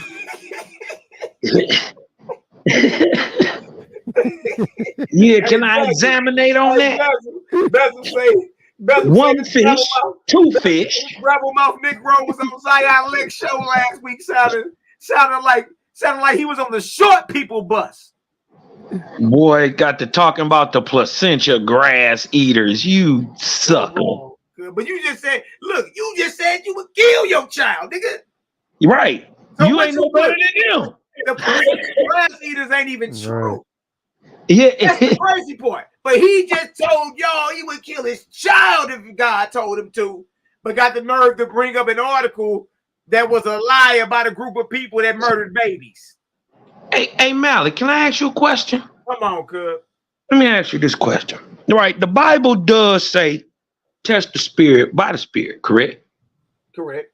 Yeah, can I examinate on that? Bezel say, one fish, two fish. Rebel Mouth Negro was on Zion Lick show last week. Sounded like he was on the short people bus. Boy, got to talking about the placenta grass eaters. You sucker. Good. But you just said, look, you just said you would kill your child, nigga. Right. So you ain't no better than them. The placenta grass eaters ain't even true. Yeah. That's the crazy part. But he just told y'all he would kill his child if God told him to, but got the nerve to bring up an article that was a lie about a group of people that murdered babies. Hey, Malik, can I ask you a question? Come on, cuz. Let me ask you this question. Right, the Bible does say test the spirit by the spirit, correct? Correct.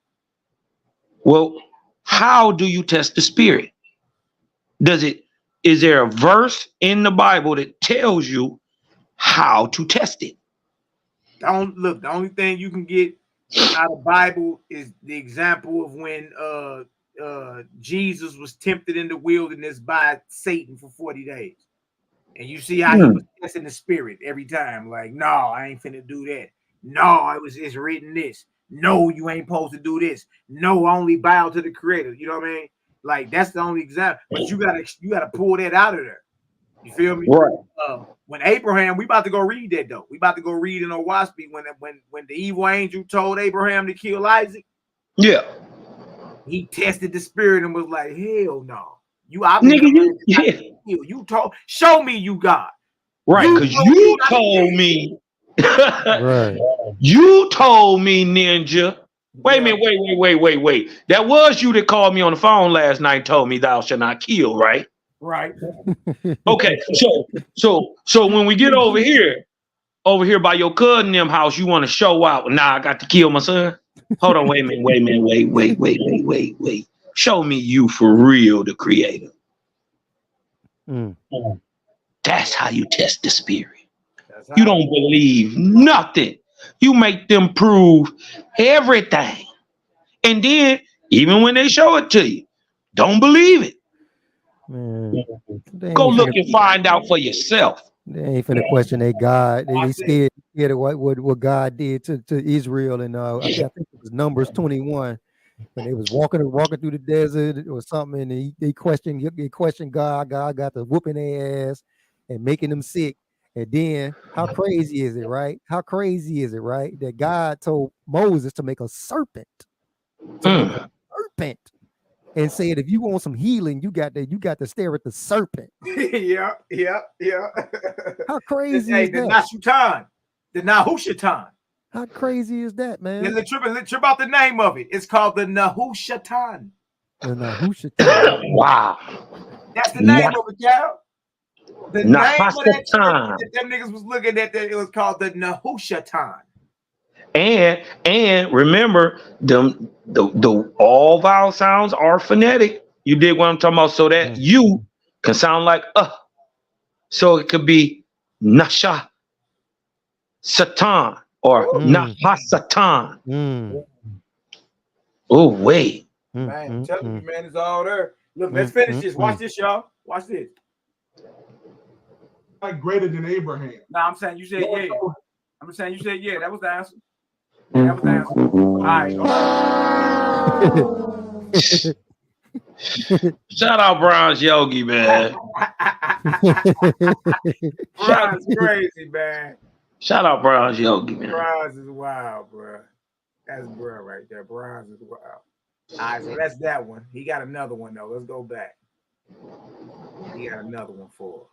Well, how do you test the spirit? Is there a verse in the Bible that tells you how to test it? The only thing you can get out of the Bible is the example of when Jesus was tempted in the wilderness by Satan for 40 days. And you see how he was testing the spirit every time. Like, no, I ain't finna do that. No, it's written this. No, you ain't supposed to do this. No, only bow to the creator. You know what I mean? Like, that's the only example. But you gotta pull that out of there. You feel me? Right. When Abraham, we about to go read that though. We about to go read in Owaspi when the evil angel told Abraham to kill Isaac. Yeah. He tested the spirit and was like, hell no. You told, show me you God. Right, because you told me. Right. You told me, Ninja. Wait a minute, wait. That was you that called me on the phone last night and told me thou shalt not kill, right? Right. Okay, so when we get over here by your cousin them house, you want to show out. Nah, I got to kill my son. Hold on, wait a minute, wait. Show me you for real, the creator. That's how you test the spirit. You don't believe nothing. You make them prove everything. And then, even when they show it to you, don't believe it. Man, go look and find out for yourself. They ain't finna question their God. They scared of what God did to Israel. And I think it was Numbers 21 when they was walking through the desert or something, and they questioned God. God got the whooping their ass and making them sick. And then how crazy is it, right? How crazy is it, right? That God told Moses to make a serpent. And said, if you want some healing, you got to stare at the serpent. yeah. How crazy is the that? The Nahushatan. How crazy is that, man? Let's trip out the name of it. It's called the Nahushatan. The Nahushatan. Wow. That's the name of it, y'all. The name of that them niggas was looking at that, it was called the Nahushatan. And remember, the all vowel sounds are phonetic. You dig what I'm talking about? So that you can sound like so it could be Nasha Satan or Nahasatan. Oh wait. Man, I'm telling you, man, it's all there. Look, let's finish this. Watch this, y'all. Watch this. Like greater than Abraham. Nah, I'm saying you said yeah. I'm saying you said yeah. That was the answer. Yeah, that was the answer. All right. Shout out Brown's Yogi, man. Brown's crazy, man. Shout out Brown's Yogi, man. Browns is wild, bro. That's bro right there. Browns is wild. All right, so that's that one. He got another one though. Let's go back. He got another one for us.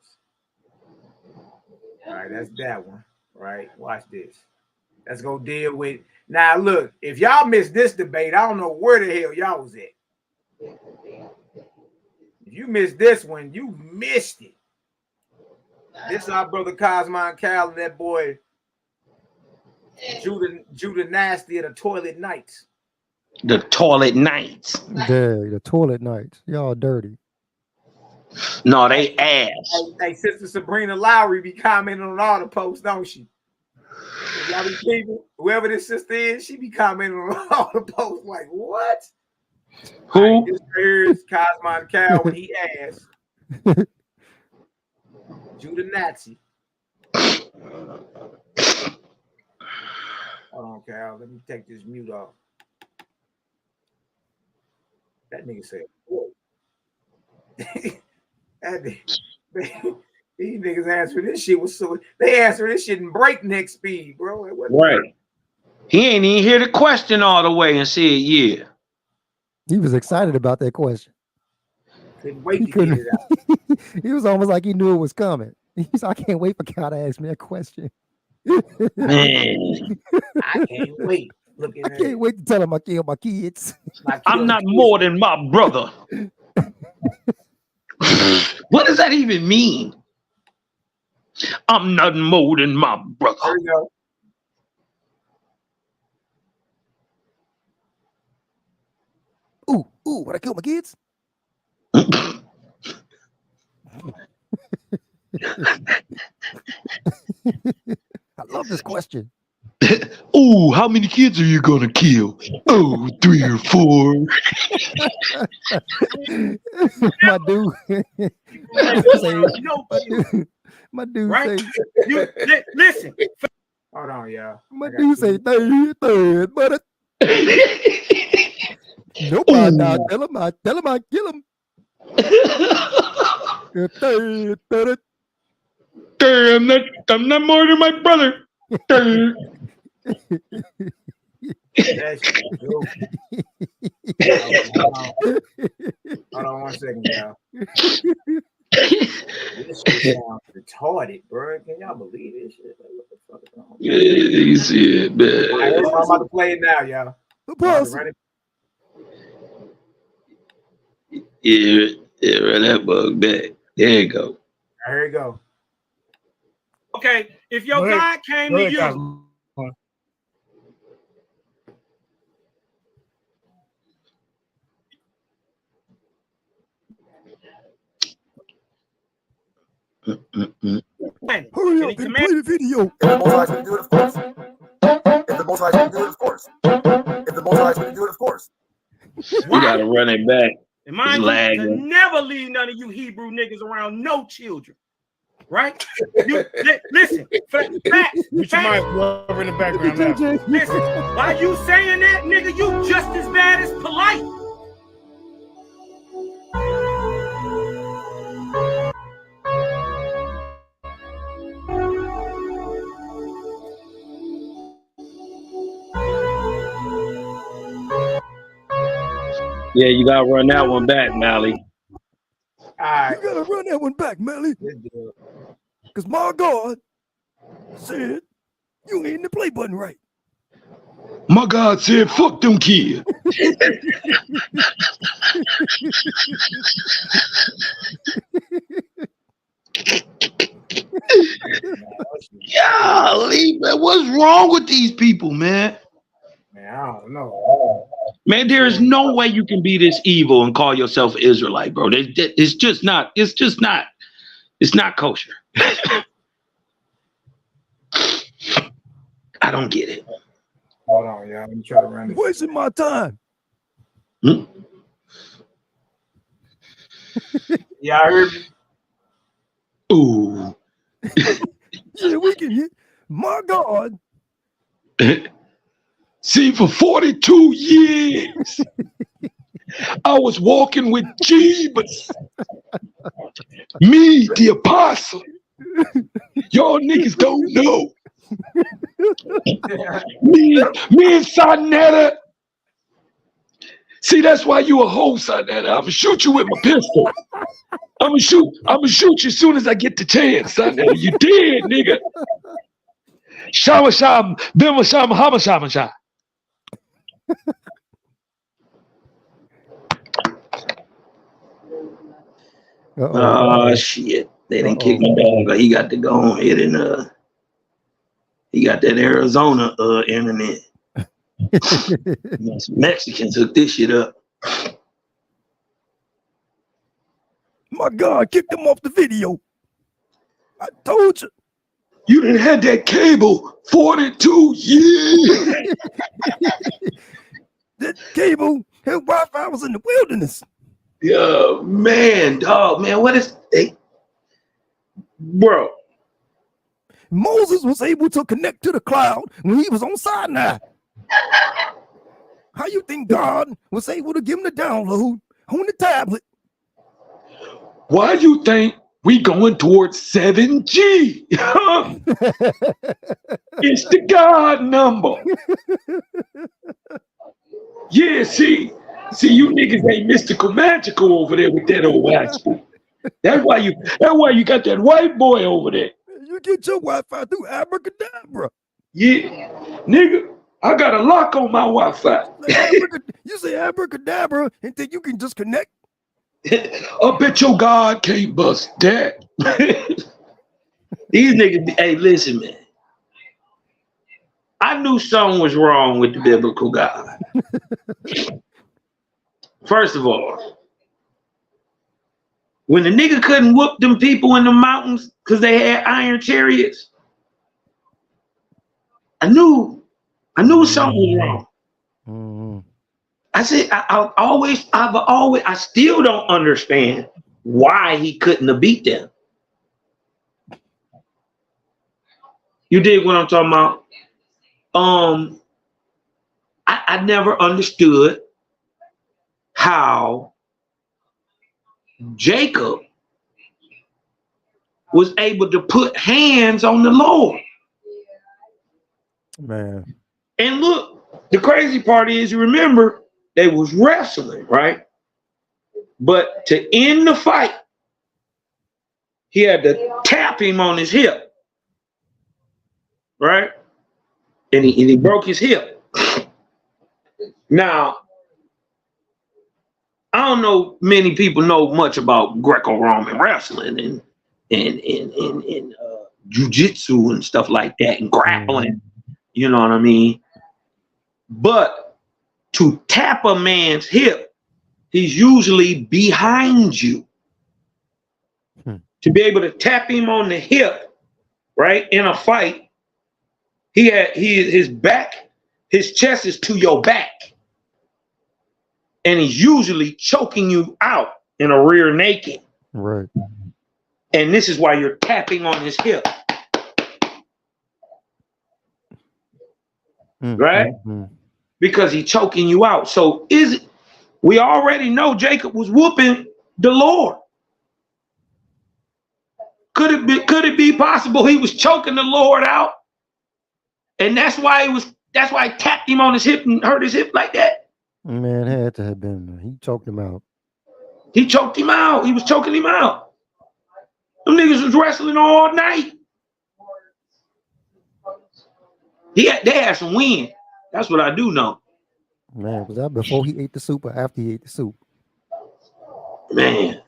All right, that's that one. Right, watch this. Let's go deal with. Now, look, if y'all missed this debate, I don't know where the hell y'all was at. If you missed this one, you missed it. This is our brother Cosmo and Cal and that boy Judah Nasty of the Toilet Nights. The Toilet Nights. The Toilet Nights. Y'all dirty. No, they ass. Hey, Sister Sabrina Lowry be commenting on all the posts, don't she? Y'all be people, whoever this sister is, she be commenting on all the posts like, what? Who? This here is Cosmon Cal when he asked. Judah Nazi. Hold on, Cal. Let me take this mute off. That nigga said, whoa. These niggas answer this shit was so they answer this shit in breakneck speed, bro. Right. He ain't even hear the question all the way and said, yeah. He was excited about that question. Couldn't wait to get it out. He was almost like he knew it was coming. He's I can't wait for Cal to ask me a question. Man. I can't wait. I can't wait to tell him I killed my kids. I'm not more than my brother. What does that even mean? I'm not more than my brother. There we go. Ooh, would I kill my kids? I love this question. Oh, how many kids are you gonna kill? Oh, 3 or 4. My dude. My dude right? say, Listen. Hold on, y'all. My dude say third, but nobody now tell him I kill him. Third. I'm not more than my brother. Third. Hold on 1 second, y'all. This shit sounds retarded, bro. Can y'all believe this shit? Like, what the fuck is going on? Yeah, you see it, man. All right, I'm about to play it now, y'all. Ready? Yeah, run that bug back. There you go. All right, here you go. Okay, if your God came to you. Hurry up and play the video. If the Most High can do it, of course. If the Most High can do it, of course. If the Most High can do it, of course. You gotta run it back. And mind you, to never leave none of you Hebrew niggas around no children. Right? Listen, facts. Which you might over in the background now. Listen, why you saying that, nigga? You just as bad as polite. Yeah, you gotta run that one back, Mally. Right. You gotta run that one back, Melly. Because my God said you ain't the play button right. My God said, fuck them kids. Golly, man, what's wrong with these people, man? Man, I don't know. Man, there is no way you can be this evil and call yourself Israelite, bro. It's just not. It's not kosher. I don't get it. Hold on, y'all. Let me try to run this. Wasting my time. Yeah, I heard me. Ooh. Yeah, we can hear. My God. See, for 42 years, I was walking with Jesus. Me, the apostle. Y'all niggas don't know. me and Sonetta. See, that's why you a hoe, Sonetta. I'm gonna shoot you with my pistol. I'm gonna shoot you as soon as I get the chance, Sonetta. You dead, nigga. Shama sham, bima shama, hama shama sham. Oh shit! They didn't kick my dog. He got to go on ahead and He got that Arizona internet. Some Mexicans hooked this shit up. My God, kicked him off the video. I told you. You done had that cable 42 years. That cable, his Wi-Fi was in the wilderness. Yeah, man, dog, man, what is they, bro? Moses was able to connect to the cloud when he was on Sinai. How you think God was able to give him the download on the tablet? Why do you think we going towards 7G? It's the God number. Yeah, see, you niggas ain't mystical magical over there with that old waxy. That's why you got that white boy over there. You get your Wi-Fi through abracadabra. Yeah, nigga, I got a lock on my Wi-Fi. You say abracadabra and think you can just connect? I bet your God can't bust that. These niggas, hey, listen, man. I knew something was wrong with the biblical God. First of all, when the nigga couldn't whoop them people in the mountains because they had iron chariots, I knew something was wrong. Mm-hmm. I said, I still don't understand why he couldn't have beat them. You dig what I'm talking about? I never understood how Jacob was able to put hands on the Lord. Man. And look, the crazy part is, you remember, they was wrestling, right? But to end the fight, he had to tap him on his hip, right? And he broke his hip. Now, I don't know many people know much about Greco-Roman wrestling and jiu-jitsu and stuff like that, and grappling, you know what I mean? But to tap a man's hip, he's usually behind you. To be able to tap him on the hip, right, in a fight, his chest is to your back. And he's usually choking you out in a rear naked. Right. And this is why you're tapping on his hip. Right? Because he's choking you out. So we already know Jacob was whooping the Lord. Could it be possible he was choking the Lord out? And that's why he tapped him on his hip and hurt his hip like that? Man, it had to have been. He choked him out. He choked him out. He was choking him out. Them niggas was wrestling all night. They had some wind. That's what I do know. Man, was that before he ate the soup or after he ate the soup? Man.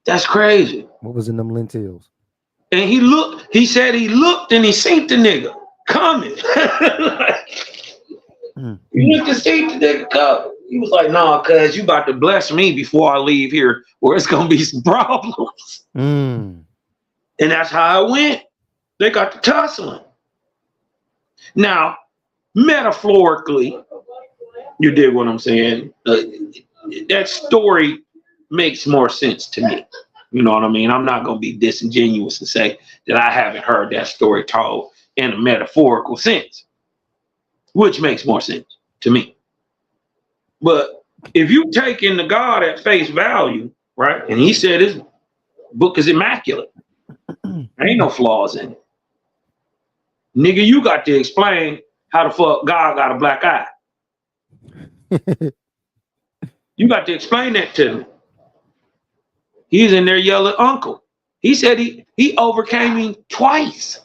That's crazy. What was in them lentils? And he said he looked and he seen the nigga coming. He looked and seen the nigga coming. He was like, nah, cuz you about to bless me before I leave here, or it's gonna be some problems. And that's how it went. They got to tussling. Now, metaphorically, you dig what I'm saying? That story makes more sense to me. You know what I mean? I'm not going to be disingenuous and say that I haven't heard that story told in a metaphorical sense, which makes more sense to me. But if you take in the God at face value, right? And he said his book is immaculate. There ain't no flaws in it. Nigga, you got to explain how the fuck God got a black eye. You got to explain that to me. He's in there yelling, uncle. He said he overcame him twice.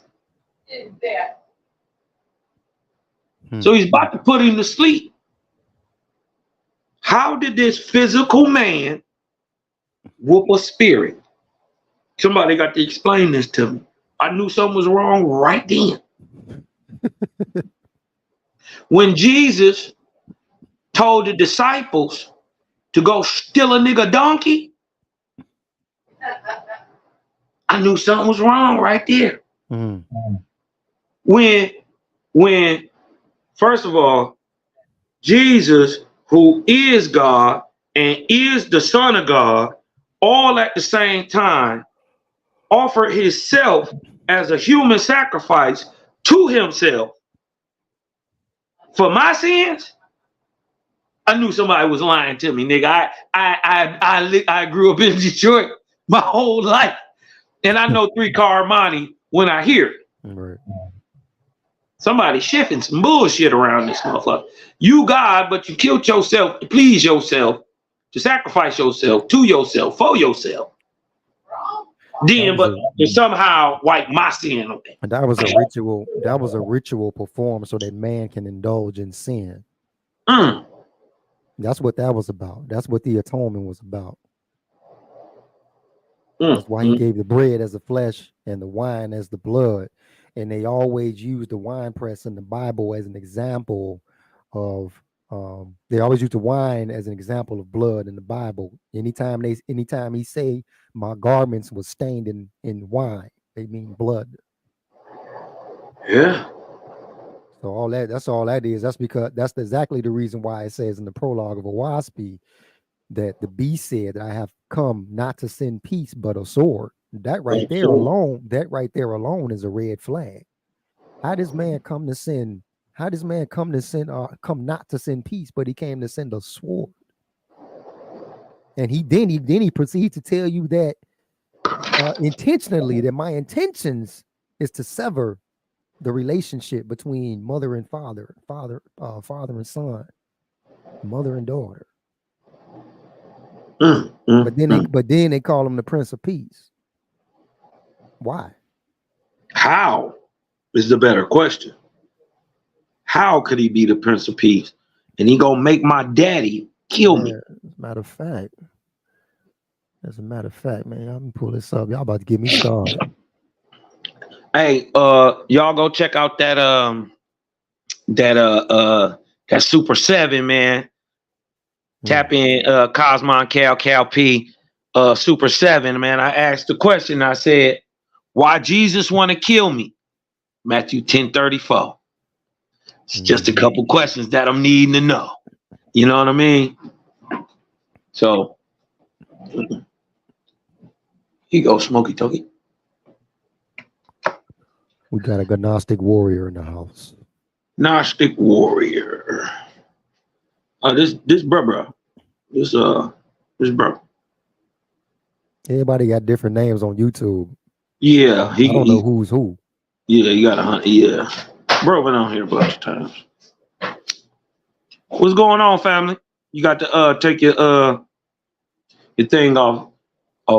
So he's about to put him to sleep. How did this physical man whoop a spirit? Somebody got to explain this to me. I knew something was wrong right then. When Jesus told the disciples to go steal a nigga donkey, I knew something was wrong right there. Mm. When first of all, Jesus, who is God and is the Son of God, all at the same time, offered himself as a human sacrifice to himself for my sins, I knew somebody was lying to me, nigga. I grew up in Detroit my whole life, and I know 3-car Armani when I hear it. Right. Somebody shifting some bullshit around this motherfucker. You God, but you killed yourself to please yourself, to sacrifice yourself to yourself, for yourself. Then, but to somehow wipe my sin away. That was a ritual. That was a ritual performed so that man can indulge in sin. Mm. That's what that was about. That's what the atonement was about. That's why he gave the bread as the flesh and the wine as the blood. And they always use the wine press in the Bible as an example of. They always use the wine as an example of blood in the Bible. Anytime he say my garments was stained in wine, they mean blood. Yeah. So that's all that is. That's because that's exactly the reason why it says in the prologue of YHWH'S that the beast said that I have come not to send peace but a sword. That right there alone is a red flag. How does man come to sin? How does man come not to send peace, but he came to send a sword? And he proceeds to tell you that intentionally, that my intentions is to sever the relationship between mother and father, father and son, mother and daughter. But then they call him the Prince of Peace. Why? How is the better question? How could he be the Prince of Peace? And he gonna make my daddy kill me. As a matter of fact, man, I'm gonna pull this up. Y'all about to get me started. Hey, y'all go check out that Super 7, man. Tap in Cosmon Cal P Super 7, man. I asked the question, I said, why Jesus want to kill me? Matthew 10:34. It's just a couple questions that I'm needing to know. You know what I mean? So here you go, Smokey Toki. We got a Gnostic warrior in the house. Gnostic warrior. This bro. This bro. Everybody got different names on YouTube. Yeah, I don't know who's who. Yeah, you got 100. Yeah, bro been on here a bunch of times. What's going on, family? You got to take your thing off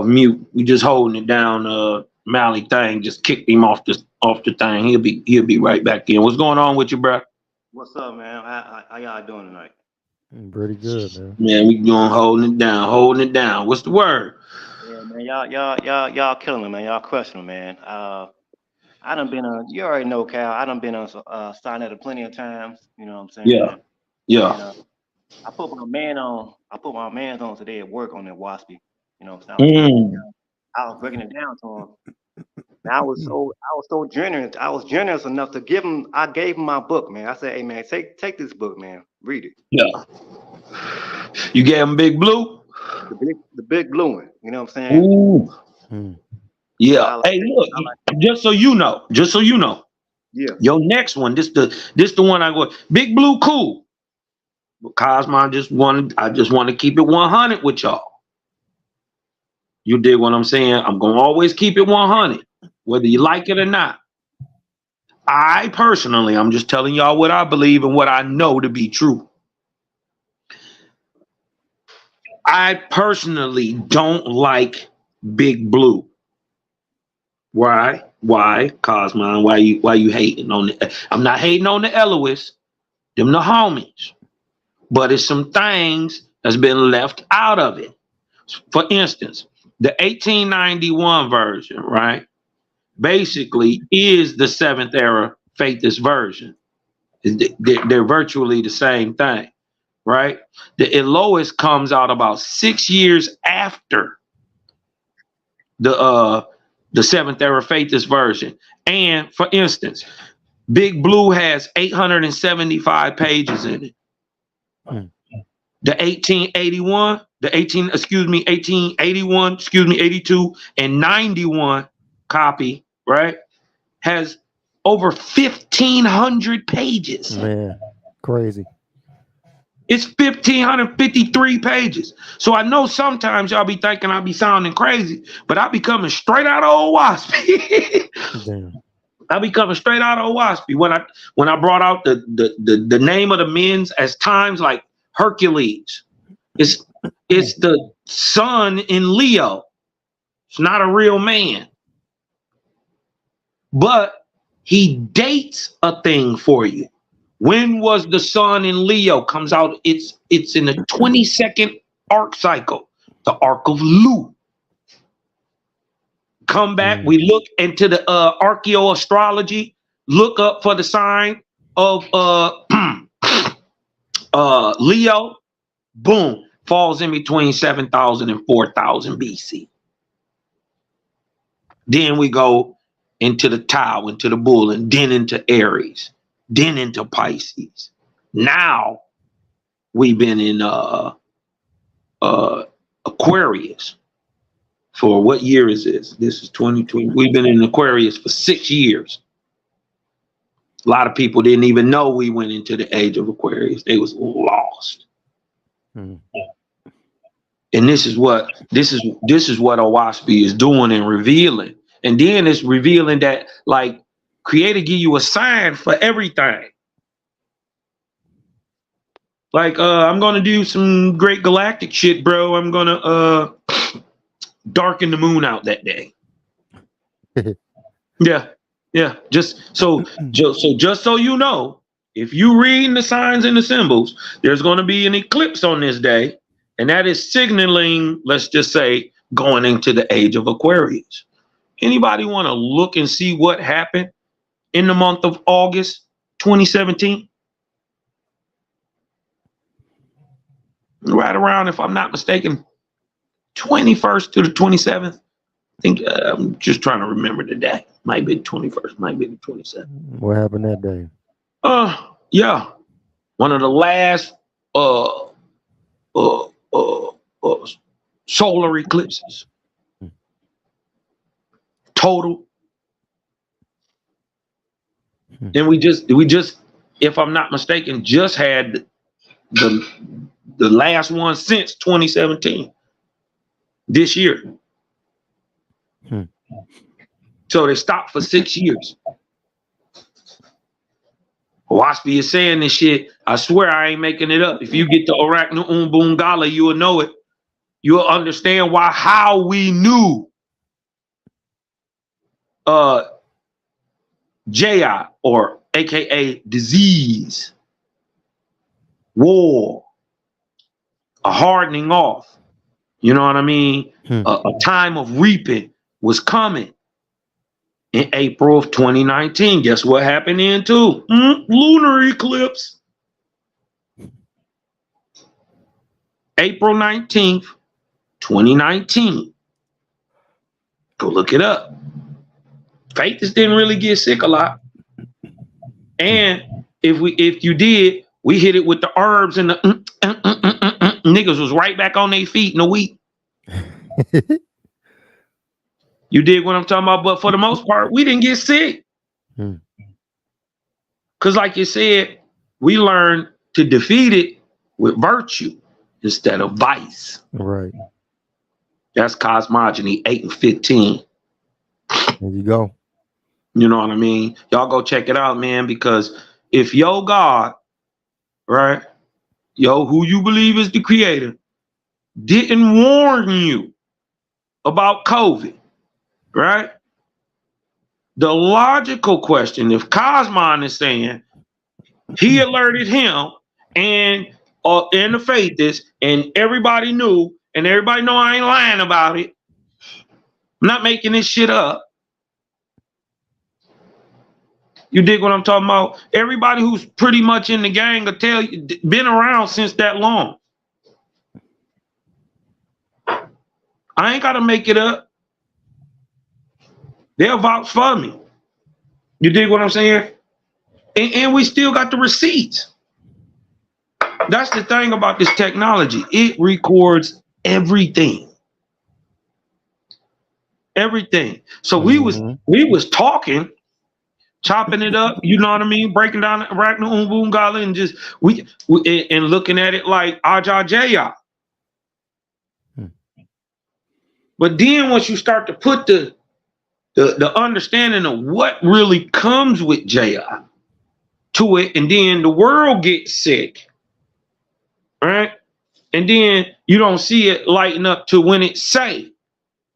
mute. We just holding it down. Mally thing just kicked him off the thing. He'll be right back in. What's going on with you, bro? What's up, man? How y'all doing tonight? Pretty good, man. Man, we doing holding it down. What's the word? Yeah, man. Y'all killing it, man. Y'all crushing it, man. I done been on. You already know, Cal. I done been on Starnet plenty of times. You know what I'm saying? Yeah. Yeah. And, I put my man on today at work on that WASPy. You know what I'm saying? I was breaking it down to him. And I was so generous. I was generous enough to give him. I gave him my book, man. I said, "Hey, man, take this book, man. Read it." Yeah. You gave him Big Blue? The big blue one. You know what I'm saying? Ooh. Yeah. Hey, look. Just so you know. Yeah. Your next one. This the one I go. Big Blue, cool. But Cosmo, I just want to keep it 100 with y'all. You dig what I'm saying? I'm gonna always keep it 100, whether you like it or not. I personally, I'm just telling y'all what I believe and what I know to be true. I personally don't like Big Blue. Why? Cosmo? Why you hating on it? I'm not hating on the Eloise. Them the homies. But it's some things that's been left out of it. For instance, the 1891 version, right? basically is the seventh era faithist version. They're virtually the same thing, right? The Elohist comes out about 6 years after the seventh era faithist version. And for instance, Big Blue has 875 pages in it. The 82 and 91 copy, right, has over 1,500 pages. Man, crazy. It's 1,553 pages. So I know sometimes y'all be thinking I be sounding crazy, but I be coming straight out of old Waspy. Damn. I be coming straight out of Waspy. When I brought out the name of the men's as times like Hercules. It's the sun in Leo. It's not a real man. But he dates a thing for you. When was the sun in Leo comes out? It's in the 22nd arc cycle, the arc of Lu. Come back, we look into the archaeoastrology, look up for the sign of Leo, boom, falls in between 7,000 and 4,000 BC. Then we go into the Tau, into the Bull, and then into Aries, then into Pisces. Now we've been in Aquarius. For what year is this? This is 2020. We've been in Aquarius for 6 years. A lot of people didn't even know we went into the age of Aquarius. They was lost. And this is what Owaspy is doing and revealing. And then it's revealing that like Creator give you a sign for everything. Like I'm gonna do some great galactic shit, bro. I'm gonna darken the moon out that day. Yeah. Just so you know, if you read the signs and the symbols, there's going to be an eclipse on this day, and that is signaling, let's just say, going into the age of Aquarius. Anybody want to look and see what happened in the month of August 2017? Right around, if I'm not mistaken, 21st to the 27th. I think I'm just trying to remember the day. Might be the 21st, might be the 27th. What happened that day? Yeah. One of the last solar eclipses. Total. And we just, if I'm not mistaken, just had the last one since 2017. This year. So they stopped for 6 years. Waspy is saying this shit. I swear I ain't making it up. If you get the Arachno Umbungala, you will know it. You'll understand how we knew Jaya, or aka disease, war, a hardening off. You know what I mean? A time of reaping was coming in April of 2019. Guess what happened then too? Lunar eclipse. April 19th, 2019. Go look it up. Faithists didn't really get sick a lot. And if you did, we hit it with the herbs and the niggas was right back on their feet in a week. You dig what I'm talking about? But for the most part, we didn't get sick. Because like you said, we learned to defeat it with virtue instead of vice. Right. That's cosmogony 8 and 15. There you go. You know what I mean? Y'all go check it out, man, because if your God, right, who you believe is the creator, didn't warn you about COVID, right? The logical question, if Cosmon is saying he alerted him and the faithists and everybody knew, and everybody know I ain't lying about it, I'm not making this shit up. You dig what I'm talking about? Everybody who's pretty much in the gang will tell you, been around since that long. I ain't got to make it up. They'll vouch for me. You dig what I'm saying? And we still got the receipts. That's the thing about this technology. It records everything. Everything. So we was talking, chopping it up, you know what I mean? Breaking down the Arachna Umbungala and just and looking at it like YHWH'S. But then once you start to put the understanding of what really comes with JI to it, and then the world gets sick, right? And then you don't see it lighten up to when it's safe.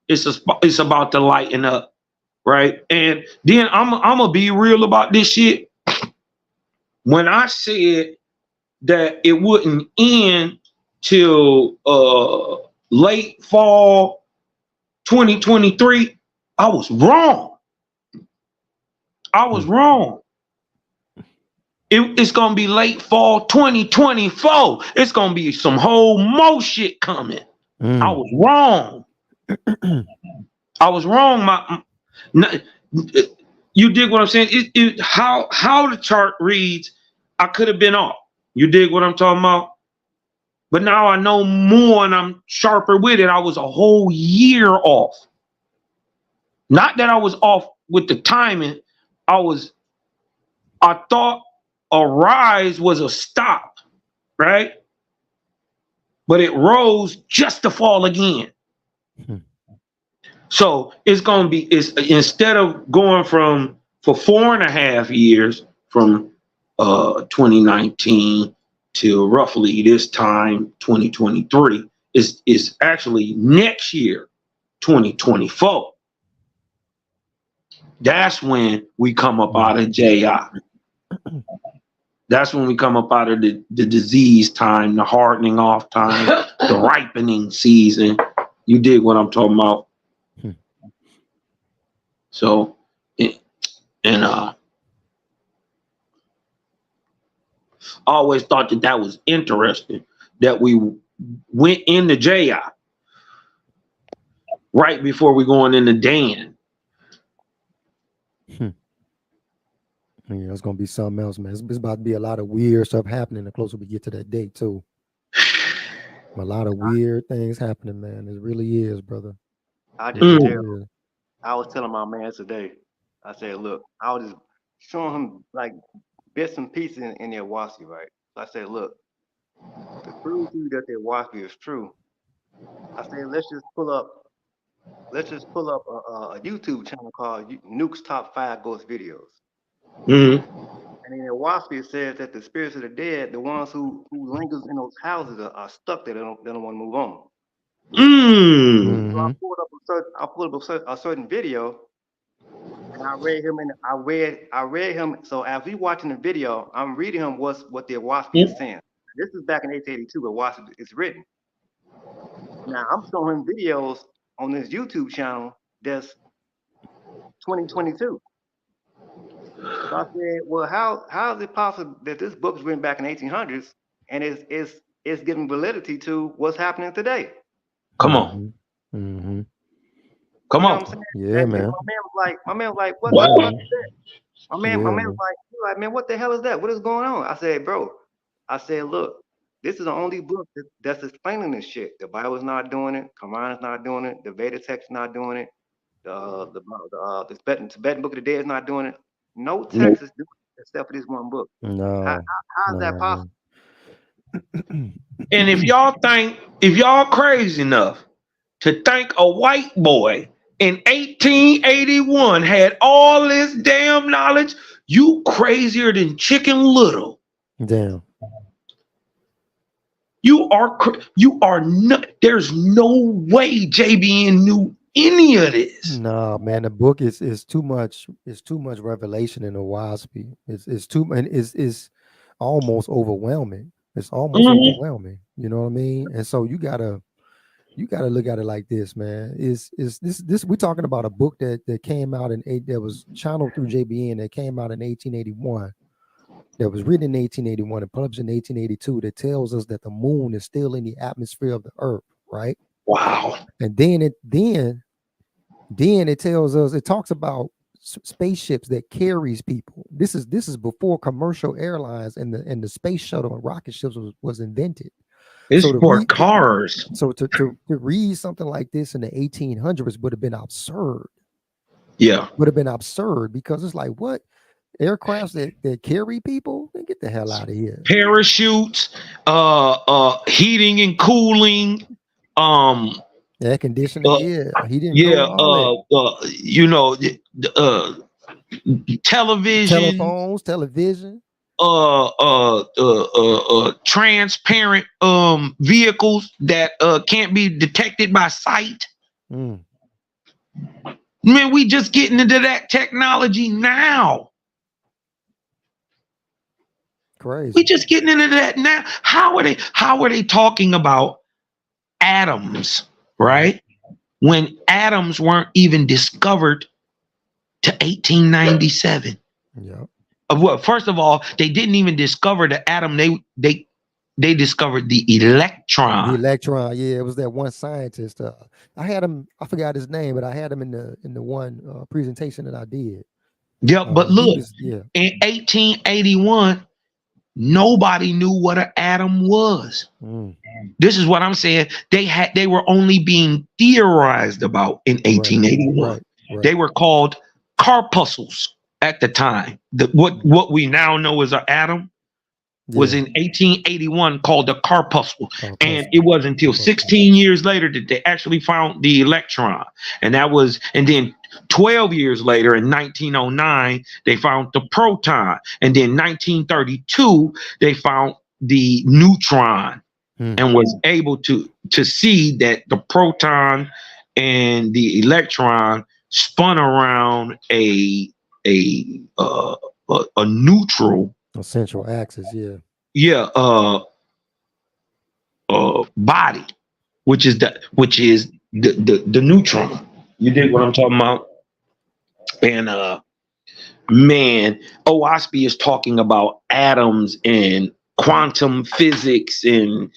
It's about to lighten up, right? And then I'm gonna be real about this shit. When I said that it wouldn't end till late fall 2023, I was wrong. I was wrong. It's gonna be late fall 2024. It's gonna be some whole more shit coming. I was wrong. I was wrong. You dig what I'm saying? How the chart reads, I could have been off. You dig what I'm talking about? But now I know more and I'm sharper with it. I was a whole year off. Not that I was off with the timing. I thought a rise was a stop, right? But it rose just to fall again. So it's gonna be, instead of going for 4.5 years from 2019 to roughly this time 2023, is actually next year 2024. That's when we come up out of JI. That's when we come up out of the disease time, the hardening off time, the ripening season. You dig what I'm talking about? So, I always thought that was interesting that we went into JI right before we going into Dan. Yeah, it's gonna be something else, man. It's about to be a lot of weird stuff happening the closer we get to that date, too. A lot of weird things happening, man. It really is, brother. I was telling my man today, I said, look, I was just showing him like bits and pieces in their YAH'KI, right? So I said, look, to prove to you that their YAH'KI is true, I said, let's just pull up a YouTube channel called Nuke's Top 5 Ghost Videos. And in their YAH'KI, it says that the spirits of the dead, the ones who lingers in those houses, are stuck there. They don't want to move on. So I pulled up a certain video, and I read him. So as we watching the video, I'm reading him what their YAH'KI is saying. This is back in 1882, but YAH'KI is written. Now I'm showing videos on this YouTube channel that's 2022. So I said, well, how is it possible that this book was written back in 1800s and it's giving validity to what's happening today? Come on. Come on. Yeah, man. My man was like, what the fuck is that? My man was like, man, what the hell is that? What is going on? I said, bro, look, this is the only book that's explaining this shit. The Bible's not doing it. Quran is not doing it. The Veda text is not doing it. The Tibetan Book of the Dead is not doing it. No text is doing it except for this one book. No. How is that possible? And if y'all crazy enough to think a white boy in 1881 had all this damn knowledge, you crazier than Chicken Little. Damn. You are not. There's no way JBN knew any of this. No, man, the book is too much. It's too much revelation in the YAH'S. It's almost overwhelming. It's almost overwhelming. You know what I mean? And so you gotta You got to look at it like this, man. Is this we're talking about a book that came out that was channeled through JBN that came out in 1881, that was written in 1881 and published in 1882, that tells us that the moon is still in the atmosphere of the earth, right? Wow. And then it tells us, it talks about spaceships that carries people. This is before commercial airlines and the space shuttle and rocket ships was invented. It's So for cars. So to read something like this in the 1800s would have been absurd. Yeah. Would have been absurd, because it's like, what? Aircrafts that carry people? Then get the hell out of here. Parachutes, heating and cooling, air conditioning, heating, you know, television, telephones, television, transparent vehicles that can't be detected by sight. Man, we just getting into that technology now. Crazy. We just getting into that now. How are they talking about atoms, right? When atoms weren't even discovered to 1897. Yeah. Well, first of all, they didn't even discover the atom. They discovered the electron. The electron, yeah. It was that one scientist. I had him. I forgot his name, but I had him in the one presentation that I did. Yeah, but look, in 1881. Nobody knew what an atom was. This is what I'm saying. They were only being theorized about in 1881. Right. They were called corpuscles at the time. What we now know as an atom was in 1881 called a corpuscle. And it wasn't until 16 years later that they actually found the electron. And then 12 years later, in 1909, they found the proton. And then 1932, they found the neutron and was able to see that the proton and the electron spun around a neutral, a central axis, body, which is the neutron. You dig what I'm talking about? And man, YHWH is talking about atoms and quantum physics and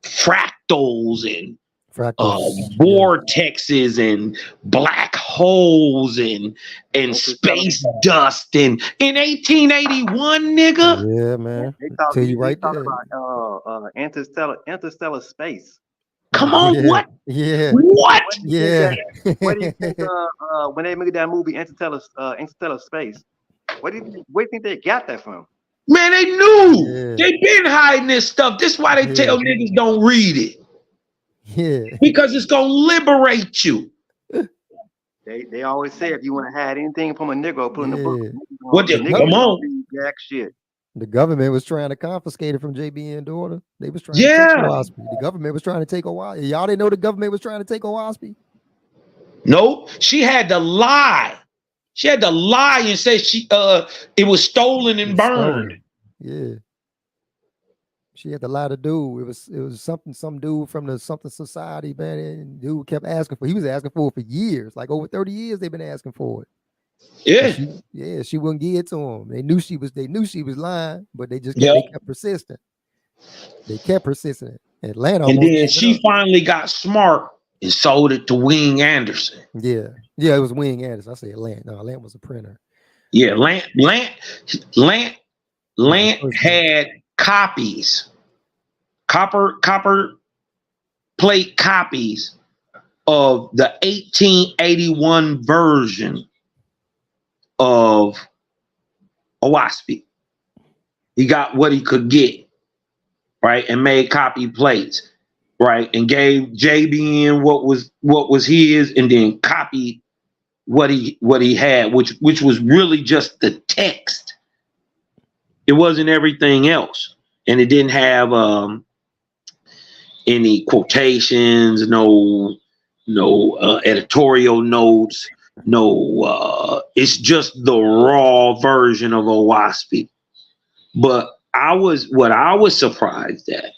fractals and vortexes and black holes and space dust and in 1881, nigga. Yeah, man. Tell you right there. About interstellar space. Come on, what? Yeah. What? Yeah. What do you think? When they made that movie Interstellar Space, where do you think they got that from? Man, they knew. They been hiding this stuff. This is why they tell niggas don't read it. Yeah. Because it's gonna liberate you. They always say if you want to hide anything from a nigga, put in the book. Come on. Jack shit. The government was trying to confiscate it from JBN daughter. They was trying to take YHWH. The government was trying to take YHWH. Y'all didn't know the government was trying to take YHWH? No, she had to lie. She had to lie and say it was stolen and burned. Yeah. She had to lie to dude. It was some dude from the something society, man. And dude kept asking for. He was asking for it for years, like over 30 years. They've been asking for it. Yeah, she wouldn't give it to him. They knew she was lying, but they just they kept persistent. They kept persistent. Atlanta, and then she finally got smart and sold it to Wing Anderson. Yeah, it was Wing Anderson. I said Lant. No, Lant was a printer. Yeah, Lant had copies, copper plate copies of the 1881 version of YHWH. He got what he could get, right, and made copy plates, right, and gave JBN what was his, and then copied what he had, which was really just the text. It wasn't everything else, and it didn't have any quotations, no editorial notes. No, it's just the raw version of YHWH. But what I was surprised at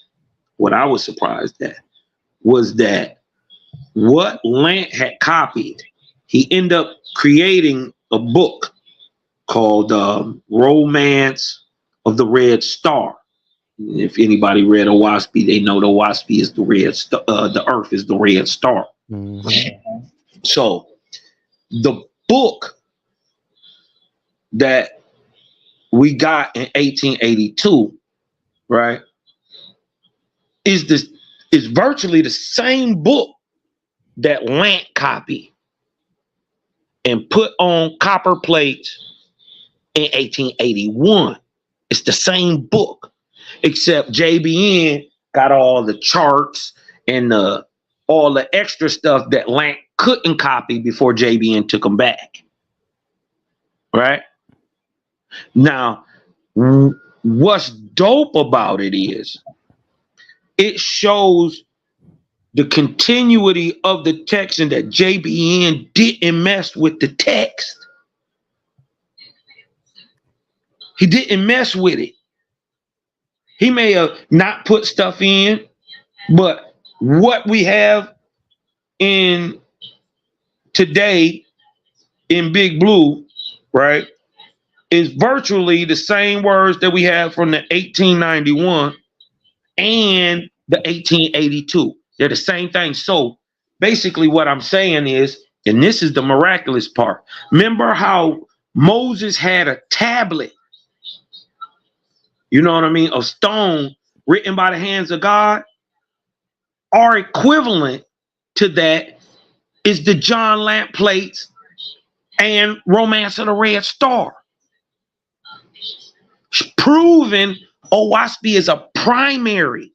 was that what Lant had copied, he ended up creating a book called Romance of the Red Star. If anybody read a WASPy, they know the WASPy is the red star. The Earth is the red star. Mm-hmm. So the book that we got in 1882, right, is virtually the same book that Lant copied and put on copper plates in 1881. It's the same book, except JBN got all the charts and all the extra stuff that Lant couldn't copy before JBN took them back. Right? Now, what's dope about it is it shows the continuity of the text and that JBN didn't mess with the text. He didn't mess with it. He may have not put stuff in, but what we have in today in Big Blue, right, is virtually the same words that we have from the 1891 and the 1882. They're the same thing. So basically what I'm saying is, and this is the miraculous part, remember how Moses had a tablet, you know what I mean, of stone written by the hands of God? Our equivalent to that is the John Lamp plates and Romance of the Red Star. Proven WASPy is a primary,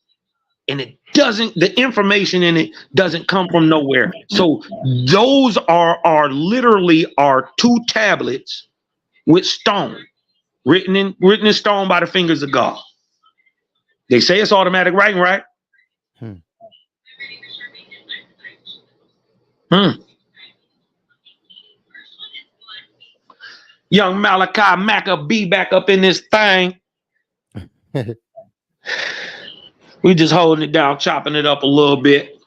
and it doesn't, the information in it doesn't come from nowhere. So those are literally our two tablets with stone, written in stone by the fingers of God. They say it's automatic writing, right? Young Malachi Mac back up in this thing. We just holding it down, chopping it up a little bit.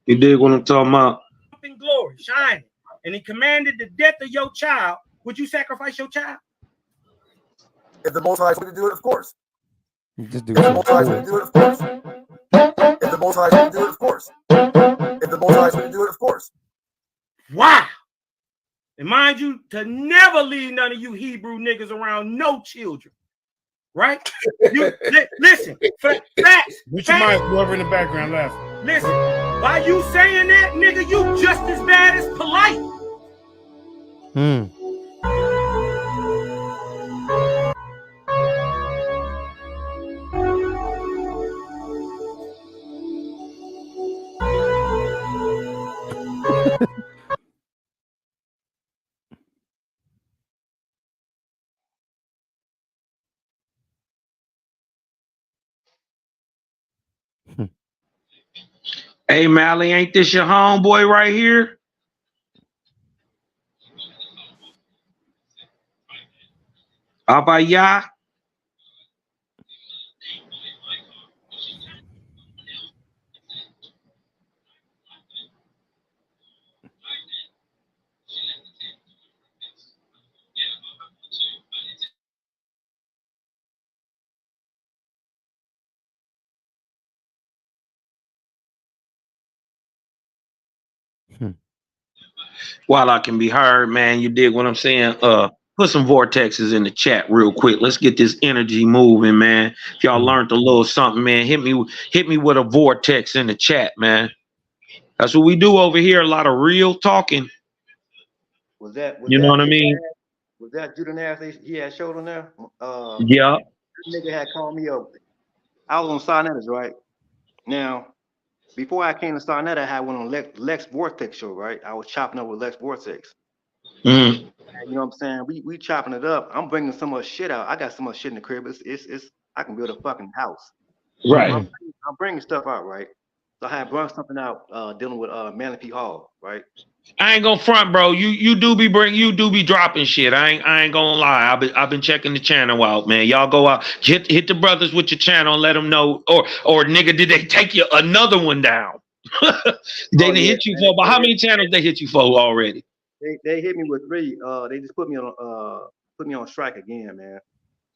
You dig what I'm talking about? In glory, shining, and he commanded the death of your child. Would you sacrifice your child? If the Most High is going to do it, of course. Just do If the Most High is going to do it, of course. If the Most High is going to do it, of course. If the Most High is going to do it, of course. Wow. And mind you, to never leave none of you Hebrew niggas around no children. Right? Listen, facts. Which your mind, whoever in the background laughing. Listen, by you saying that, nigga, you just as bad as polite. Hey, Mally, ain't this your homeboy right here? YAH'KI? While I can be heard, man, you dig what I'm saying? Put some vortexes in the chat real quick. Let's get this energy moving, man. If y'all learned a little something, man, hit me with a vortex in the chat, man. That's what we do over here. A lot of real talking. Was that you know what I mean? Was that Judah Nash he had showed on there? Yeah. Nigga had called me up. I was on Sarnetta's, right? Now, before I came to Sarnetta, I had one on Lex Vortex show, right? I was chopping up with Lex Vortex. Mm. You know what I'm saying? We chopping it up. I'm bringing so much shit out. I got so much shit in the crib. It's I can build a fucking house. Right. I'm bringing stuff out, right? So I had brought something out dealing with Malaki Hall, right? I ain't gonna front, bro. You do be dropping shit. I ain't gonna lie. I've been checking the channel out, man. Y'all go out, hit the brothers with your channel and let them know. Or nigga, did they take you another one down? They didn't hit you for, but how many channels they hit you for already? They hit me with 3. They just put me on strike again, man.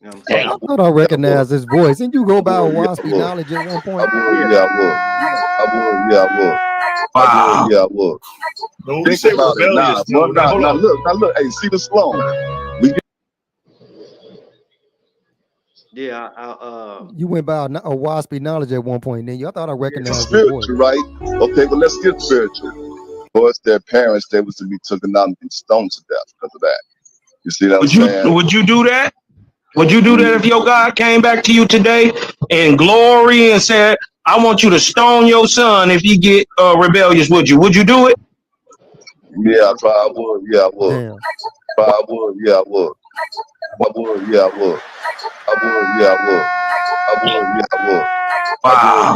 You know what I'm saying? I thought I recognized his voice. Didn't you go by Waspy Knowledge at one point? I would. No, we say rebellious. Now look, hey, see the slow. You went by a Waspy Knowledge at one point, then I thought I recognized spiritual, your voice. right? Okay, well, let's get spiritual. Of course, their parents, they was to be taken out and be stoned to death because of that. You see what I'm saying? Would you do that? Would you do that if your God came back to you today in glory and said, I want you to stone your son if he get rebellious? Would you do it? Yeah, I probably would. Yeah, I would. Damn. Probably would. Yeah, I would. Yeah, I would.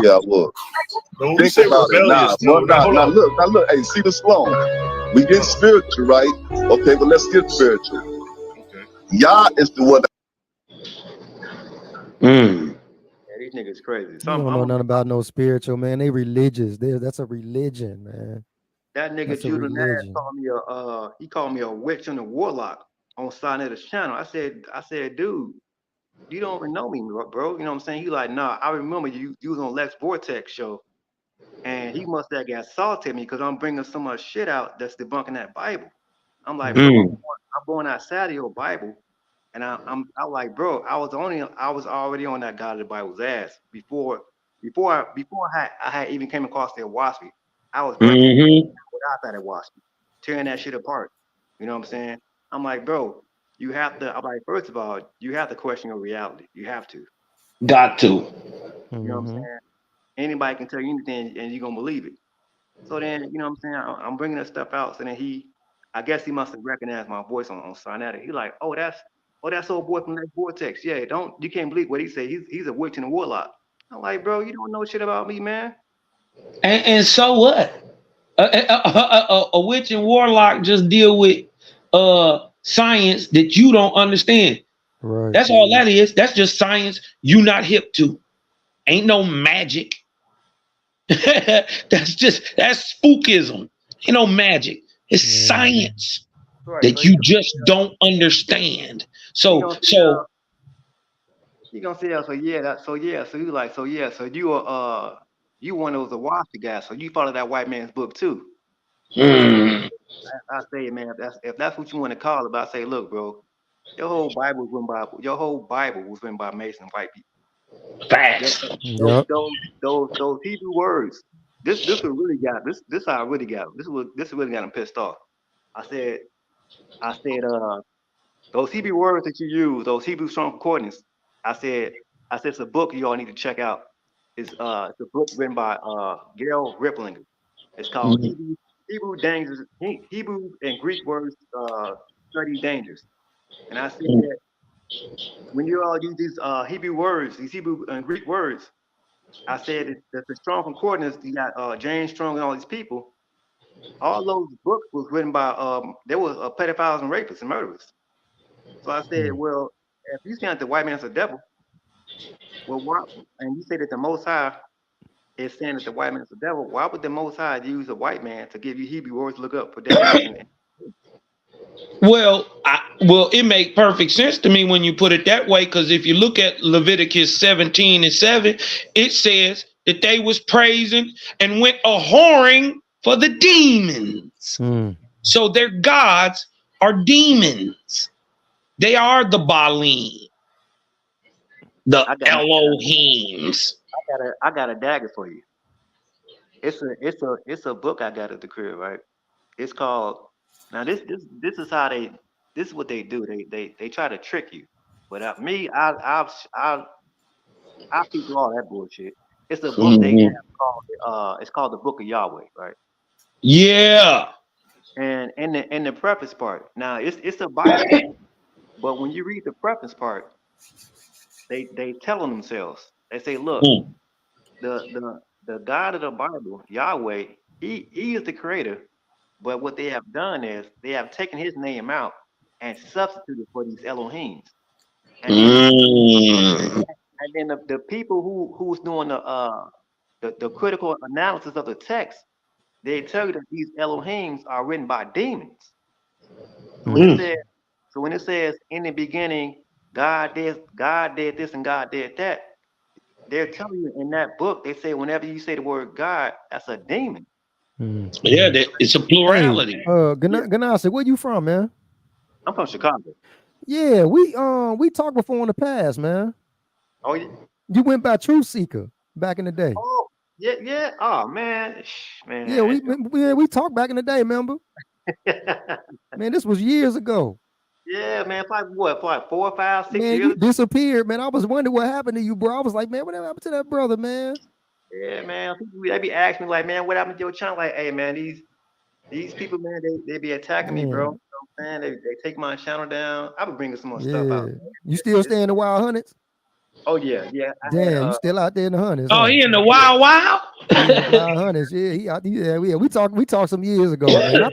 Yeah, I would. No, we say rebellious. Now look, hey, see the slow. We get spiritual, right? Okay, well, let's get spiritual. Okay. Yah is the one. Yeah, these niggas crazy. You don't know nothing about no spiritual, man. They religious. That's a religion, man. That nigga That's a Judah Nash religion. called me a witch and a warlock on Sinai's channel. I said, dude, you don't even know me, bro. You know what I'm saying? He like, nah, I remember you was on Lex Vortex show, and he must have got salty at me because I'm bringing so much shit out that's debunking that Bible. I'm like, bro, I'm going outside of your Bible, and I'm like, bro, I was already on that God of the Bible's ass before I had even came across their Waspy. I was breaking outside of Waspy, tearing that shit apart. You know what I'm saying? I'm like, bro, you have to. I'm like, first of all, you have to question your reality. You have to. Got to. You know what I'm saying? Anybody can tell you anything, and you're gonna believe it. So then, you know what I'm saying? I'm bringing that stuff out. So then I guess he must have recognized my voice on Sinai. He like, oh, that's old boy from that Vortex. Yeah, you can't believe what he said. He's a witch and a warlock. I'm like, bro, you don't know shit about me, man. And so what? A witch and warlock just deal with science that you don't understand. Right. That's all that is. That's just science you not hip to. Ain't no magic. That's spookism. Ain't no magic. It's science that you just don't understand. So you gonna say that? So you like, so you one of those Waspy guys. So you follow that white man's book too. I say, man, if that's what you want to call it, I say, look, bro, your whole Bible was written by Mason white people. Facts. Those Hebrew words. This really got this. How I really got him. This really got him pissed off. I said, those Hebrew words that you use, those Hebrew strong concordance. I said it's a book you all need to check out. It's a book written by Gail Riplinger. It's called Hebrew and Greek words study dangers. And I said that when you all use these Hebrew words, these Hebrew and Greek words, I said that the strong concordance, you got James Strong and all these people. All those books was written by there was pedophiles and rapists and murderers. So I said, well, if you saying that the white man's a devil, well, why? And you say that the Most High is saying that the white man's a devil. Why would the Most High use a white man to give you Hebrew words to look up for definition? Well, it make perfect sense to me when you put it that way, because if you look at Leviticus 17:7, it says that they was praising and went a-whoring for the demons. So their gods are demons. They are the Baalim, the Elohims. I got a dagger for you. It's a book I got at the crib, right? It's called. Now this is how this is what they do. They try to trick you. But I see through all that bullshit. It's a book they have called it's called the Book of Yahweh, right? Yeah. And in the preface part, now it's a Bible, but when you read the preface part, they telling themselves. They say, look, the God of the Bible, Yahweh, he is the creator. But what they have done is they have taken his name out and substituted for these Elohims. And then the people who's doing the critical analysis of the text, they tell you that these Elohims are written by demons. So when it says in the beginning, God did this and God did that, they're telling you in that book, they say whenever you say the word God, that's a demon. Yeah, it's a plurality. Hey, Ganassi, where you from, man? I'm from Chicago. Yeah, we talked before in the past, man. Oh, yeah. You went by Truth Seeker back in the day. Oh, yeah. Oh, man. Yeah, we talked back in the day, remember? Man, this was years ago. Yeah, man. Like 4 or 5, 6 man, years. You disappeared, man. I was wondering what happened to you, bro. I was like, man, what happened to that brother, man? Yeah, man. They be asking me like, man, what happened to your channel? Like, hey, man, these people, man, they be attacking me, bro. You know what I'm saying? They take my channel down. I be bringing some more stuff out. You still stay in the Wild Hundreds? Oh yeah. Damn, you still out there in the hundreds? Oh, he in the Wild Wild? Wild Hundreds, yeah. He out there. Yeah, we talked some years ago, man. I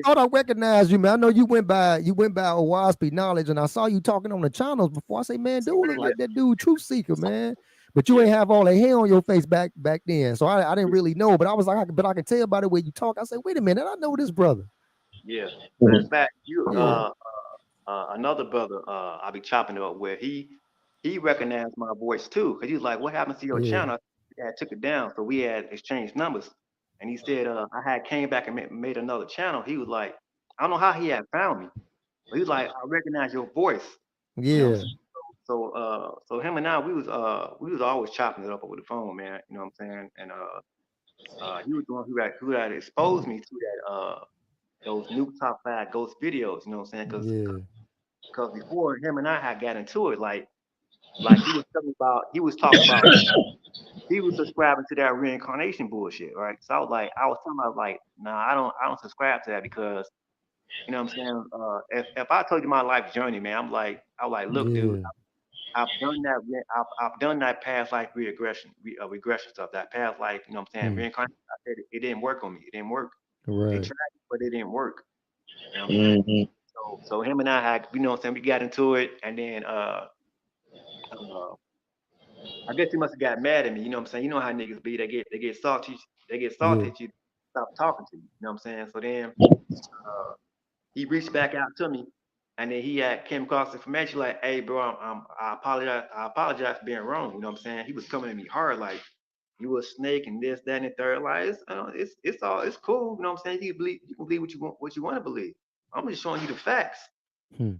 thought I recognized you, man. I know you went by Wasp Knowledge, and I saw you talking on the channels before. I say, man, dude look like that dude Truth Seeker, man. But you ain't have all that hair on your face back then, so I didn't really know. But I was like, I can tell by the way you talk. I said, wait a minute, I know this brother. Yeah. In fact, another brother I be chopping it up with, he recognized my voice too, because he was like, what happened to your channel? I took it down, so we had exchanged numbers. And he said, I had came back and made another channel. He was like, I don't know how he had found me, but he was like, I recognize your voice. Yeah. You know? So him and I, we was always chopping it up over the phone, man. You know what I'm saying? And he was the one who had exposed me to that those new top 5 ghost videos. You know what I'm saying? Because before him and I had got into it, like he was talking about, he was subscribing to that reincarnation bullshit, right? So I was talking about like, nah, I don't subscribe to that, because you know what I'm saying? If I told you my life journey, man, I'm like, look, dude, I've done that past life regression stuff, that past life, you know what I'm saying? Reincarnation, I said it didn't work on me. It didn't work. Right. They tried it, but it didn't work. You know what I'm saying? So him and I had, you know what I'm saying, we got into it, and then I guess he must have got mad at me, you know what I'm saying? You know how niggas be, they get salty at you, stop talking to you, you know what I'm saying? So then he reached back out to me, and then he came across information like, hey bro, I apologize for being wrong, you know what I'm saying? He was coming at me hard, like, you a snake and this, that, and the third. Like, it's cool, you know what I'm saying? You can believe what you want to believe. I'm just showing you the facts. You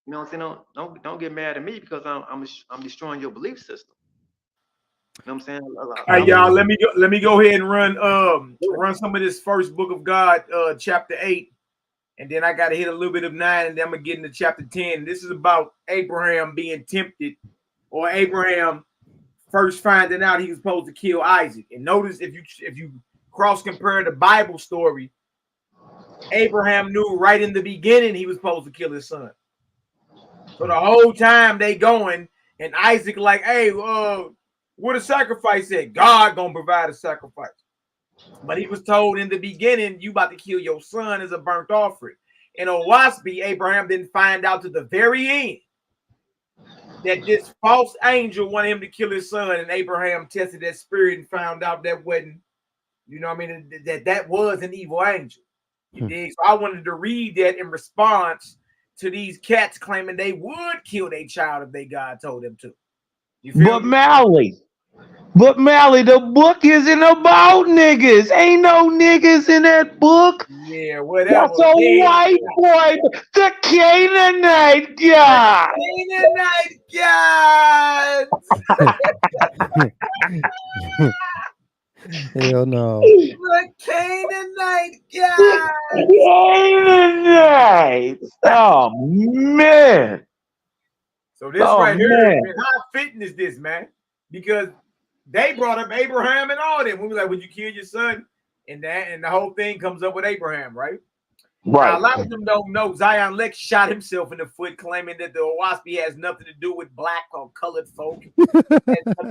know what I'm saying? Don't get mad at me because I'm destroying your belief system. You know what I'm saying? All right, y'all. Let me go ahead and run some of this first book of God, chapter 8, and then I got to hit a little bit of 9, and then I'm gonna get into chapter 10. This is about Abraham being tempted, or Abraham first finding out he was supposed to kill Isaac. And notice if you cross compare the Bible story, Abraham knew right in the beginning he was supposed to kill his son. So the whole time they going, and Isaac like, hey, what a sacrifice at? God gonna provide a sacrifice. But he was told in the beginning, you about to kill your son as a burnt offering. And on Waspi, Abraham didn't find out to the very end that this false angel wanted him to kill his son, and Abraham tested that spirit and found out that wasn't, you know what I mean, that was an evil angel. You dig? So I wanted to read that in response to these cats claiming they would kill their child if they God told them to. You feel me? Mally, the book isn't about niggas. Ain't no niggas in that book. Yeah, whatever. That's a white boy, the Canaanite guy. Hell no. The Canaanite guy. Canaanite. Oh man. So this right here, man, how fitting is this, man? Because they brought up Abraham and all that. We were like, would you kill your son? And the whole thing comes up with Abraham, right? Right. Now, a lot of them don't know Zion Lex shot himself in the foot, claiming that the Waspi has nothing to do with black or colored folk.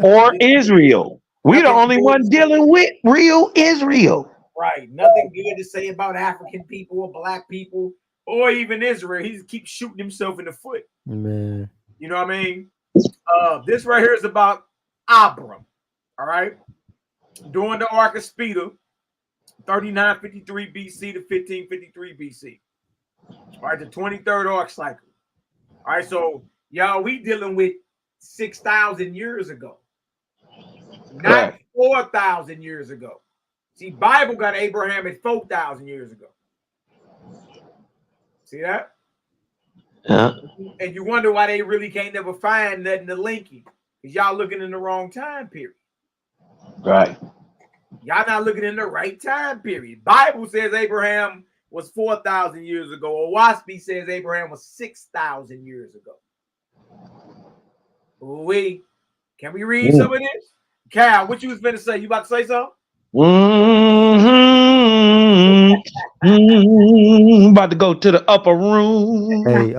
Or Israel. We the only one dealing with real Israel. Right. Nothing good to say about African people or black people or even Israel. He just keeps shooting himself in the foot. Man. You know what I mean? This right here is about Abram. All right. During the Ark of Speda, 3953 BC to 1553 BC. All right, the 23rd Ark cycle. All right, so y'all, we dealing with 6,000 years ago, not 4,000 years ago. See, Bible got Abraham at 4,000 years ago. See that? Yeah. And you wonder why they really can't never find nothing to link you, because y'all looking in the wrong time period. Right. Y'all not looking in the right time period. Bible says Abraham was 4,000 years ago, or WASPI says Abraham was 6,000 years ago. Can we read some of this? Cal, what you was finna say? You about to say something? About to go to the upper room. Hey,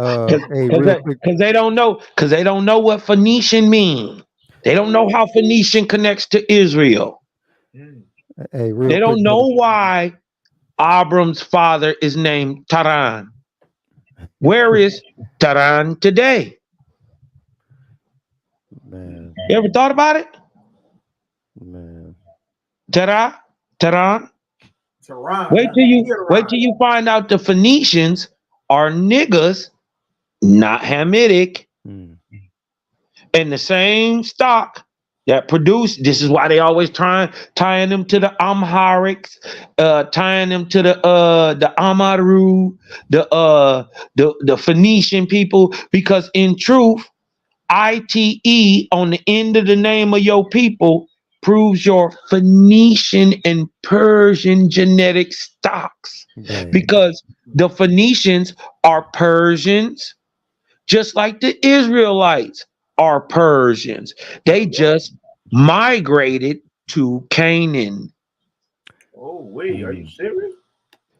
because they don't know what Phoenician mean. They don't know how Phoenician connects to Israel. Hey, they don't know why Abram's father is named Taran. Where is Taran today? Man. You ever thought about it? Man. Taran? Tehran. Wait till you find out the Phoenicians are niggas, not Hamitic, and the same stock that produced. This is why they always tying them to the Amharics, tying them to the Amaru, the Phoenician people, because in truth, ITE on the end of the name of your people proves your Phoenician and Persian genetic stocks. Dang. Because the Phoenicians are Persians, just like the Israelites are Persians. They just migrated to Canaan. Oh, wait, are you serious?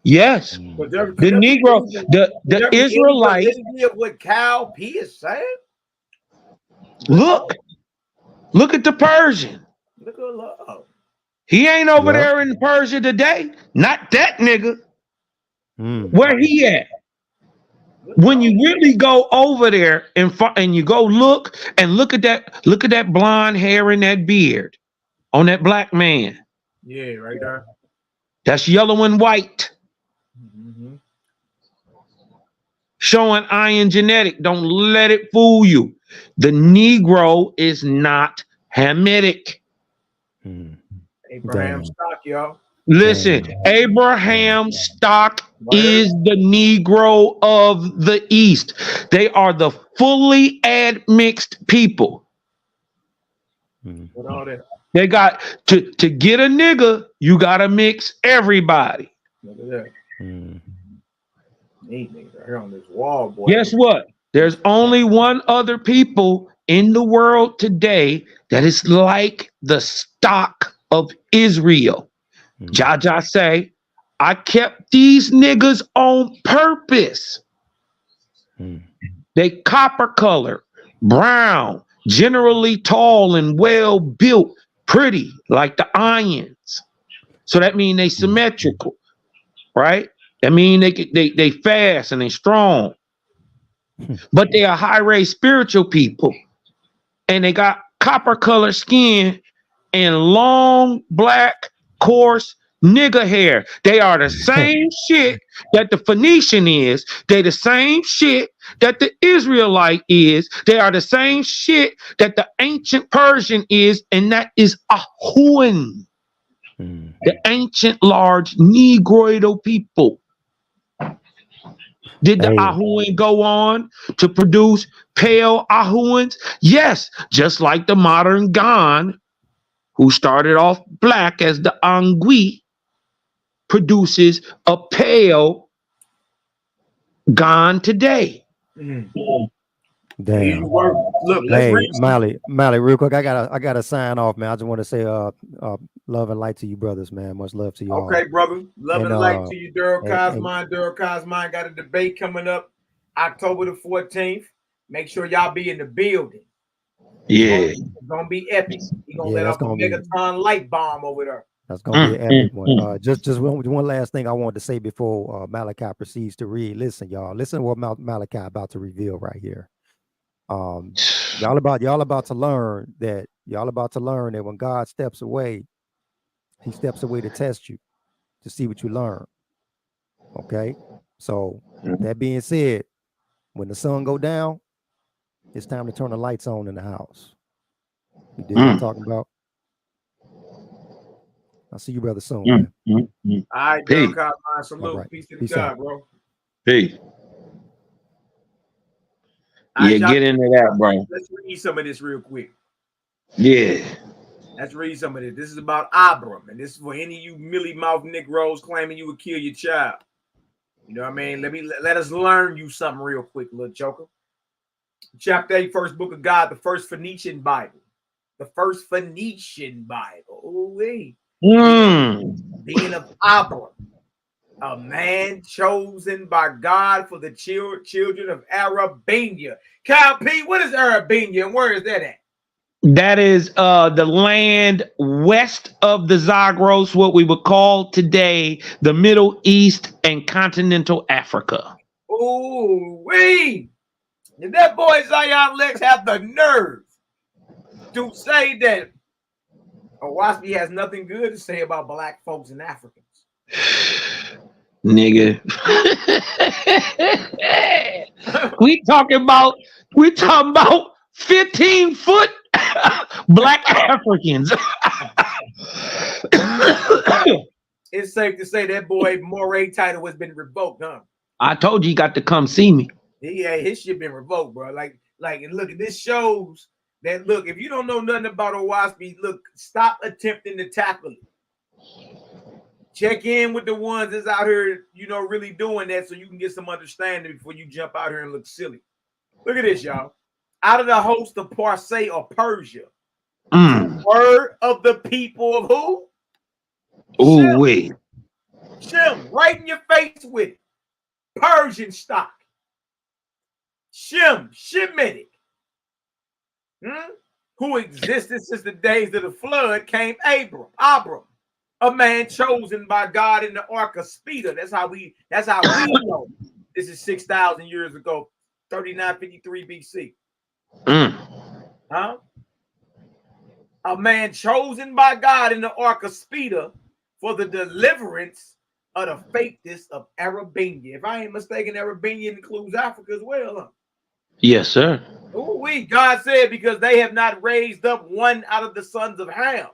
Yes. But The Negro, the Israelites. Of what Cal P is saying? Look at the Persian. Look at love. He ain't over there in Persia today. Not that nigga. Where he at? When you really go over there and you go look at that blonde hair and that beard on that black man. Yeah, right there. That's yellow and white. Showing iron genetic. Don't let it fool you. The Negro is not Hamitic. Abraham stock, y'all. Listen, Abraham stock is the Negro of the East. They are the fully admixed people. With all that. They got to get a nigga, you gotta mix everybody. Look at that. Neat niggas here on this wall, boy. Guess what? There's only one other people in the world today that is like the stock of Israel. Jaja say, I kept these niggas on purpose. They copper color, brown, generally tall and well built, pretty like the Ions. So that means they symmetrical, right? That means they fast and they strong. But they are high-raised spiritual people. And they got copper color skin and long black coarse nigga hair. They are the same shit that the Phoenician is. They the same shit that the Israelite is. They are the same shit that the ancient Persian is, and that is Ahuan. The ancient large Negroidal people. Did the Ahuan go on to produce pale Ahuans? Yes, just like the modern Gan, who started off black as the Angui, produces a pale Gan today. Damn. Look, hey, Mally, real quick, I gotta sign off, man. I just want to say love and light to you, brothers, man. Much love to you all. Okay, brother. Love and light to you, Daryl Cosmine. Daryl Cosmine got a debate coming up October the 14th. Make sure y'all be in the building. Yeah. It's gonna be epic. He gonna Yeah, let that's off a gonna be megaton light bomb over there. that's gonna be an epic one. Just one last thing I wanted to say before Malachi proceeds to read. Listen, y'all. Listen to what Malachi about to reveal right here. Y'all about to learn that when God steps away, he steps away to test you, to see what you learn. Okay. So that being said, when the sun go down, it's time to turn the lights on in the house. You dig what I'm talking about? I'll see you brother soon, man. All right, Peace. Doug, salute. All right. Peace to the Peace God, out. bro. Peace. All right, Yeah, y'all, get into that, bro. let's read some of this real quick. Yeah. Let's read some of this. This is about Abram, and this is for any of you mealy mouth Negroes claiming you would kill your child. You know what I mean? Let us learn you something real quick, little joker. Chapter 8, first book of God, the first Phoenician Bible. The first Phoenician Bible. Ooh-wee. Being of Abram, a man chosen by God for the children of Arabenia. Kyle P, what is Arabenia and where is that at? That is the land west of the Zagros, what we would call today the Middle East and continental Africa. Ooh, wee! Did that boy Zion Lex have the nerve to say that YHWH has nothing good to say about black folks and Africans? Nigga. we talking about 15-foot black Africans. It's safe to say that boy Moray title has been revoked, huh? I told you got to come see me. Yeah, his shit been revoked, bro. Like, and look, this shows that look, if you don't know nothing about YHWH, look, stop attempting to tackle it. Check in with the ones that's out here, really doing that so you can get some understanding before you jump out here and look silly. Look at this, y'all. Out of the host of Parse or Persia, the word of the people of who? Ooh, wait. Shem, right in your face with it. Persian stock. Shemitic. Who existed since the days of the flood came Abram, a man chosen by God in the Ark of Speda. That's how we know. This is 6,000 years ago, 3953 BC. A man chosen by God in the Ark of Speda for the deliverance of the faithless of Arabenia. If I ain't mistaken, Arabenia includes Africa as well, huh? Yes, sir. God said, because they have not raised up one out of the sons of Ham.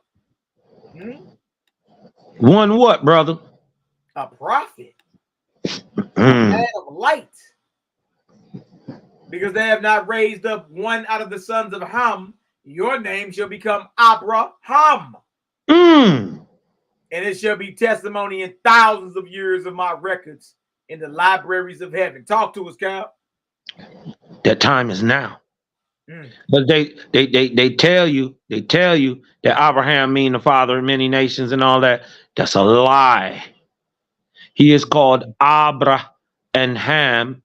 One what, brother? A prophet. A man of light. Because they have not raised up one out of the sons of Ham, your name shall become Abraham. And it shall be testimony in thousands of years of my records in the libraries of heaven. Talk to us, Cal. That time is now. But they tell you that Abraham mean the father of many nations and all that. That's a lie. He is called Abra and Ham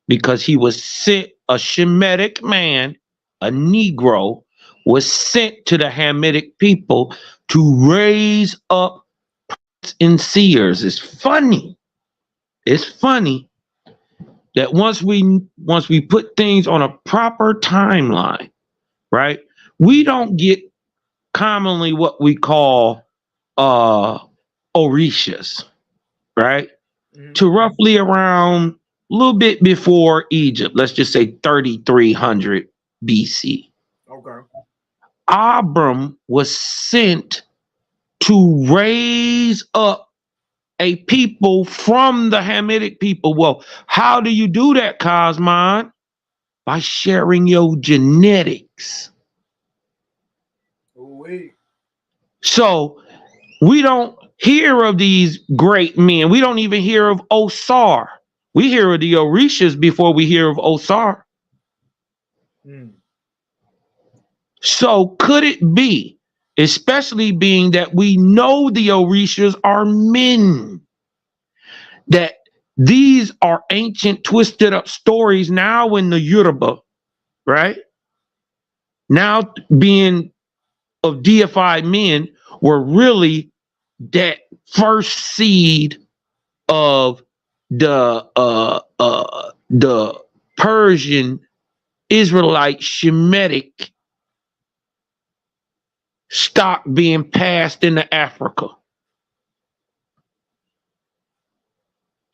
because he was sent, a Shemitic man, a Negro, was sent to the Hamitic people to raise up prophets and seers. It's funny that once we put things on a proper timeline, right? We don't get commonly what we call orishas, right? To roughly around a little bit before Egypt, let's just say 3300 BC. Okay. Abram was sent to raise up a people from the Hamitic people. Well, how do you do that, Cosmon? By sharing your genetics. So we don't hear of these great men. We don't even hear of Osar. We hear of the Orishas before we hear of Osar. So could it be, especially being that we know the Orishas are men, that these are ancient twisted up stories now in the Yoruba, right? now being of deified men, were really that first seed of the Persian Israelite Shemitic stock being passed into Africa.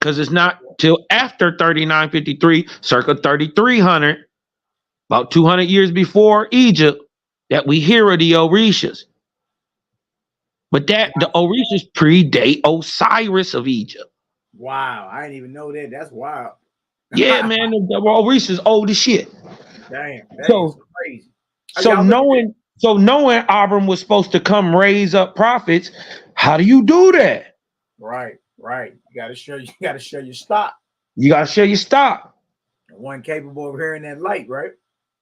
Because it's not till after 3953, circa 3300, about 200 years before Egypt, that we hear of the Orishas. But that the Orishas predate Osiris of Egypt. Wow, I didn't even know that. That's wild. Yeah, man, the Orishas old as shit. Damn, that is So crazy. So knowing Abram was supposed to come raise up prophets, how do you do that? Right. You gotta show your stock. You gotta show your stock. One capable of hearing that light, right?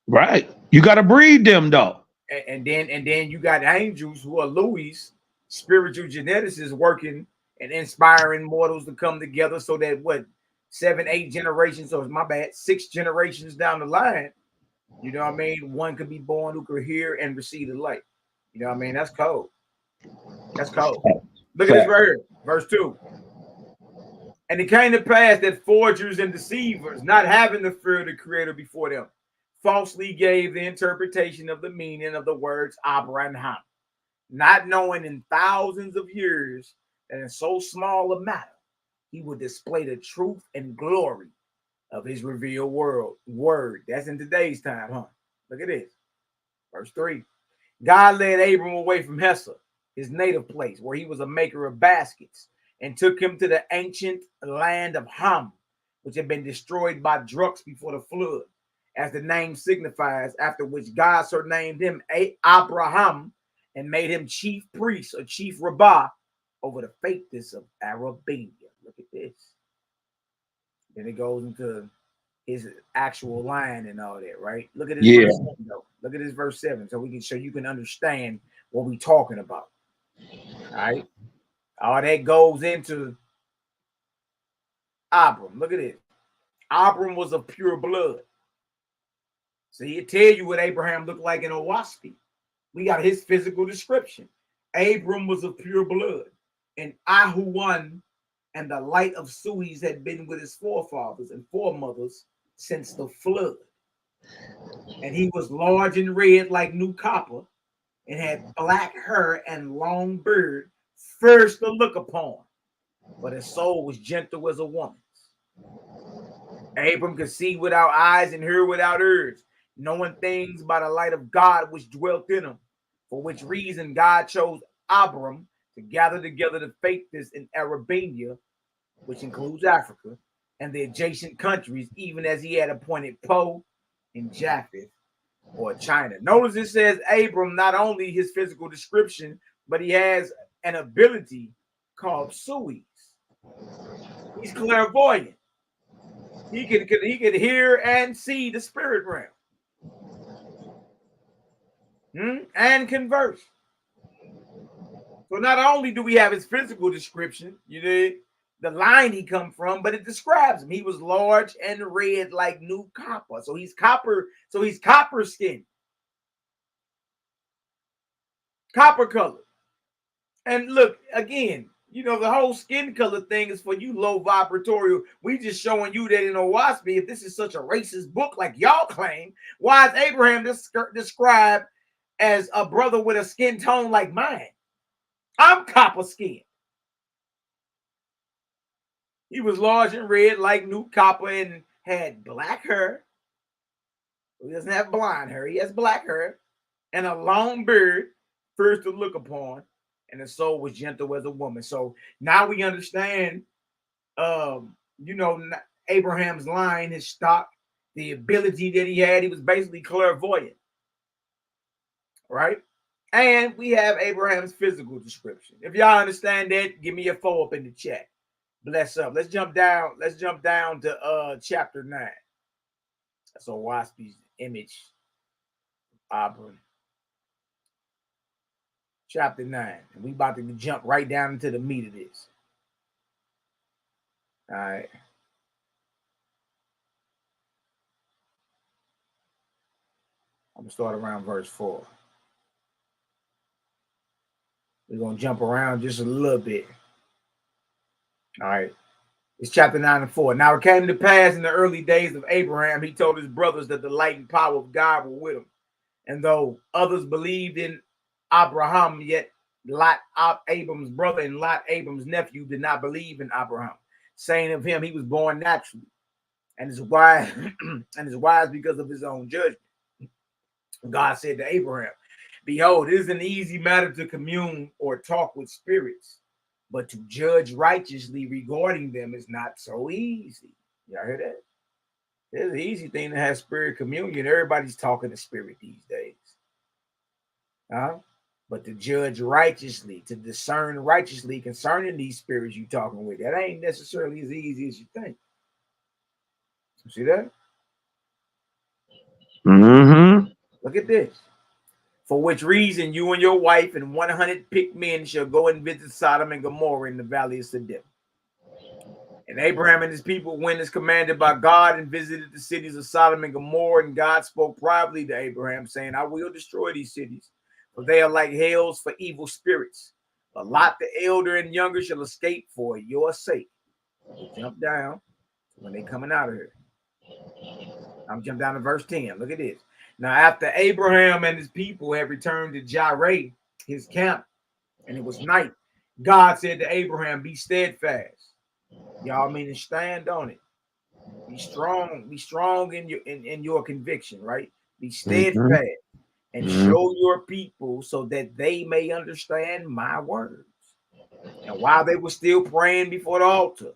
Right. You gotta breed them though. And then you got angels who are Louis, spiritual geneticists working and inspiring mortals to come together so that 7, 8 generations, or my bad, 6 generations down the line, you know what I mean? One could be born who could hear and receive the light. You know what I mean? That's cold. That's cold. Look at this right here, verse 2. And it came to pass that forgers and deceivers, not having the fear of the Creator before them, falsely gave the interpretation of the meaning of the words Abraham, not knowing in thousands of years that in so small a matter he would display the truth and glory of his revealed word. That's in today's time, huh? Look at this. Verse 3. God led Abram away from Hesser, his native place, where he was a maker of baskets, and took him to the ancient land of Ham, which had been destroyed by Drux before the flood, as the name signifies, after which God surnamed him Abraham and made him chief priest or chief rabbah over the faithfulness of Arabia. Look at this. Then it goes into his actual line and all that, right? Look at this verse 7, though. Look at this verse 7, so you can understand what we're talking about. All right. All that goes into Abram. Look at it. Abram was of pure blood. See, it tell you what Abraham looked like in a waspy. We got his physical description. Abram was of pure blood, and Ahuwan and the light of Suez had been with his forefathers and foremothers since the flood. And he was large and red like new copper, and had black hair and long beard, first to look upon, but his soul was gentle as a woman's. Abram could see without eyes and hear without ears, knowing things by the light of God which dwelt in him, for which reason God chose Abram to gather together the faithfulness in Arabia, which includes Africa, and the adjacent countries, even as he had appointed Po and Japheth, or China. Notice it says Abram, not only his physical description, but he has an ability called Suez. He's clairvoyant. He could hear and see the spirit realm and converse. So not only do we have his physical description, the line he come from, but it describes him. He was large and red like new copper. So he's copper. So he's copper skin, copper color. And look again. The whole skin color thing is for you low vibratorial. We just showing you that in Owaspy, if this is such a racist book like y'all claim, why is Abraham described as a brother with a skin tone like mine? I'm copper skin. He was large and red like new copper and had black hair. He doesn't have blonde hair. He has black hair and a long beard, first to look upon. And his soul was gentle as a woman. So now we understand, Abraham's line, his stock, the ability that he had. He was basically clairvoyant, right? And we have Abraham's physical description. If y'all understand that, give me a 4 up in the chat. Bless up. Let's jump down. Let's jump down to chapter 9. That's a Waspy's image. Abram. Chapter 9. And we about to jump right down into the meat of this. All right. I'm gonna start around verse 4. We're gonna jump around just a little bit. All right. It's chapter 9 and 4. Now it came to pass in the early days of Abraham, he told his brothers that the light and power of God were with him. And though others believed in Abraham, yet Lot, Abram's brother, and Lot, Abram's nephew, did not believe in Abraham, saying of him he was born naturally, and is wise, because of his own judgment. God said to Abraham, behold, it is an easy matter to commune or talk with spirits, but to judge righteously regarding them is not so easy. Y'all hear that? It's an easy thing to have spirit communion. Everybody's talking to spirit these days. But to judge righteously, to discern righteously concerning these spirits you're talking with, that ain't necessarily as easy as you think. See that? Mm-hmm. Look at this. For which reason you and your wife and 100 picked men shall go and visit Sodom and Gomorrah in the valley of Siddim. And Abraham and his people went as commanded by God and visited the cities of Sodom and Gomorrah. And God spoke privately to Abraham, saying, I will destroy these cities, for they are like hells for evil spirits. But Lot the elder and younger shall escape for your sake. We'll jump down when they coming out of here. I'm jump down to verse 10. Look at this. Now, after Abraham and his people had returned to Jireh, his camp, and it was night, God said to Abraham, be steadfast. Y'all meaning stand on it. Be strong in your conviction, right? Be steadfast and show your people so that they may understand my words. And while they were still praying before the altar,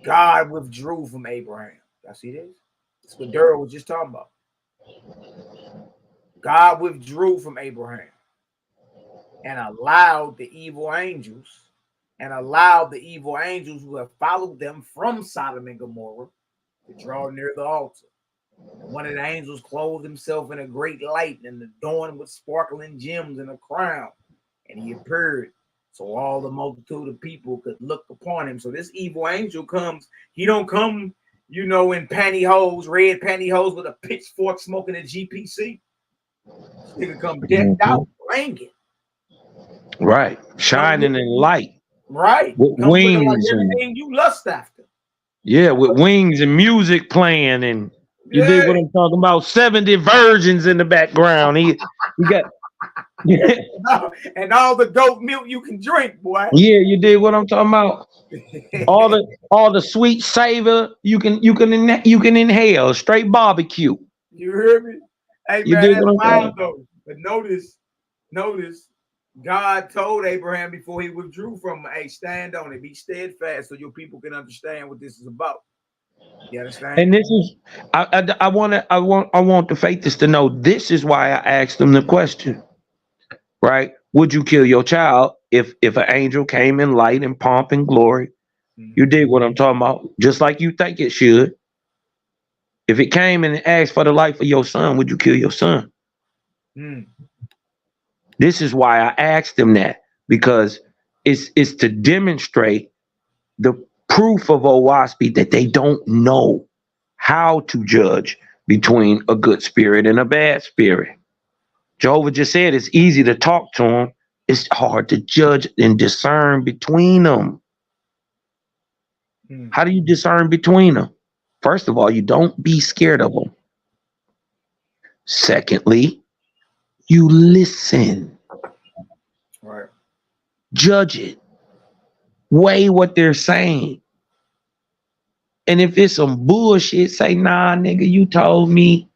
God withdrew from Abraham. Y'all see this? That's what Daryl was just talking about. God withdrew from Abraham and allowed the evil angels who have followed them from Sodom and Gomorrah to draw near the altar. And one of the angels clothed himself in a great light and adorned with sparkling gems and a crown. And he appeared so all the multitude of people could look upon him. So this evil angel comes. He don't come, in pantyhose, red pantyhose with a pitchfork smoking a GPC. He could come decked out, blanket. Right. Shining in light. Right. With wings. Like everything you lust after. Yeah, with wings and music playing, and you dig what I'm talking about? 70 virgins in the background. He got and all the goat milk you can drink, boy. Yeah, you dig what I'm talking about? all the sweet savor you can inhale, straight barbecue. You hear me? Hey, you man, dig that's what I'm wild saying? though. But notice, God told Abraham before he withdrew from him, hey, stand on it, be steadfast, so your people can understand what this is about. You understand? And this is, I want the faithists to know this is why I asked them the question, right? Would you kill your child if an angel came in light and pomp and glory? You dig what I'm talking about? Just like you think it should. If it came and asked for the life of your son, would you kill your son? This is why I asked them that, because it's to demonstrate the proof of OWASP that they don't know how to judge between a good spirit and a bad spirit. Jehovah just said it's easy to talk to them. It's hard to judge and discern between them. How do you discern between them? First of all, you don't be scared of them. Secondly, you listen. Right. Judge it. Weigh what they're saying. And if it's some bullshit, say, nah, nigga, you told me,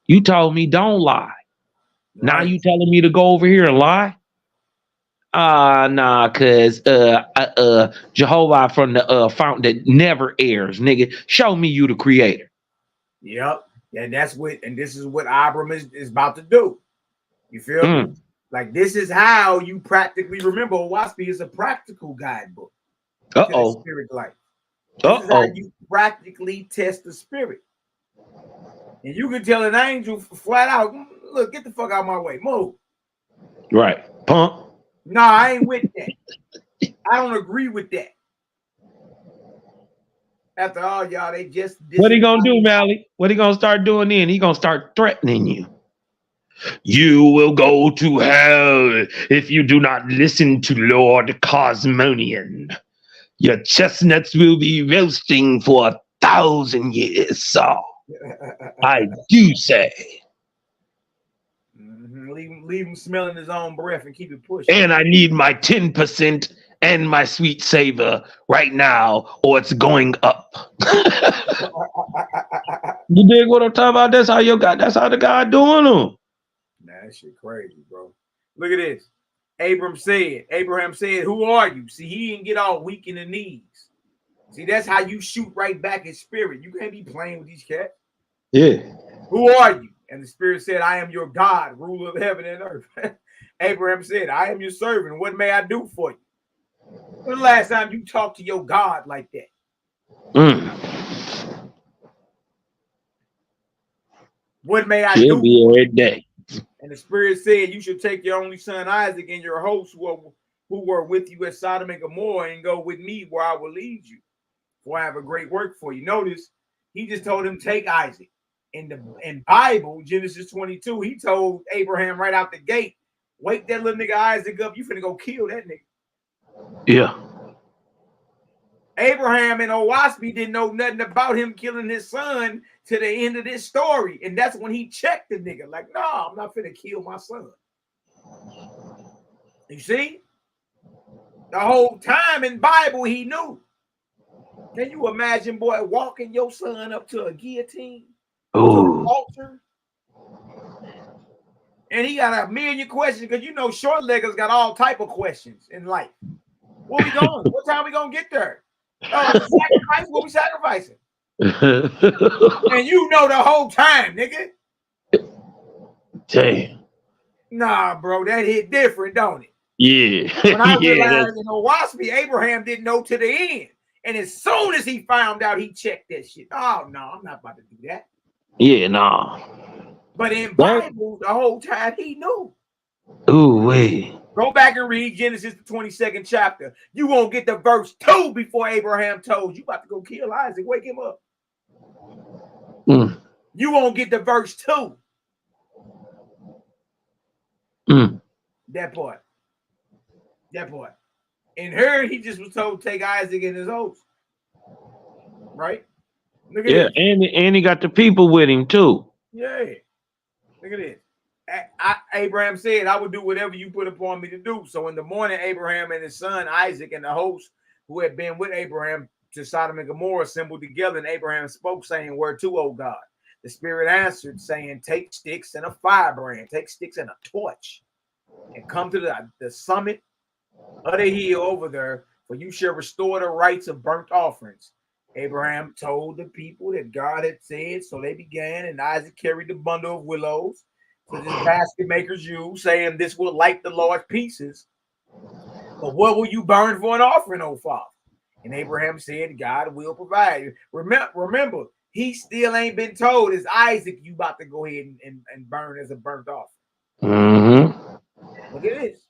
you told me don't lie. Right. Now you telling me to go over here and lie? Nah, cause Jehovah from the fountain that never errs, nigga. Show me you the creator. Yep. And this is what Abram is about to do. You feel me? Like, this is how you practically remember. WASP is a practical guidebook to the spirit life. This is how you practically test the spirit. And you can tell an angel flat out, look, get the fuck out of my way. Move. Right. Pump. No, I ain't with that. I don't agree with that. After all, y'all, they just What he gonna do, Mally? What he gonna start doing then? He gonna start threatening you. You will go to hell if you do not listen to Lord Cosmonian. Your chestnuts will be roasting for 1,000 years. So I do say. Leave him smelling his own breath and keep it pushing. And I need my 10% and my sweet savor right now, or it's going up. You dig what I'm talking about? That's how you got. That's how the guy doing them. Nah, that shit crazy, bro. Look at this. Abraham said, "Who are you?" See, he didn't get all weak in the knees. See, that's how you shoot right back in spirit. You can't be playing with these cats. Yeah. Who are you? And the spirit said, "I am your God, ruler of heaven and earth." Abraham said, "I am your servant. What may I do for you?" When the last time you talked to your God like that? What may I do? Be every day. And the spirit said, "You should take your only son Isaac and your hosts who were with you at Sodom and Gomorrah and go with me where I will lead you. For I have a great work for you." Notice, he just told him, take Isaac. In Bible, Genesis 22, he told Abraham right out the gate, wake that little nigga Isaac up. You finna go kill that nigga. Yeah. Abraham and Owaspi didn't know nothing about him killing his son to the end of this story. And that's when he checked the nigga. Like, no, I'm not finna kill my son. You see? The whole time in Bible, he knew. Can you imagine, boy, walking your son up to a guillotine? To an altar? And he got a million questions, because you know short leggers got all type of questions in life. Where we going? What time we gonna get there? Oh, sacrifice? What we sacrificing? And you know the whole time, nigga. Damn. Nah, bro, that hit different, don't it? Yeah. When I realized, Yeah, you know, Waspi, Abraham didn't know to the end. And as soon as he found out, he checked that shit. Oh, no, I'm not about to do that. yeah, nah. But in Bible, the whole time, he knew. Ooh, wait. Go back and read Genesis, the 22nd chapter. You won't get the verse 2 before Abraham told you about to go kill Isaac. Wake him up. You won't get the verse 2. That part. In her, he just was told to take Isaac and his host. Right? Look at Yeah, this. and he got the people with him too. Yeah. Look at this. Abraham said, "I will do whatever you put upon me to do." So in the morning, Abraham and his son Isaac and the host who had been with Abraham to Sodom and Gomorrah assembled together, and Abraham spoke, saying, "Where to, O God?" The Spirit answered, saying, "Take sticks and a firebrand, take sticks and a torch, and come to the summit of the hill over there, for you shall restore the rights of burnt offerings." Abraham told the people that God had said, so they began, and Isaac carried the bundle of willows to this basket makers use, saying, "This will light the Lord's pieces. But what will you burn for an offering, O Father?" And Abraham said, "God will provide." Remember, he still ain't been told it's Isaac you about to go ahead and burn as a burnt offering. Look at this.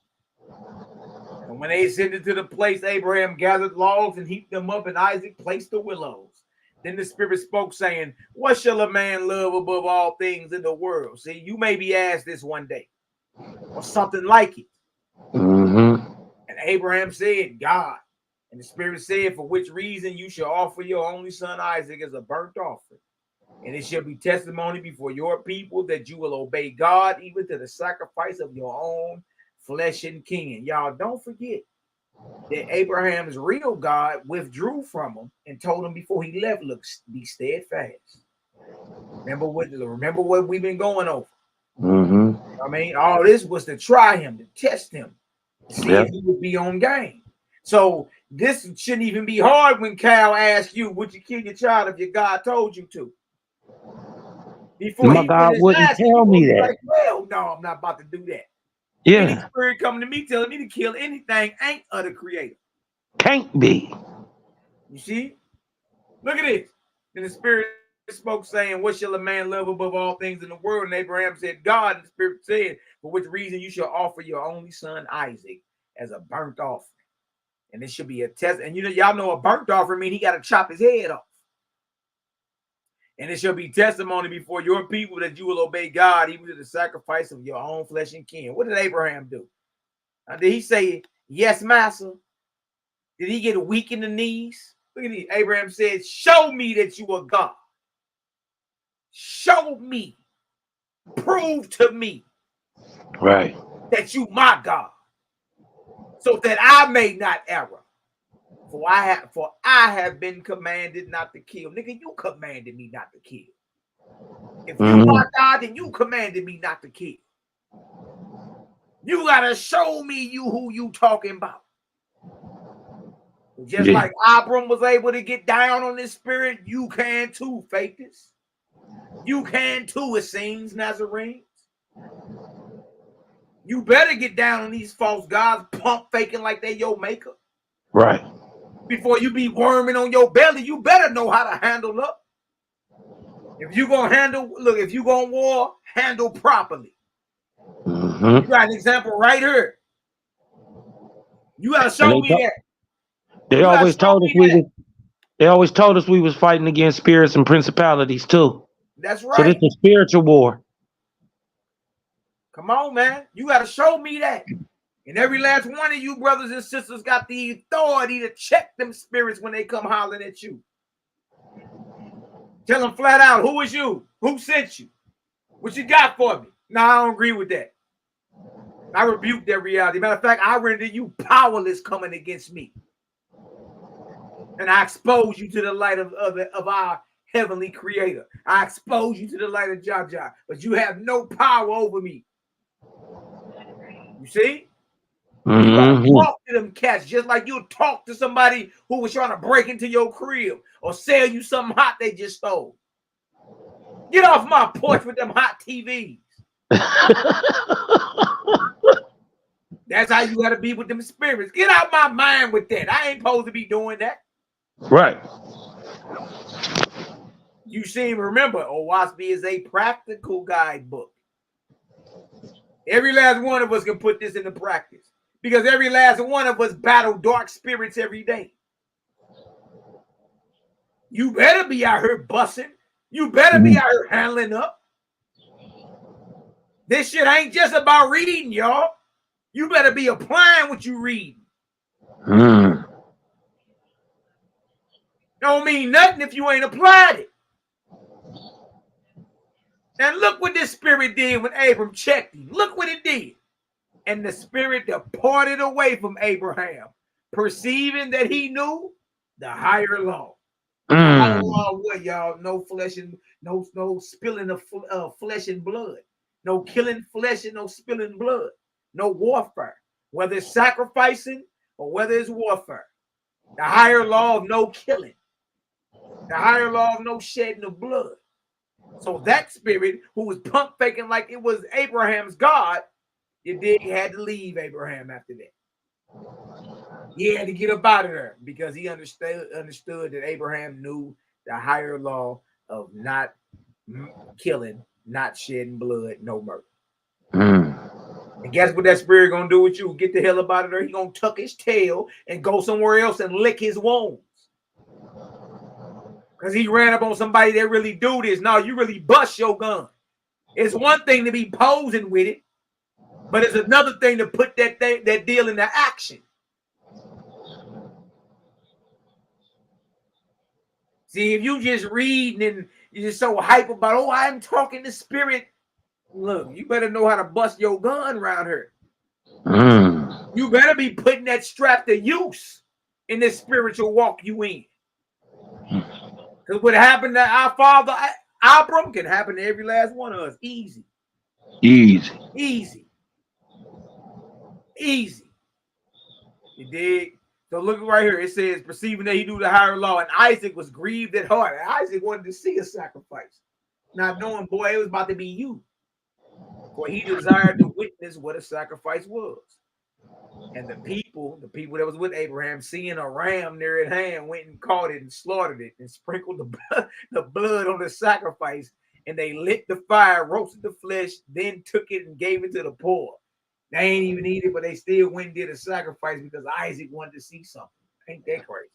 And when they ascended to the place, Abraham gathered logs and heaped them up, and Isaac placed the willows. Then the Spirit spoke, saying, "What shall a man love above all things in the world?" See, you may be asked this one day, or something like it. And Abraham said, "God." And the Spirit said, "For which reason you shall offer your only son Isaac as a burnt offering. And it shall be testimony before your people that you will obey God, even to the sacrifice of your own flesh and kin." Y'all don't forget that Abraham's real God withdrew from him and told him before he left, "Look, be steadfast." Remember what we've been going over. I mean, all this was to try him, to test him, to see if he would be on game. So this shouldn't even be hard when Cal asks you, "Would you kill your child if your God told you to?" Before My God wouldn't tell me that. Like, well, no, I'm not about to do that. Yeah. Any spirit coming to me telling me to kill anything ain't of the Creator. Can't be. You see? Look at this. Then the Spirit spoke, saying, "What shall a man love above all things in the world?" And Abraham said, "God." And the Spirit said, "For which reason you shall offer your only son Isaac as a burnt offering. And it should be a test." And y'all know a burnt offering means he got to chop his head off. And it shall be testimony before your people that you will obey God, even to the sacrifice of your own flesh and kin. What did Abraham do? Did he say, yes, master? Did he get weak in the knees? Look at these. Abraham said, show me that you are God. Show me. Prove to me. Right. That you my God. So that I may not err. For I have been commanded not to kill. Nigga, you commanded me not to kill. If you my God, then you commanded me not to kill. You gotta show me who you talking about. Just like Abram was able to get down on this spirit, you can too, fakers. You can too, it seems, Nazarenes. You better get down on these false gods, pump faking like they your maker. Right. Before you be worming on your belly, you better know how to handle up. If you gonna handle, look, if you gonna war, handle properly. You got an example right here. You gotta show me that. They always told us we was fighting against spirits and principalities too. That's right. So this is a spiritual war. Come on, man. You gotta show me that. And every last one of you brothers and sisters got the authority to check them spirits when they come hollering at you. Tell them flat out, who is you? Who sent you? What you got for me? No, I don't agree with that. I rebuke that reality. Matter of fact, I render you powerless coming against me. And I expose you to the light of our heavenly creator. I expose you to the light of YAH'KI. But you have no power over me. You see? You gotta talk to them cats just like you talk to somebody who was trying to break into your crib or sell you something hot they just stole. Get off my porch with them hot TVs. That's how you gotta be with them spirits. Get out my mind with that. I ain't supposed to be doing that. Right. You see, remember, YHWH'S is a practical guidebook. Every last one of us can put this into practice. Because every last one of us battle dark spirits every day. You better be out here bussing. You better be out here handling up. This shit ain't just about reading, y'all. You better be applying what you read. Don't mean nothing if you ain't applied it. And look what this spirit did when Abram checked him. Look what it did. And the spirit departed away from Abraham, perceiving that he knew the higher law. The higher law, what, y'all? No flesh and no spilling of flesh and blood. No killing flesh and no spilling blood. No warfare. Whether it's sacrificing or whether it's warfare. The higher law of no killing. The higher law of no shedding of blood. So that spirit who was pump faking like it was Abraham's God, he had to leave Abraham after that. He had to get up out of there because he understood that Abraham knew the higher law of not killing, not shedding blood, no murder. And guess what that spirit gonna do with you? Get the hell up out of there. He gonna tuck his tail and go somewhere else and lick his wounds. Because he ran up on somebody that really do this. No, you really bust your gun. It's one thing to be posing with it, but it's another thing to put that deal into action. See, if you just read and you're just so hype about, oh, I'm talking to spirit. Look, you better know how to bust your gun around here. You better be putting that strap to use in this spiritual walk you in. Because what happened to our father, Abram, can happen to every last one of us. Easy. Easy. You dig? So look right here. It says, perceiving that he knew the higher law, and Isaac was grieved at heart. Isaac wanted to see a sacrifice, not knowing, boy, it was about to be you. For he desired to witness what a sacrifice was. And the people that was with Abraham, seeing a ram near at hand, went and caught it and slaughtered it and sprinkled the blood on the sacrifice. And they lit the fire, roasted the flesh, then took it and gave it to the poor. They ain't even eat it, but they still went and did a sacrifice because Isaac wanted to see something. Ain't that crazy?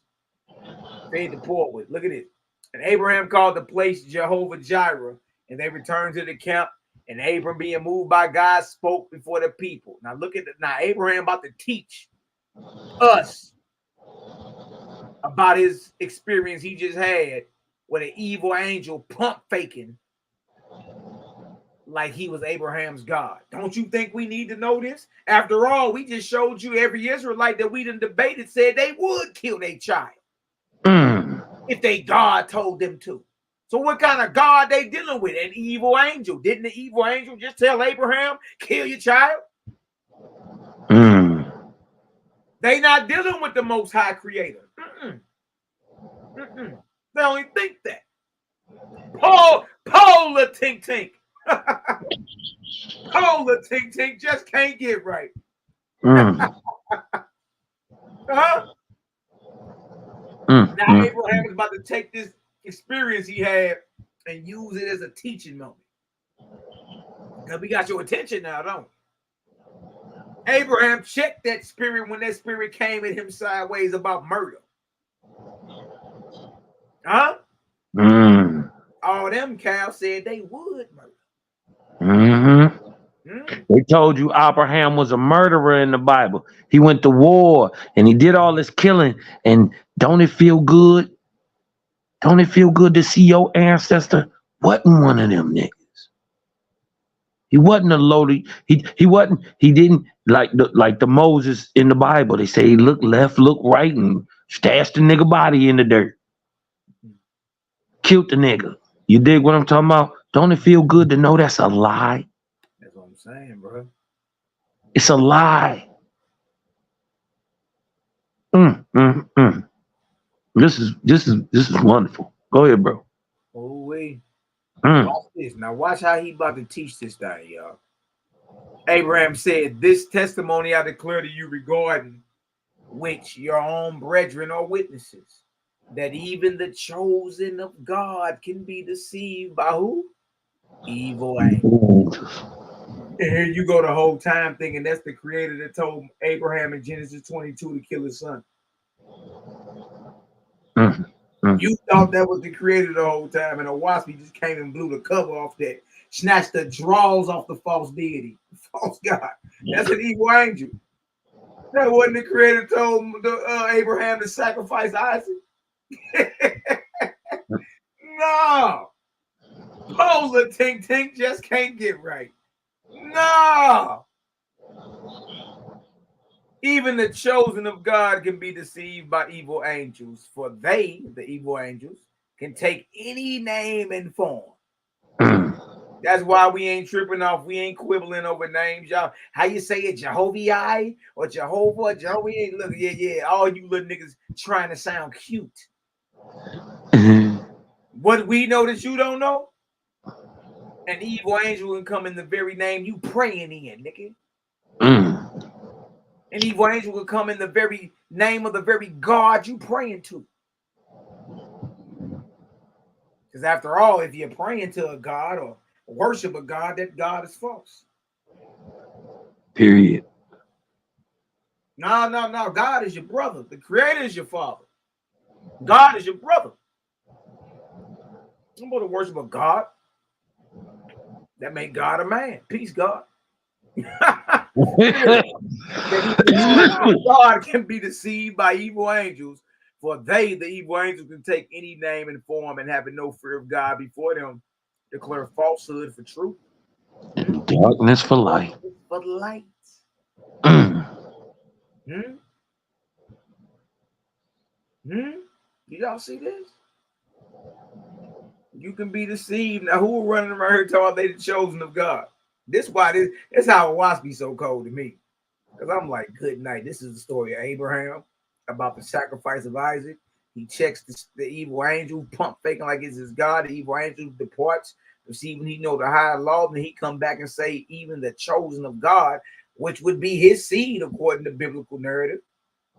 Fed the poor with. Look at it. And Abraham called the place Jehovah Jireh, and they returned to the camp. And Abram, being moved by God, spoke before the people. Now look at now Abraham about to teach us about his experience he just had with an evil angel pump faking like he was Abraham's God. Don't you think we need to know this? After all, we just showed you every Israelite that we done debated said they would kill their child if they God told them to. So what kind of God they dealing with? An evil angel. Didn't the evil angel just tell Abraham, kill your child? They not dealing with the Most High Creator. They only think that. Polar tink tink. Polar tink tink just can't get right. Now Abraham is about to take this experience he had and use it as a teaching moment. Now we got your attention now, don't we? Abraham checked that spirit when that spirit came at him sideways about murder. All them cows said they would murder. They told you Abraham was a murderer in the Bible. He went to war and he did all this killing. And don't it feel good? Don't it feel good to see your ancestor wasn't one of them niggas? He wasn't a loaded. He didn't like the Moses in the Bible. They say he looked left, looked right, and stashed the nigga body in the dirt. Killed the nigga. You dig what I'm talking about? Don't it feel good to know that's a lie? That's what I'm saying, bro. It's a lie. This is wonderful. Go ahead, bro. Oh wait. Watch this. Now watch how he about to teach this thing, y'all. Abraham said, "This testimony I declare to you regarding which your own brethren are witnesses, that even the chosen of God can be deceived by who? Evil angels." And here you go the whole time thinking that's the creator that told Abraham in Genesis 22 to kill his son. You thought that was the creator the whole time, and a waspy just came and blew the cover off that, snatched the draws off the false deity, false God. That's an evil angel. That wasn't the creator told Abraham to sacrifice Isaac. No. Polar tink tink just can't get right. No. Even the chosen of God can be deceived by evil angels, for they, the evil angels, can take any name and form. That's why we ain't tripping off. We ain't quibbling over names, y'all. How you say it, YHWH'S or Jehovah or Jehovah? Look, yeah. All you little niggas trying to sound cute. What we know that you don't know? An evil angel can come in the very name you praying in, nigga. An evil angel will come in the very name of the very God you praying to. Because after all, if you're praying to a God or worship a God, that God is false. Period. No. God is your brother. The creator is your father. God is your brother. I'm going to worship a God that made God a man. Peace, God. God can be deceived by evil angels, for they, the evil angels, can take any name and form, and having no fear of God before them, declare falsehood for truth. Darkness for light. For light. Y'all see this? You can be deceived. Now, who are running around here talking they the chosen of God? That's how a wasp be so cold to me. Because I'm like, good night. This is the story of Abraham about the sacrifice of Isaac. He checks the evil angel, pump faking like it's his God. The evil angel departs, receiving he know the higher law, and he come back and say, even the chosen of God, which would be his seed according to biblical narrative,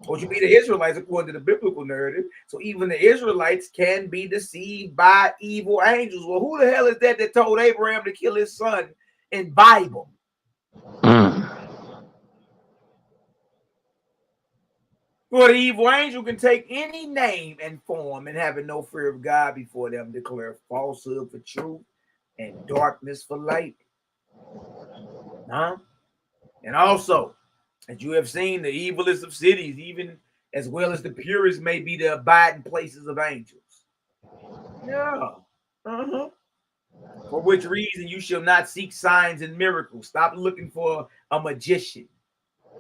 which would be the Israelites according to the biblical narrative. So even the Israelites can be deceived by evil angels. Well, who the hell is that told Abraham to kill his son in Bible? For the evil angel can take any name and form, and having no fear of God before them, declare falsehood for truth and darkness for light. And also, as you have seen, the evilest of cities, even as well as the purest, may be the abiding places of angels. Yeah. For which reason you shall not seek signs and miracles. Stop looking for a magician.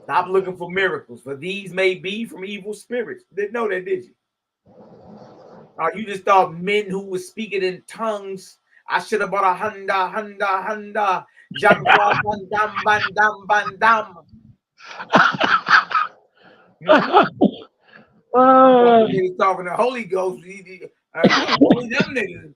Stop looking for miracles, for these may be from evil spirits. Didn't know that, did you? You just thought men who were speaking in tongues. I should have bought a Honda. Jamba bandam bandam bandam. He was talking to Holy Ghost. Only them niggas.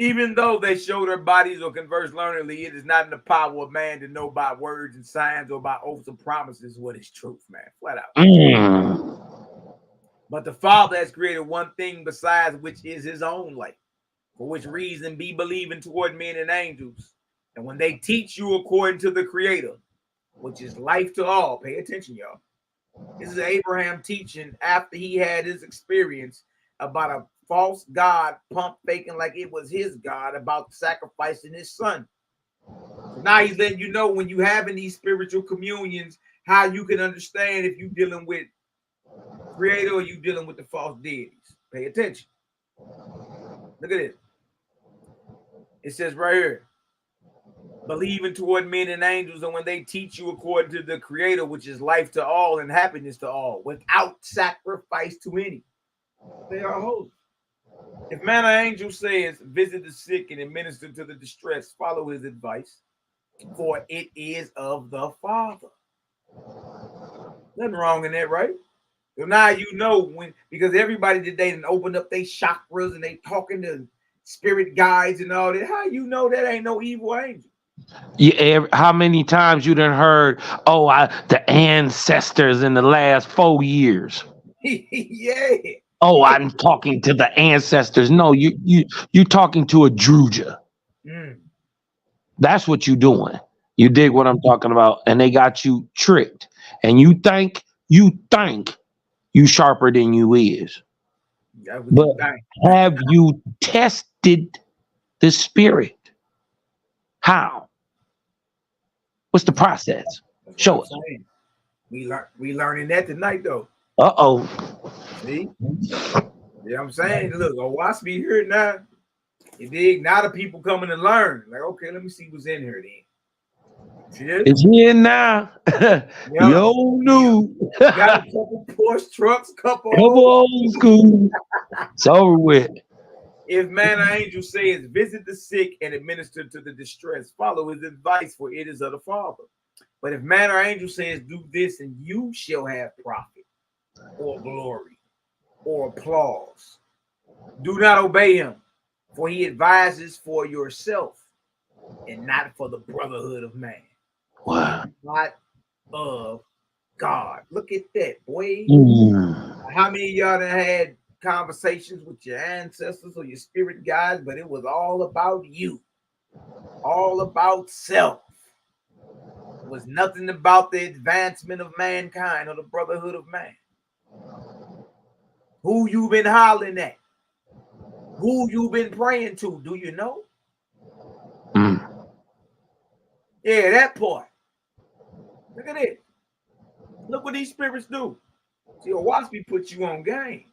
Even though they show their bodies or converse learnedly, it is not in the power of man to know by words and signs or by oaths and promises what is truth, man. Flat out. But the Father has created one thing besides, which is his own light, for which reason be believing toward men and angels. And when they teach you according to the Creator, which is life to all, pay attention, y'all. This is Abraham teaching after he had his experience about a false God pump faking like it was his God about sacrificing his son. So now he's letting you know when you having these spiritual communions, how you can understand if you're dealing with Creator or you dealing with the false deities. Pay attention. Look at this. It says right here, believing toward men and angels, and when they teach you according to the Creator, which is life to all and happiness to all, without sacrifice to any, they are holy. If man or angel says, visit the sick and administer to the distressed, follow his advice, for it is of the Father. Nothing wrong in that, right? So now you know when, because everybody today done opened up their chakras and they talking to spirit guides and all that. How you know that ain't no evil angel? Yeah, how many times you done heard, the ancestors in the last 4 years? Yeah. Oh, I'm talking to the ancestors. No, you talking to a Druja. That's what you doing. You dig what I'm talking about? And they got you tricked. And you think you sharper than you is. But have you tested the spirit? How? What's the process? Show us. We learning that tonight though. See? Yeah, I'm saying, look, watch me here now. You dig? Now the people coming to learn. Like, okay, let me see what's in here then. See this? It's here now. Yo, new. Got a couple Porsche trucks, couple old school. It's over with. If man or angel says, visit the sick and administer to the distressed, follow his advice, for it is of the Father. But if man or angel says, do this and you shall have profit or glory or applause, do not obey him, for he advises for yourself and not for the brotherhood of man. Wow. Not of God. Look at that, boy. How many of y'all done had conversations with your ancestors or your spirit guides, but it was all about you, all about self? It was nothing about the advancement of mankind or the brotherhood of man. Who you been hollering at? Who you been praying to? Do you know? Yeah, that part. Look at it. Look what these spirits do. See, watch me put you on game.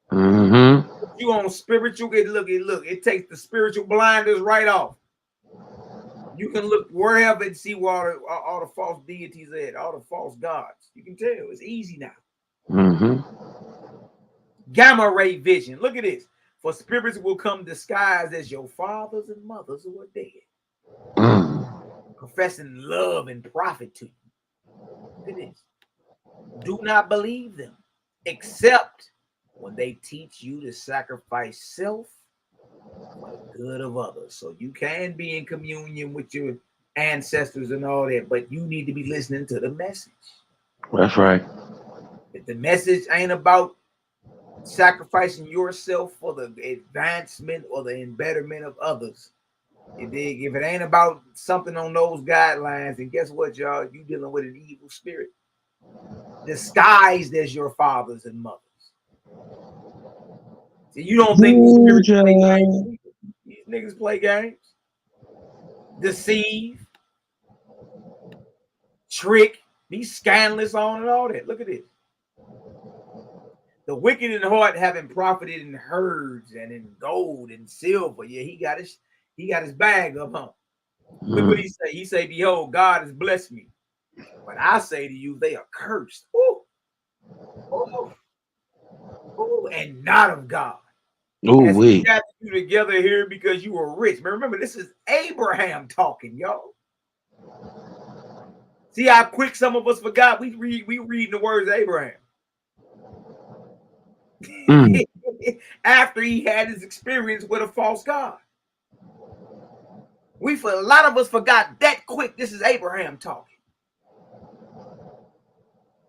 Put you on spiritual. Look, it takes the spiritual blinders right off. You can look wherever and see where all the false deities are at, all the false gods. You can tell. It's easy now. Gamma ray vision. Look at this. For spirits will come disguised as your fathers and mothers who are dead, professing love and profit to you. Look at this. Do not believe them, except when they teach you to sacrifice self for the good of others. So you can be in communion with your ancestors and all that, but you need to be listening to the message. That's right. If the message ain't about sacrificing yourself for the advancement or the betterment of others. If it ain't about something on those guidelines, then guess what, y'all? You dealing with an evil spirit disguised as your fathers and mothers. So you don't think these spirits play games? These niggas play games, deceive, trick, be scandalous on and all that. Look at this. The wicked in heart having profited in herds and in gold and silver. Yeah, he got his bag up, huh? Look what he say. He say, behold, God has blessed me. But I say to you, they are cursed. Ooh. Ooh. Ooh, and not of God. As he gathered you together here because you were rich. But remember, this is Abraham talking, y'all. See how quick some of us forgot. We reading the words of Abraham. After he had his experience with a false God. A lot of us forgot that quick. This is Abraham talking.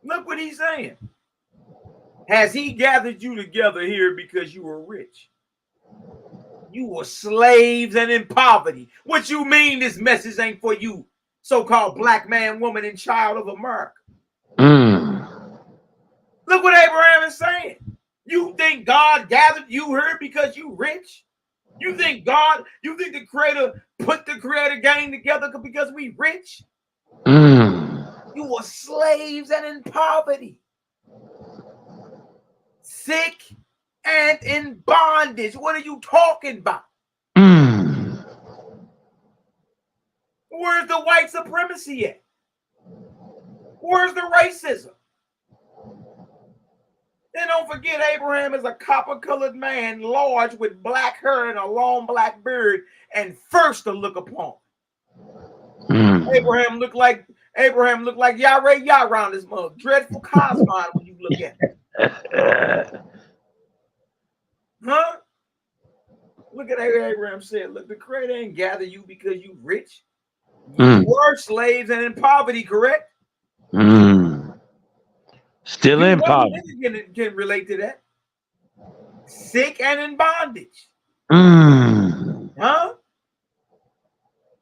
Look what he's saying. Has he gathered you together here because you were rich? You were slaves and in poverty. What you mean this message ain't for you, so-called black man, woman, and child of America? Look what Abraham is saying. You think God gathered you here because you rich? You think the creator put the creator gang together because we rich? You were slaves and in poverty, sick and in bondage. What are you talking about? Where's the white supremacy at? Where's the racism? Then don't forget, Abraham is a copper-colored man, large with black hair and a long black beard, and first to look upon. Abraham looked like YAHWH around this mother. Dreadful Cosmon when you look at it. Huh? Look at Abraham said, look, the creator ain't gather you because you rich. You were slaves and in poverty, correct? Still in poverty. Can relate to that. Sick and in bondage. Huh?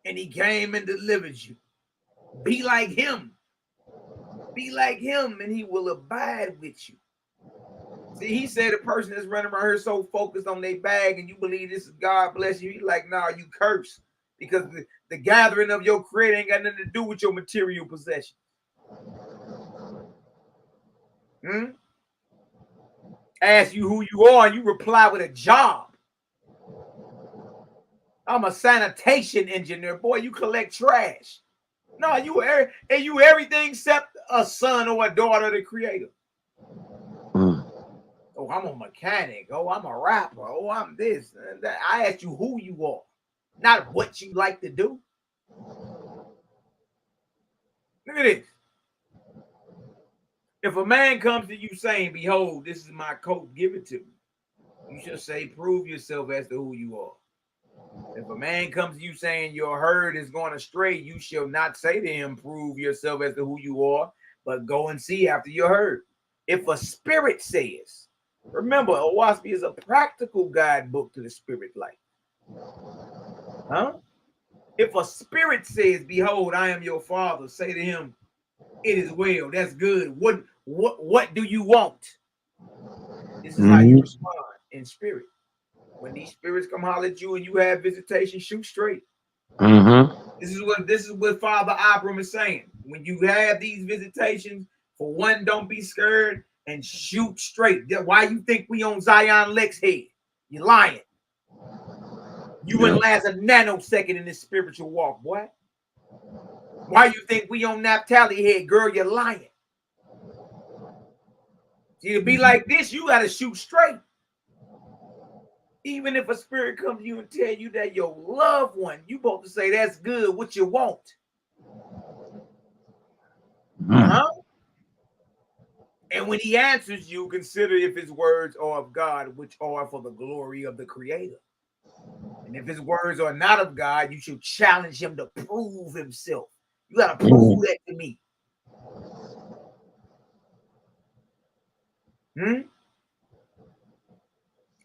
And he came and delivered you. Be like him. Be like him and he will abide with you. See, he said a person that's running around here so focused on their bag and you believe this is God bless you. He's like, nah, you curse. Because the gathering of your creator ain't got nothing to do with your material possession. Ask you who you are and you reply with a job. I'm a sanitation engineer. Boy, you collect trash. No, you everything except a son or a daughter of the creator. Oh, I'm a mechanic. Oh, I'm a rapper. Oh, I'm this. And that. I asked you who you are, not what you like to do. Look at this. If a man comes to you saying, behold, this is my coat, give it to me. You should say, prove yourself as to who you are. If a man comes to you saying your herd is going astray, you shall not say to him, prove yourself as to who you are, but go and see after your herd. If a spirit says, remember, a WASP is a practical guidebook to the spirit life. Huh? If a spirit says, behold, I am your father, say to him, it is well, that's good. What do you want? This is how you respond in spirit. When these spirits come holler at you and you have visitation, shoot straight. This is what Father Abram is saying. When you have these visitations, for one, don't be scared and shoot straight. Why you think we on Zion Lex head? You're lying. You wouldn't last a nanosecond in this spiritual walk, boy. Why you think we on Naphtali head, girl? You're lying. See, to be like this, you got to shoot straight. Even if a spirit comes to you and tell you that your loved one, you both to say that's good, what you want. Huh? And when he answers you, consider if his words are of God, which are for the glory of the creator. And if his words are not of God, you should challenge him to prove himself. You got to prove that to me.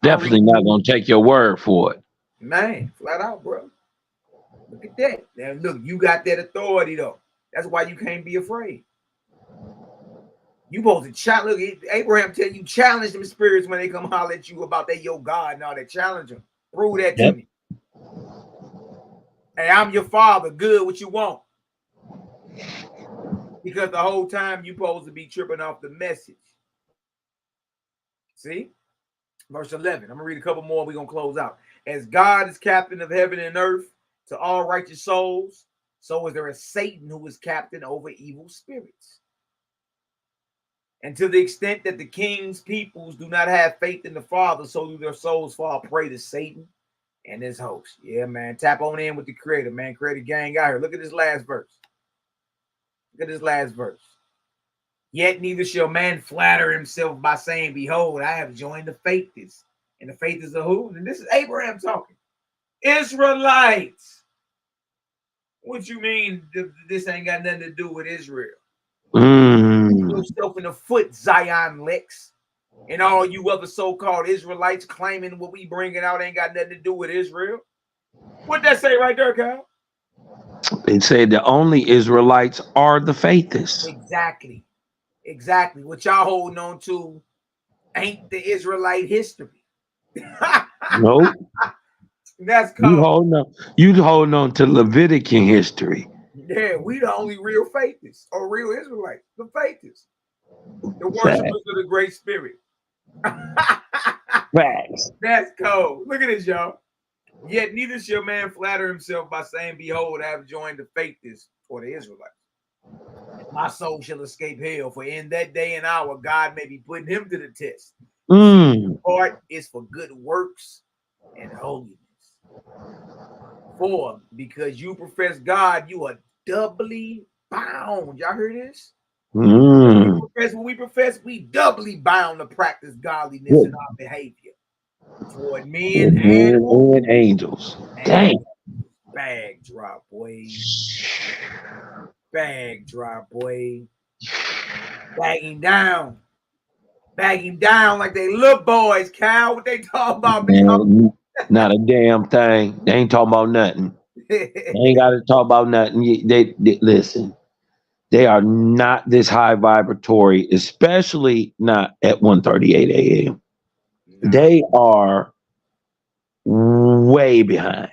Definitely not gonna take your word for it. Man, flat out, bro. Look at that. Now, look, you got that authority, though. That's why you can't be afraid. You supposed to challenge. Look, Abraham tell you, challenge them spirits when they come holler at you about that your God and all that. Challenge them. Prove that to me. Hey, I'm your father. Good, what you want? Because the whole time you supposed to be tripping off the message. See? Verse 11. I'm going to read a couple more. We're going to close out. As God is captain of heaven and earth to all righteous souls, so is there a Satan who is captain over evil spirits. And to the extent that the king's peoples do not have faith in the Father, so do their souls fall prey to Satan and his host. Yeah, man. Tap on in with the creator, man. Creator gang out here. Look at this last verse. Look at this last verse. Yet neither shall man flatter himself by saying, behold, I have joined the faithless. And the faith is of who? And this is Abraham talking. Israelites. What you mean this ain't got nothing to do with Israel? Yourself in the foot, Zion Lex, and all you other so-called Israelites claiming what we bringing out ain't got nothing to do with Israel. What that say right there, Kyle? It said the only Israelites are the faithless. Exactly. Exactly. What y'all holding on to ain't the Israelite history. Nope. That's cold. You holding on to Levitican history. Yeah, we the only real faithists or real Israelites, the faithists, the worshipers of the Great Spirit. Facts. That's cold. Look at this, y'all. Yet neither shall man flatter himself by saying, behold, I have joined the faithists or the Israelites. My soul shall escape hell, for in that day and hour God may be putting him to the test. Part is for good works and holiness. 4, because you profess God, you are doubly bound. Y'all hear this? When we profess, we doubly bound to practice godliness in our behavior toward men and angels. Dang. Bag drop, boy. Bag drop, boy. Bag him down. Bag him down like they little boys, Cal. What they talking about? Man, not a damn thing. They ain't talking about nothing. They ain't got to talk about nothing. They listen. They are not this high vibratory, especially not at 1:38 a.m. They are way behind.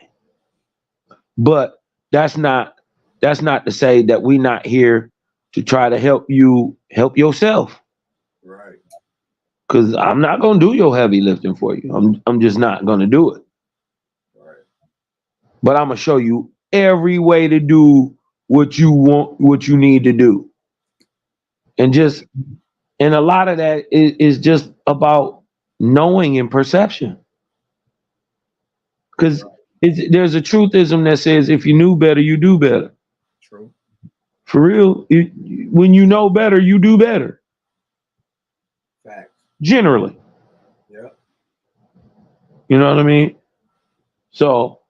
But that's not to say that we're not here to try to help you help yourself. Right. Because I'm not gonna do your heavy lifting for you. I'm just not gonna do it. Right. But I'm gonna show you every way to do what you want, what you need to do. And a lot of that is just about knowing and perception. Because there's a truthism that says if you knew better, you do better. True. For real, when you know better, you do better. Facts. Generally. Yeah. You know what I mean? So,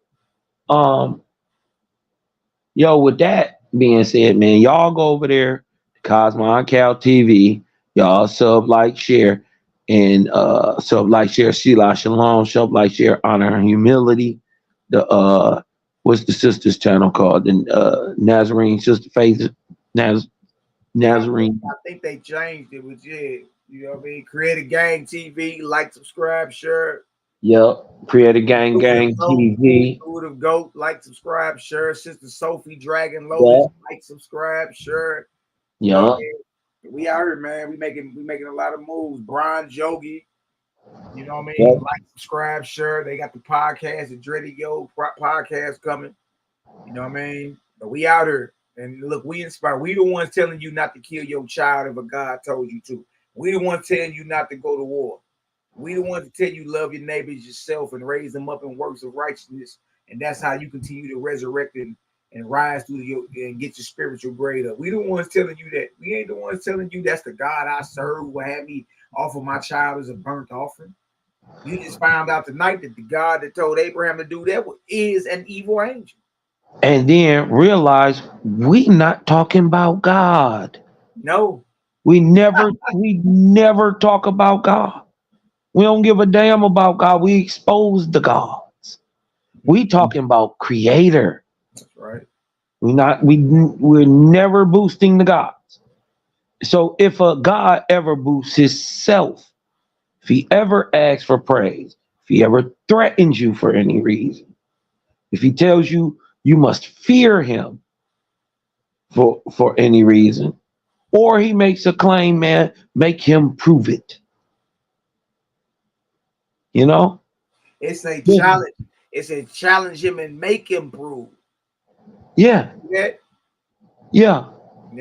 with that being said, man, y'all go over there to Cosmo Cal TV. Y'all sub, like, share, and sub, like, share, Shalom, sub, like, share, Honor and Humility. The what's the sister's channel called? The Nazarene Sister Faith Nazarene. I think they changed it with you know what I mean? Create a Gang TV, like, subscribe, share. Yep. Create a Gang TV. Food of Goat, like, subscribe, share. Sister Sophie Dragon Lotus, like, subscribe, share. Yeah. We out here, man. We making a lot of moves. Brian Jogi, you know what I mean? Yep. Like, subscribe, share. They got the podcast, the Dready Yo podcast coming. You know what I mean? But we out here. And look, we inspire. We the ones telling you not to kill your child if a God told you to. We the ones telling you not to go to war. We the ones to tell you love your neighbors yourself and raise them up in works of righteousness. And that's how you continue to resurrect and rise through and get your spiritual grade up. We the ones telling you that. We ain't the ones telling you that's the God I serve who will have me offer my child as a burnt offering. You just found out tonight that the God that told Abraham to do that is an evil angel. And then realize we not talking about God. No. We never talk about God. We don't give a damn about God. We expose the gods. We talking about creator. That's right. We're never boosting the gods. So if a God ever boosts himself, if he ever asks for praise, if he ever threatens you for any reason, if he tells you you must fear him for any reason, or he makes a claim, man, make him prove it. You know? It's a challenge. It's a challenge him and make him prove. Yeah. Yeah.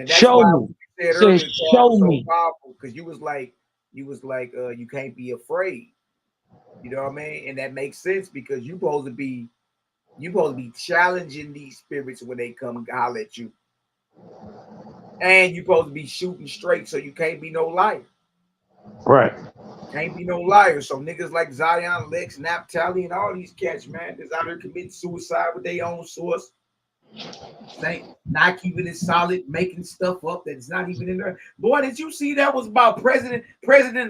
Show me. Said Say, earlier, show so me. powerful because you was like, you can't be afraid. You know what I mean? And that makes sense because you supposed to be challenging these spirits when they come and holler at you. And you supposed to be shooting straight, so you can't be no liar. Right. Can't be no liar. So niggas like Zion, Lex, Naphtali, and all these cats, man, that's out there committing suicide with their own source. Not keeping it solid, making stuff up that's not even in there. Boy, did you see that was about President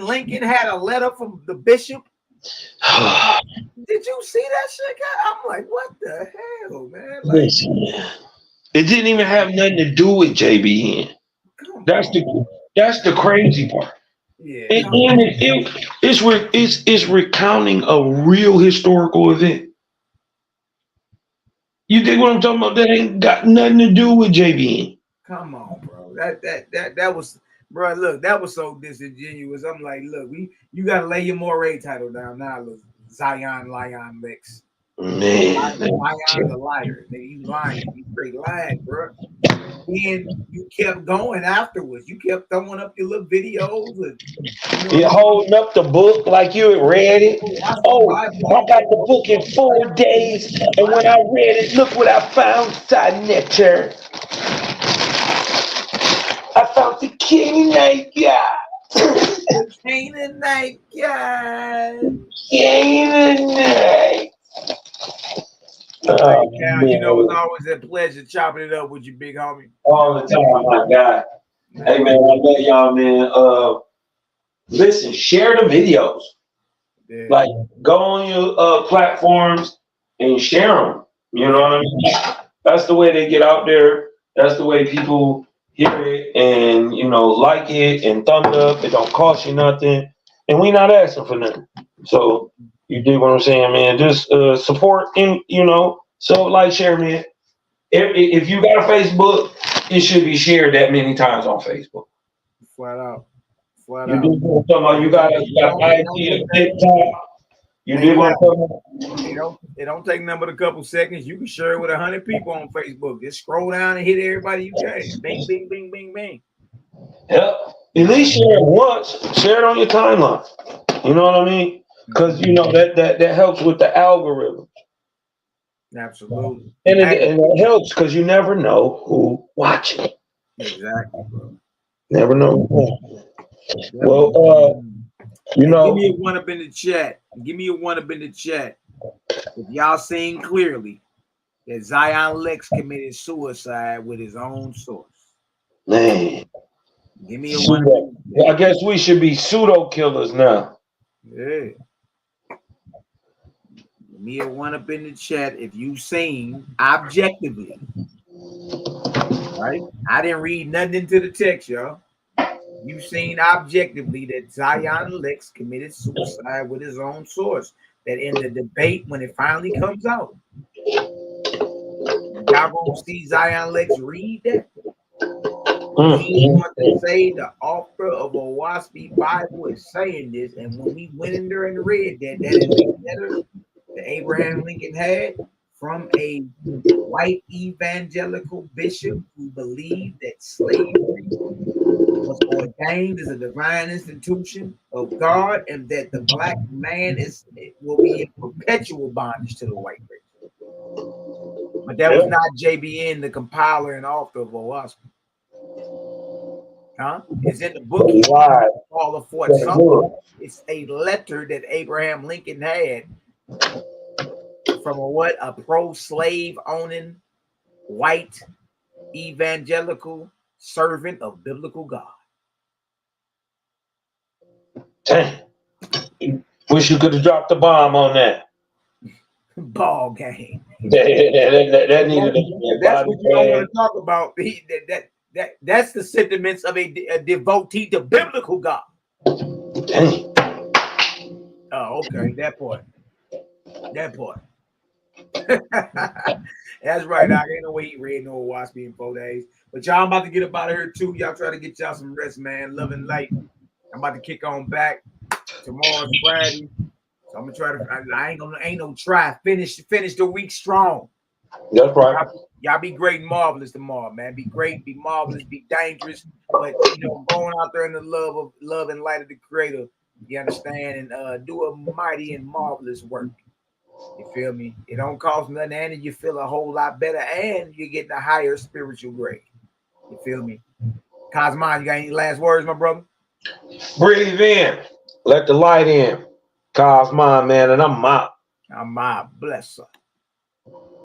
Lincoln had a letter from the bishop? Did you see that shit? I'm like, what the hell, man? Like, listen, it didn't even have nothing to do with JBN. That's the crazy part. Yeah, it's recounting a real historical event. You think what I'm talking about? That ain't got nothing to do with JBN. Come on, bro. That was, bro. Look, that was so disingenuous. I'm like, look, you gotta lay your moray title down now. Look, Zion, Lion, Lex. Man, Lion's a liar. Nigga, you lying. You straight lying, bro. And you kept going afterwards. You kept throwing up your little videos. And, you're holding up the book like you had read it. Oh, I got the book in 4 days, and when I read it, look what I found inside nectar. I found the Canaanite God. The Canaanite God. Canaanite. You know, it's always a pleasure chopping it up with you, big homie. All the time, my guy. Hey, man, I love y'all, man. Listen, share the videos. Yeah. Like, go on your platforms and share them. You know what I mean? That's the way they get out there. That's the way people hear it and, you know, like it and thumb it up. It don't cost you nothing. And we not asking for nothing. So, you dig what I'm saying, man? Just support and, you know, so like, share, man. If you got a Facebook, it should be shared that many times on Facebook. Flat out. You do what I'm talking about. You got IG, TikTok. You do what I'm talking about. It don't take nothing but a couple seconds. You can share it with 100 people on Facebook. Just scroll down and hit everybody you can. Bing, bing, bing, bing, bing. Yep. At least share it once. Share it on your timeline. You know what I mean? Because you know that helps with the algorithm. Absolutely. And it helps because you never know who watching. Exactly, bro. Never know. Well, you know. Give me a one up in the chat. If y'all seen clearly that Zion Lex committed suicide with his own source. Man. Give me a one. I guess we should be pseudo killers now. Yeah. Give me a one up in the chat if you seen objectively. Right? I didn't read nothing into the text, y'all. You seen objectively that Zion Lex committed suicide with his own source. That in the debate, when it finally comes out, y'all gonna see Zion Lex read that. He want to say the author of a WASPI Bible is saying this, and when we went in there and read that, that is a letter that Abraham Lincoln had from a white evangelical bishop who believed that slavery was ordained as a divine institution of God, and that the black man will be in perpetual bondage to the white race. But that was not JBN, the compiler and author of OWASP. Huh? It's in the book. He called the Fort Sumter. It's a letter that Abraham Lincoln had from a pro-slave owning white evangelical servant of biblical God. Dang. Wish you could have dropped the bomb on that. Ball game. That needed a That's body what you don't bag. want to talk about. That's the sentiments of a devotee to biblical God. Dang. Oh, okay. That part. That part. That's right. I ain't no way eat red nor watch me in 4 days. But y'all about to get up out of here too. Y'all try to get y'all some rest, man. Love and light. I'm about to kick on back. Tomorrow's Friday. So I'm gonna try to. I ain't no try. Finish the week strong. That's right. Y'all be great and marvelous tomorrow, man. Be great, be marvelous, be dangerous. But going out there in the love and light of the Creator. You understand, and do a mighty and marvelous work. You feel me? It don't cost nothing, and you feel a whole lot better, and you're getting a higher spiritual grade. You feel me? Cosmon, you got any last words, my brother? Breathe in. Let the light in. Cosmon, man, and I'm out. I'm out. Bless her.